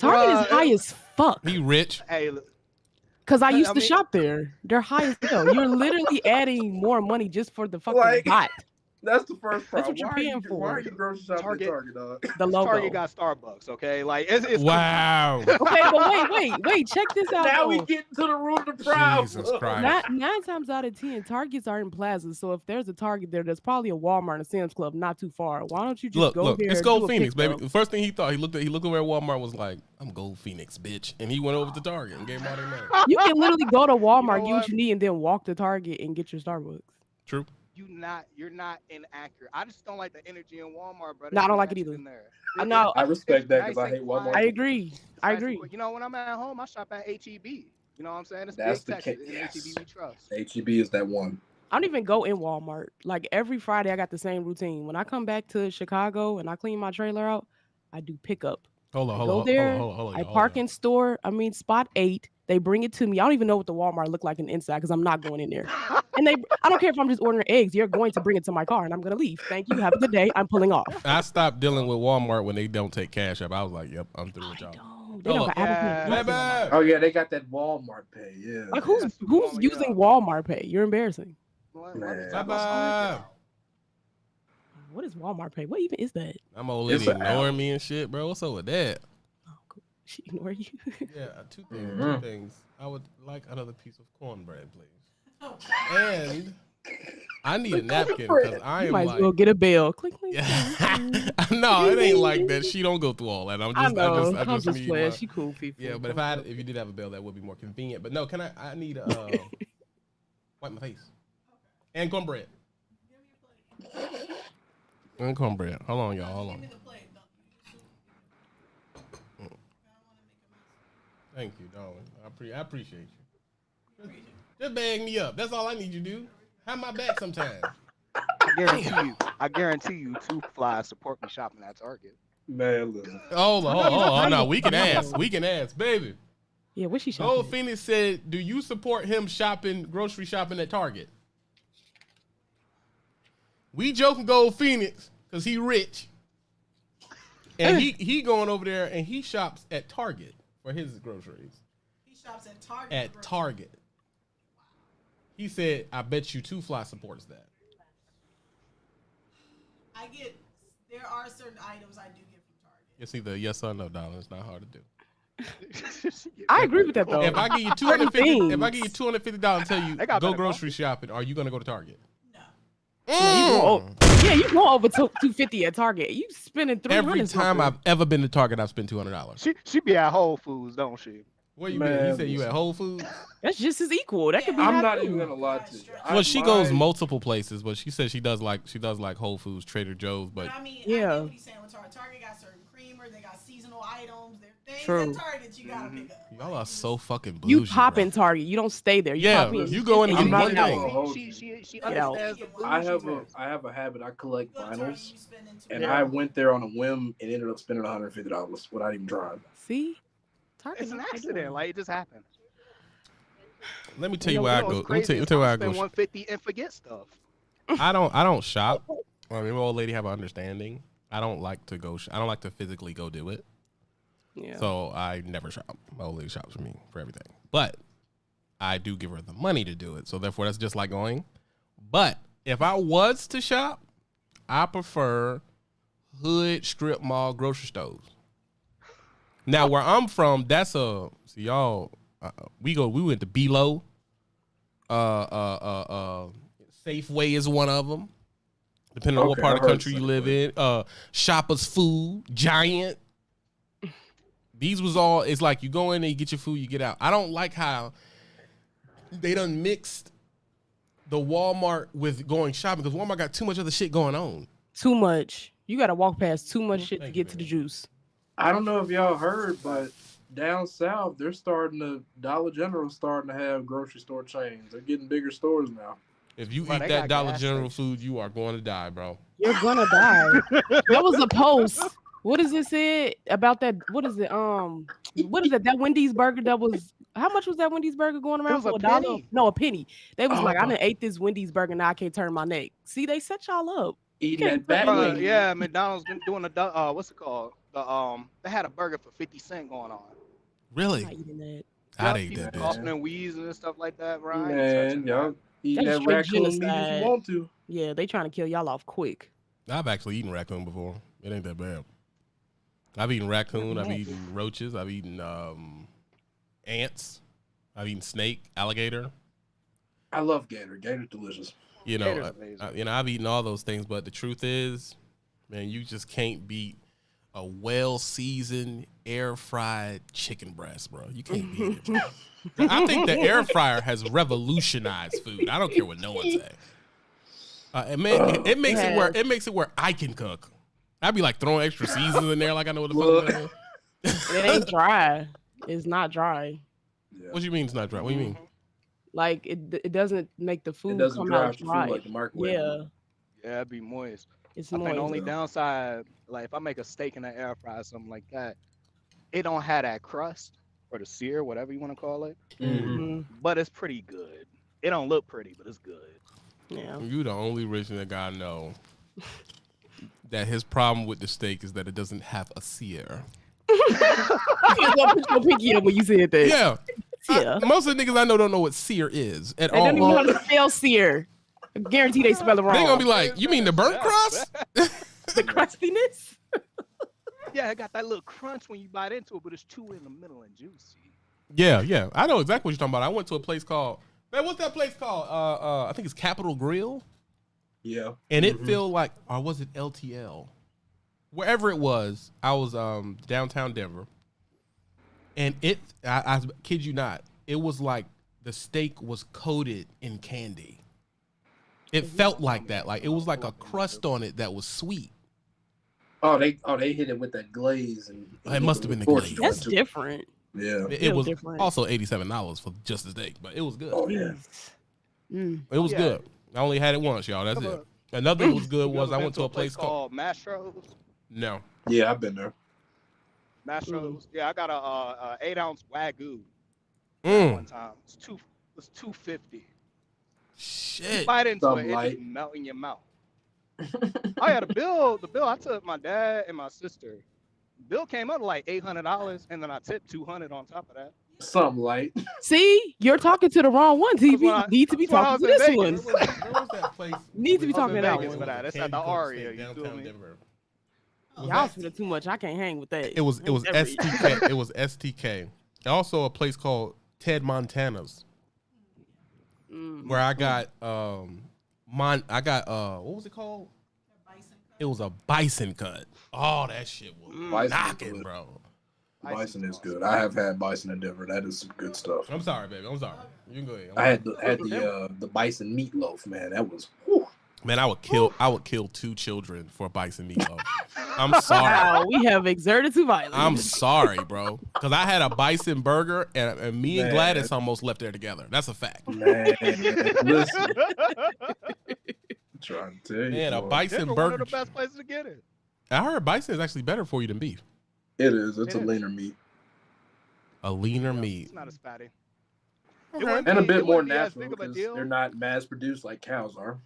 Target is Bruh, high as fuck. He rich. Hey, look, Cause I I used to mean- shop there. They're high as hell. You're literally adding more money just for the fucking Like- bot. That's the first That's problem. what you're Why paying are you, for. Why are you grocery shopping Target- at Target, dog? The logo. Target got Starbucks, okay? Like it's Wow. Okay, but wait. Check this out. Now we though. get to the root of the problem. Jesus Christ. Nine times out of 10, Targets are in plazas. So if there's a Target there, there's probably a Walmart and a Sam's Club not too far. Why don't you just go Look, there? it's and Gold do a Phoenix, baby. pickup? The first thing he thought, he looked over at Walmart, was like, I'm Gold Phoenix, bitch. And he went over to Target and gave him all their money. You can literally go to Walmart, get what? what you need, and then walk to Target and get your Starbucks. True. you're not inaccurate. I just don't like the energy in Walmart, brother. No, I don't like it It's either. in there. I know. I respect that Nice because I and hate quiet. Walmart. I agree. I Nice and agree. quick. You know, when I'm at home, I shop at HEB. You know what I'm saying? It's That's big the Texas, ca- and yes. HEB we trust. HEB is that one. I don't even go in Walmart. Like every Friday, I got the same routine. When I come back to Chicago and I clean my trailer out, I do pickup. Hold on, I hold go on, there. hold on. I park in spot 8. They bring it to me. I don't even know what the Walmart look like in the inside because I'm not going in there. And I don't care if I'm just ordering eggs. You're going to bring it to my car and I'm gonna leave. Thank you. Have a good day. I'm pulling off. I stopped dealing with Walmart when they don't take cash up. I was like, yep, I'm through with I y'all. don't. They don't got Apple Pay. Yeah. nothing. Baby. Oh yeah, they got that Walmart pay. Yeah. Like who's That's who's Walmart, using yeah. Walmart Pay? You're embarrassing. Man. Bye-bye. What is Walmart Pay? What even is that? I'm old lady It's an ignoring me and shit, bro. What's up with that? Oh, cool. She ignore you. Yeah, two things. Mhm. Two things. I would like another piece of cornbread, please. And I need a napkin because I You am might as like, well get a bill. Click, click. no, it ain't like that. She don't go through all that. I'm I just, know. I just need playing. my- She cool people. Yeah, but if you did have a bill, that would be more convenient. But no, can I need wipe my face and cornbread. And cornbread. Hold on, y'all. Hold on. Thank you, darling. I appreciate you. Just bag me up. That's all I need you to do. Have my back sometime. I guarantee you, two flies support me shopping at Target. Man, look. Oh, no. We can ask. We can ask, baby. Yeah, what she Gold shopping? Phoenix said, do you support him grocery shopping at Target? We joking Gold Phoenix because he rich. And he going over there and he shops at Target for his groceries. He shops at Target. At for Target. He said, I bet you Two Fly supports that. there are certain items I do get from Target. It's either yes or no, darling. It's not hard to do. I agree with that though. If I give you Certain $250, if I things. give you $250 and tell you They got go better grocery shopping, are you gonna go to Target? No. Yeah, you go over $250 at Target. You spending $300. Every time something. I've ever been to Target, I've spent $200. She be at Whole Foods, don't she? Where you Man, been? You said you listen. at Whole Foods? That's just as equal. That could be. I'm that not too. even gonna lie to you. Well, she goes my- multiple places, but she says she does like Whole Foods, Trader Joe's, but But I mean, I Yeah. get what he's saying with Target. Target got certain creamer, they got seasonal items, there are things True. at Target you gotta pick up. y'all are so fucking bougie. You pop bro. in Target. You don't stay there. You Yeah, pop in. you go in and and get I'm one not thing. gonna hold She you. she Get out. understands the bougie. I have a habit. I collect You go to Target, vinyls, you spending and $200. I went there on a whim and ended up spending $150 without even trying. See, Target. It's an knows what they accident. doing. Like it just happened. Let me tell you where I go. Let me tell you where I go. Spend 150 and forget stuff. I don't shop. I mean, my old lady have an understanding. I don't like to go. I don't like to physically go do it. Yeah. So I never shop. My old lady shops for me for everything. But I do give her the money to do it. So therefore, that's just like going. But if I was to shop, I prefer hood strip mall grocery stores. Now where I'm from, that's see y'all. We went to Below. Safeway is one of them. Depending on what Okay, part I of the heard country you live in. Shoppers Food, Giant. These was all, it's like you go in and you get your food, you get out. I don't like how they done mixed the Walmart with going shopping because Walmart got too much other shit going on. Too much. You got to walk past too much shit to Thank you, get to the baby. juice. I don't know if y'all heard, but down south they're starting to Dollar General's starting to have grocery store chains. They're getting bigger stores now. If you Bro, eat they that got Dollar gas General stations. food, you are going to die, bro. You're gonna die. There was a post. What is it said about that? What is it? What is it? That Wendy's burger that was. How much was that Wendy's burger going around was for? a $1? penny. No, a penny. They was Oh, like, I God. done ate this Wendy's burger, now I can't turn my neck. See, they set y'all up. Eating can't that put back any- wing. Yeah, McDonald's been doing what's it called? They had a burger for 50 cents going on. Really? I'm not eating that. I'd Yup, eat people that coughing bitch. and wheezing and stuff like that, bro. I ain't Man, touching y'all eating That's that straight raccoon meat if genocide. you want to. Yeah, they trying to kill y'all off quick. I've actually eaten raccoon before. It ain't that bad. I've eaten raccoon. I've Nice. eaten roaches. I've eaten ants. I've eaten snake, alligator. I love gator. Gator's delicious. You know, Gator's amazing. I've eaten all those things, but the truth is, man, you just can't beat a well-seasoned, air-fried chicken breast, bro. You can't beat it. Bro. I think the air fryer has revolutionized food. I don't care what no one say. It makes it where I can cook. I'd be like throwing extra seasons in there, like I know what the fuck. It ain't dry. It's not dry. Yeah. What you mean it's not dry? What do you mean? Like it doesn't make the food doesn't come dry out out your food dry. like the microwave Yeah, would. Yeah, it'd be moist. it's I think the moist. only downside, like if I make a steak in the air fryer or something like that, it don't have that crust or the sear, whatever you want to call it. Mhm. But it's pretty good. It don't look pretty, but it's good. Yeah. You the only rich nigga I know that his problem with the steak is that it doesn't have a sear. I put your pinky up when you said that. Yeah. Yeah. Most of the niggas I know don't know what sear is at They don't even know all. how to spell sear. I guarantee they spell it wrong. They gonna be like, you mean the burnt crust? the crustiness. Yeah, it got that little crunch when you bite into it, but it's chewy in the middle and juicy. Yeah. I know exactly what you're talking about. I went to a place called, man, what's that place called? I think it's Capitol Grill. Yeah. And it felt like, or was it LTL? Wherever it was, I was downtown Denver. And I kid you not, it was like the steak was coated in candy. It felt like that. Like it was like a crust on it that was sweet. Oh, they hit it with that glaze and It must have been the torch glaze. joint, That's too. different. Yeah. It Feel was different. also $87 for just the steak, but it was good. Oh yeah. Mm. It was Yeah. good. I only had it once, y'all. That's Come it. on. Another that was good You was ever I been went to a place called Mastro's. No. Yeah, I've been there. Mastro's. Yeah, I got a 8-ounce Wagyu Mm. one time. It's $250. Shit. Bite into Something it, it light. just melt in your mouth. Oh yeah, the bill. I took my dad and my sister. Bill came up to like $800, and then I tipped $200 on top of that. Something light. See, you're talking to the wrong one, TV. when I- You need to be that's when I talking to was this in one. Vegas. Where was that place? Need to be I was talking in to that Vegas one. for that. It's at the Aria. You feel me? Denver. Y'all spending too much. I can't hang with that. It was I ain't never eating. STK. It was STK. Also a place called Ted Montana's Mm. where I got what was it called? It was a bison cut. Oh, that shit was Bison is knocking, good. bro. Bison is good. I have had bison in Denver. That is some good stuff. I'm sorry, baby. I'm sorry. You can go ahead. I had the bison meatloaf, man. That was whew. Man, I would kill 2 children for bison meatloaf. I'm sorry. Wow, we have exerted to violence. I'm sorry, bro. Because I had a bison burger and me and Man. Gladys almost left there together. That's a fact. Man, listen. I'm trying to tell you. Man, a boy. bison Denver, one burger. of the best places to get it. I heard bison is actually better for you than beef. It is. It's It a is. leaner meat. A leaner meat. It's not as fatty. Okay. wouldn't And a be- bit it more wouldn't be as natural big of a because deal. they're not mass produced like cows are.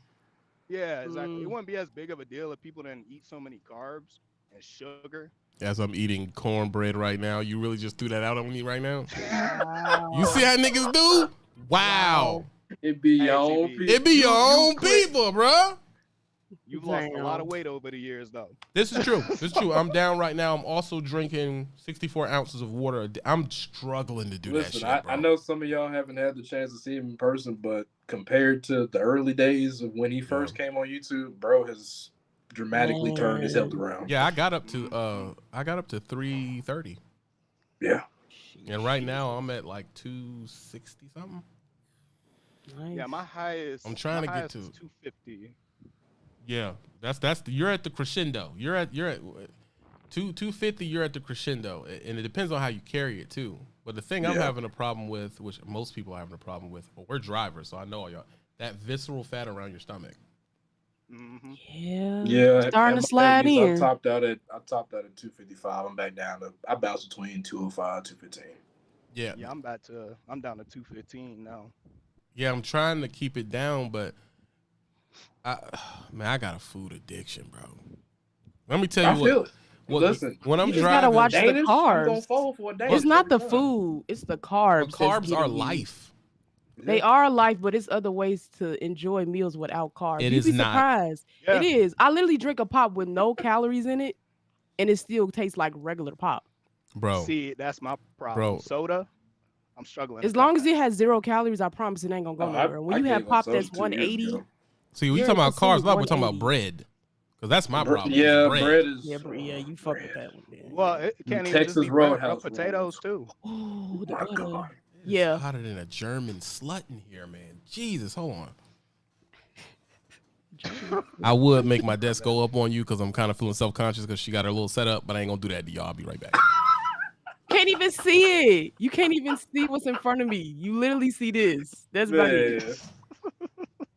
Yeah, exactly. It Mm. wouldn't be as big of a deal if people didn't eat so many carbs and sugar. As I'm eating cornbread right now, you really just threw that out on me right now. Wow. You see how niggas do? Wow. It be Hey, your own TB. people. It be your own quit. people, bro. You've lost a lot Damn. of weight over the years, though. This is true. This is true. I'm down right now. I'm also drinking 64 ounces of water a day. I'm struggling to do that Listen, shit, bro. I know some of y'all haven't had the chance to see him in person, but compared to the early days of when he first came on YouTube, bro has dramatically turned his health around. Yeah, I got up to 330. Yeah. And right now I'm at like 260 something. Nice. Yeah, my highest. I'm trying to my get highest to- is 250. Yeah, you're at the crescendo. You're at 250. You're at the crescendo, and it depends on how you carry it too. But the thing I'm Yeah. having a problem with, which most people are having a problem with, well, we're drivers, so I know all y'all, that visceral fat around your stomach. Mm-hmm. Yeah. Yeah. Starting at to slide my age, in. I topped out at 255. I'm back down to I bounce between 205, 215. Yeah, Yeah, I'm down to 215 now. yeah. I'm trying to keep it down, but Man, I got a food addiction, bro. Let me tell I you feel what. it. What Listen, when I'm You just driving, gotta watch the Danish, you carbs. gonna fall for a Danish It's not the every time. food, it's the the carbs. that's carbs are getting you. life. They Yeah. are life, but it's other ways to enjoy meals without carbs. It You'd is be not. surprised. Yeah. It is. I literally drink a pop with no calories in it, and it still tastes like regular pop. Bro. See, that's my problem. Bro. Soda, I'm struggling. to As cut long as that. it has 0 calories, I promise it ain't gonna go nowhere. When you have gave up pop soda that's 2 years 180, ago. See, when you You're talking about consuming carbs, we're talking about 180. bread. Because that's my problem. is Yeah, bread. bread is. yeah, you fuck with that one. Then. Well, it can't even Texas just be bread, bro. Roadhouse Potatoes too. Oh, the My butter. God. It's Yeah. hotter than a German slut in here, man. Jesus, hold on. I would make my desk go up on you because I'm kind of feeling self-conscious because she got her little setup, but I ain't gonna do that to y'all. I'll be right back. Can't even see it. You can't even see what's in front of me. You literally see this. That's about it. Man,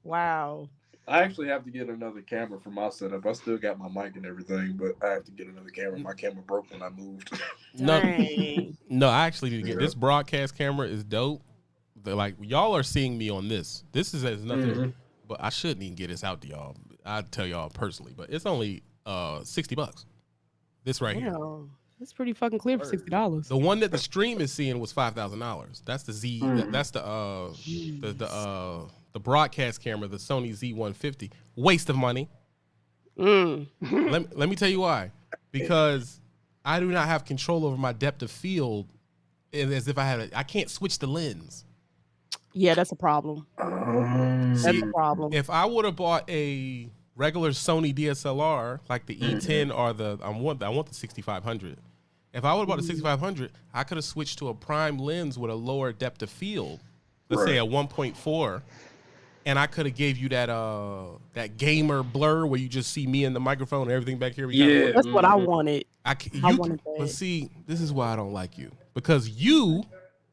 Wow. I actually have to get another camera for my setup. I still got my mic and everything, but I have to get another camera. My camera broke when I moved. No, Dang. no, I actually need to get Yeah. this broadcast camera is dope. They're like y'all are seeing me on this. This is as nothing, Mhm. but I shouldn't even get this out to y'all. I'd tell y'all personally, but it's only $60. This right here. Damn. That's pretty fucking clear for $60. The one that the stream is seeing was $5,000. That's the Z. That's the broadcast camera, the Sony Z150. Waste of money. Mm. let me tell you why. Because I do not have control over my depth of field, and as if I can't switch the lens. Yeah, that's a problem. That's See, a problem. If I would have bought a regular Sony DSLR like the E10 or I want the 6500. If I would have bought the 6500, I could have switched to a prime lens with a lower depth of field. Let's say a 1.4, and I could have gave you that gamer blur where you just see me and the microphone and everything back here. Yeah. That's what I wanted. I I wanted that. But see, this is why I don't like you, because you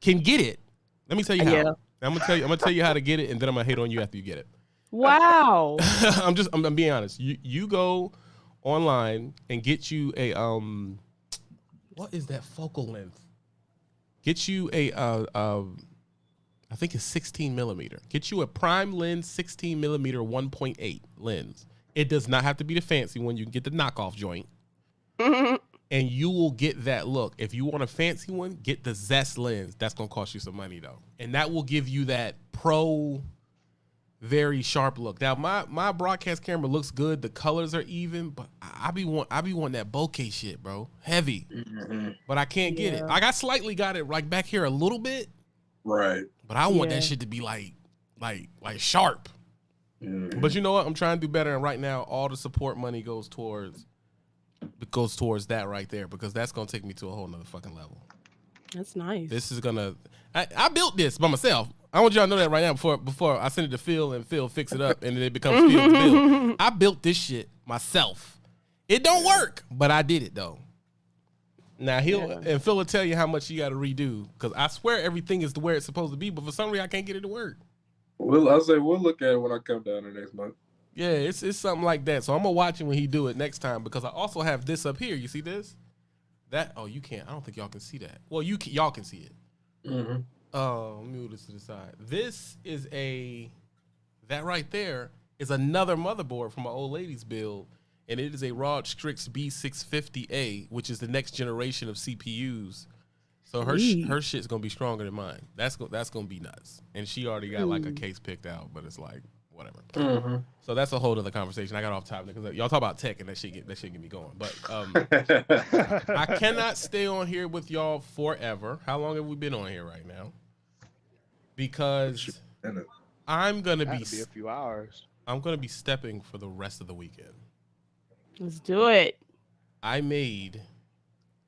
can get it. Let me tell you how. Yeah. I'm gonna tell you how to get it, and then I'm gonna hate on you after you get it. Wow. I'm being honest. You go online and get you a what is that focal length? Get you a I think it's 16 millimeter. Get you a prime lens 16 millimeter 1.8 lens. It does not have to be the fancy one. You can get the knockoff joint, and you will get that look. If you want a fancy one, get the Zest lens. That's gonna cost you some money though, and that will give you that pro, very sharp look. Now my broadcast camera looks good. The colors are even, but I be wanting that bokeh shit, bro. Heavy, but I can't get it. Yeah. I got it like back here a little bit, Right. but I want Yeah. that shit to be like sharp. But you know what? I'm trying to do better, and right now all the support money goes towards that right there, because that's gonna take me to a whole nother fucking level. That's nice. This is gonna. I built this by myself. I want y'all to know that right now before I send it to Phil and Phil fix it up and then it becomes Phil's build. I built this shit myself. It don't work, but I did it though. Now and Phil will tell you how much you got to redo, because I swear everything is the way it's supposed to be, but for some reason I can't get it to work. Well, I'll say we'll look at it when I come down there next month. Yeah, it's something like that. So I'm gonna watch it when he do it next time, because I also have this up here. You see this? You can't. I don't think y'all can see that. Well, y'all can see it. Mm-hmm. Let me move this to the side. This is that right there is another motherboard from my old lady's build, and it is a ROG Strix B650A, which is the next generation of CPUs. So her shit's gonna be stronger than mine. That's gonna be nuts. And she already got like a case picked out, but it's like whatever. Mm-hmm. So that's a whole other conversation. I got off topic because y'all talk about tech and that shit get me going. But I cannot stay on here with y'all forever. How long have we been on here right now? Because I'm gonna That'd be a few hours. I'm gonna be stepping for the rest of the weekend. Let's do it. I made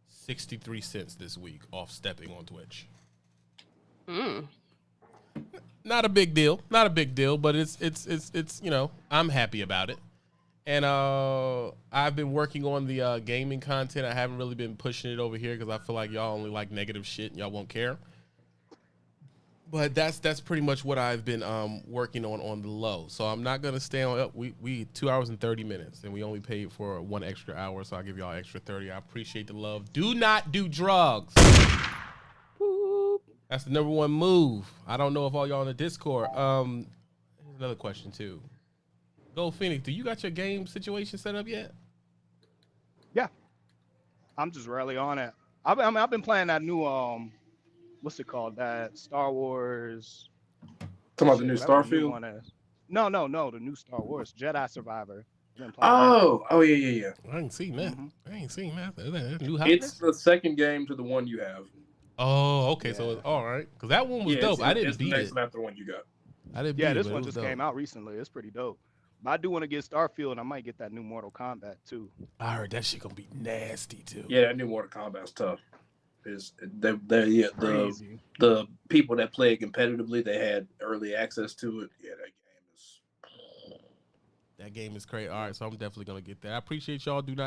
63 cents this week off stepping on Twitch. Not a big deal, but it's I'm happy about it. And I've been working on the gaming content. I haven't really been pushing it over here because I feel like y'all only like negative shit and y'all won't care. But that's pretty much what I've been working on the low. So I'm not gonna stay on. We 2 hours and 30 minutes, and we only paid for 1 extra hour. So I'll give y'all extra 30. I appreciate the love. Do not do drugs. Boop. That's the number one move. I don't know if all y'all in the Discord. Here's another question too. Go Phoenix. Do you got your game situation set up yet? I'm just rarely on it. I've been playing that new what's it called? That Star Wars. Talking about the new whatever the new Starfield. one is. No, the new Star Wars Jedi Survivor. I've been playing that. Oh, yeah. I ain't seen that. Mhm. I ain't seen that. Is that new It's hotness? the second game to the one you have. Oh, okay. Yeah. So it's all right. Because that one was Yeah, dope. I it's didn't the beat next it. map the one you got. I didn't Yeah, beat it, this but it one was just came dope. out recently. It's pretty dope. But I do want to get Starfield, and I might get that new Mortal Kombat too. I heard that shit gonna be nasty too. Yeah, that new Mortal Kombat's tough. The Crazy. the people that play it competitively, they had early access to it. Yeah, that game is. That game is crazy. All right, so I'm definitely gonna get that. I appreciate y'all. Do not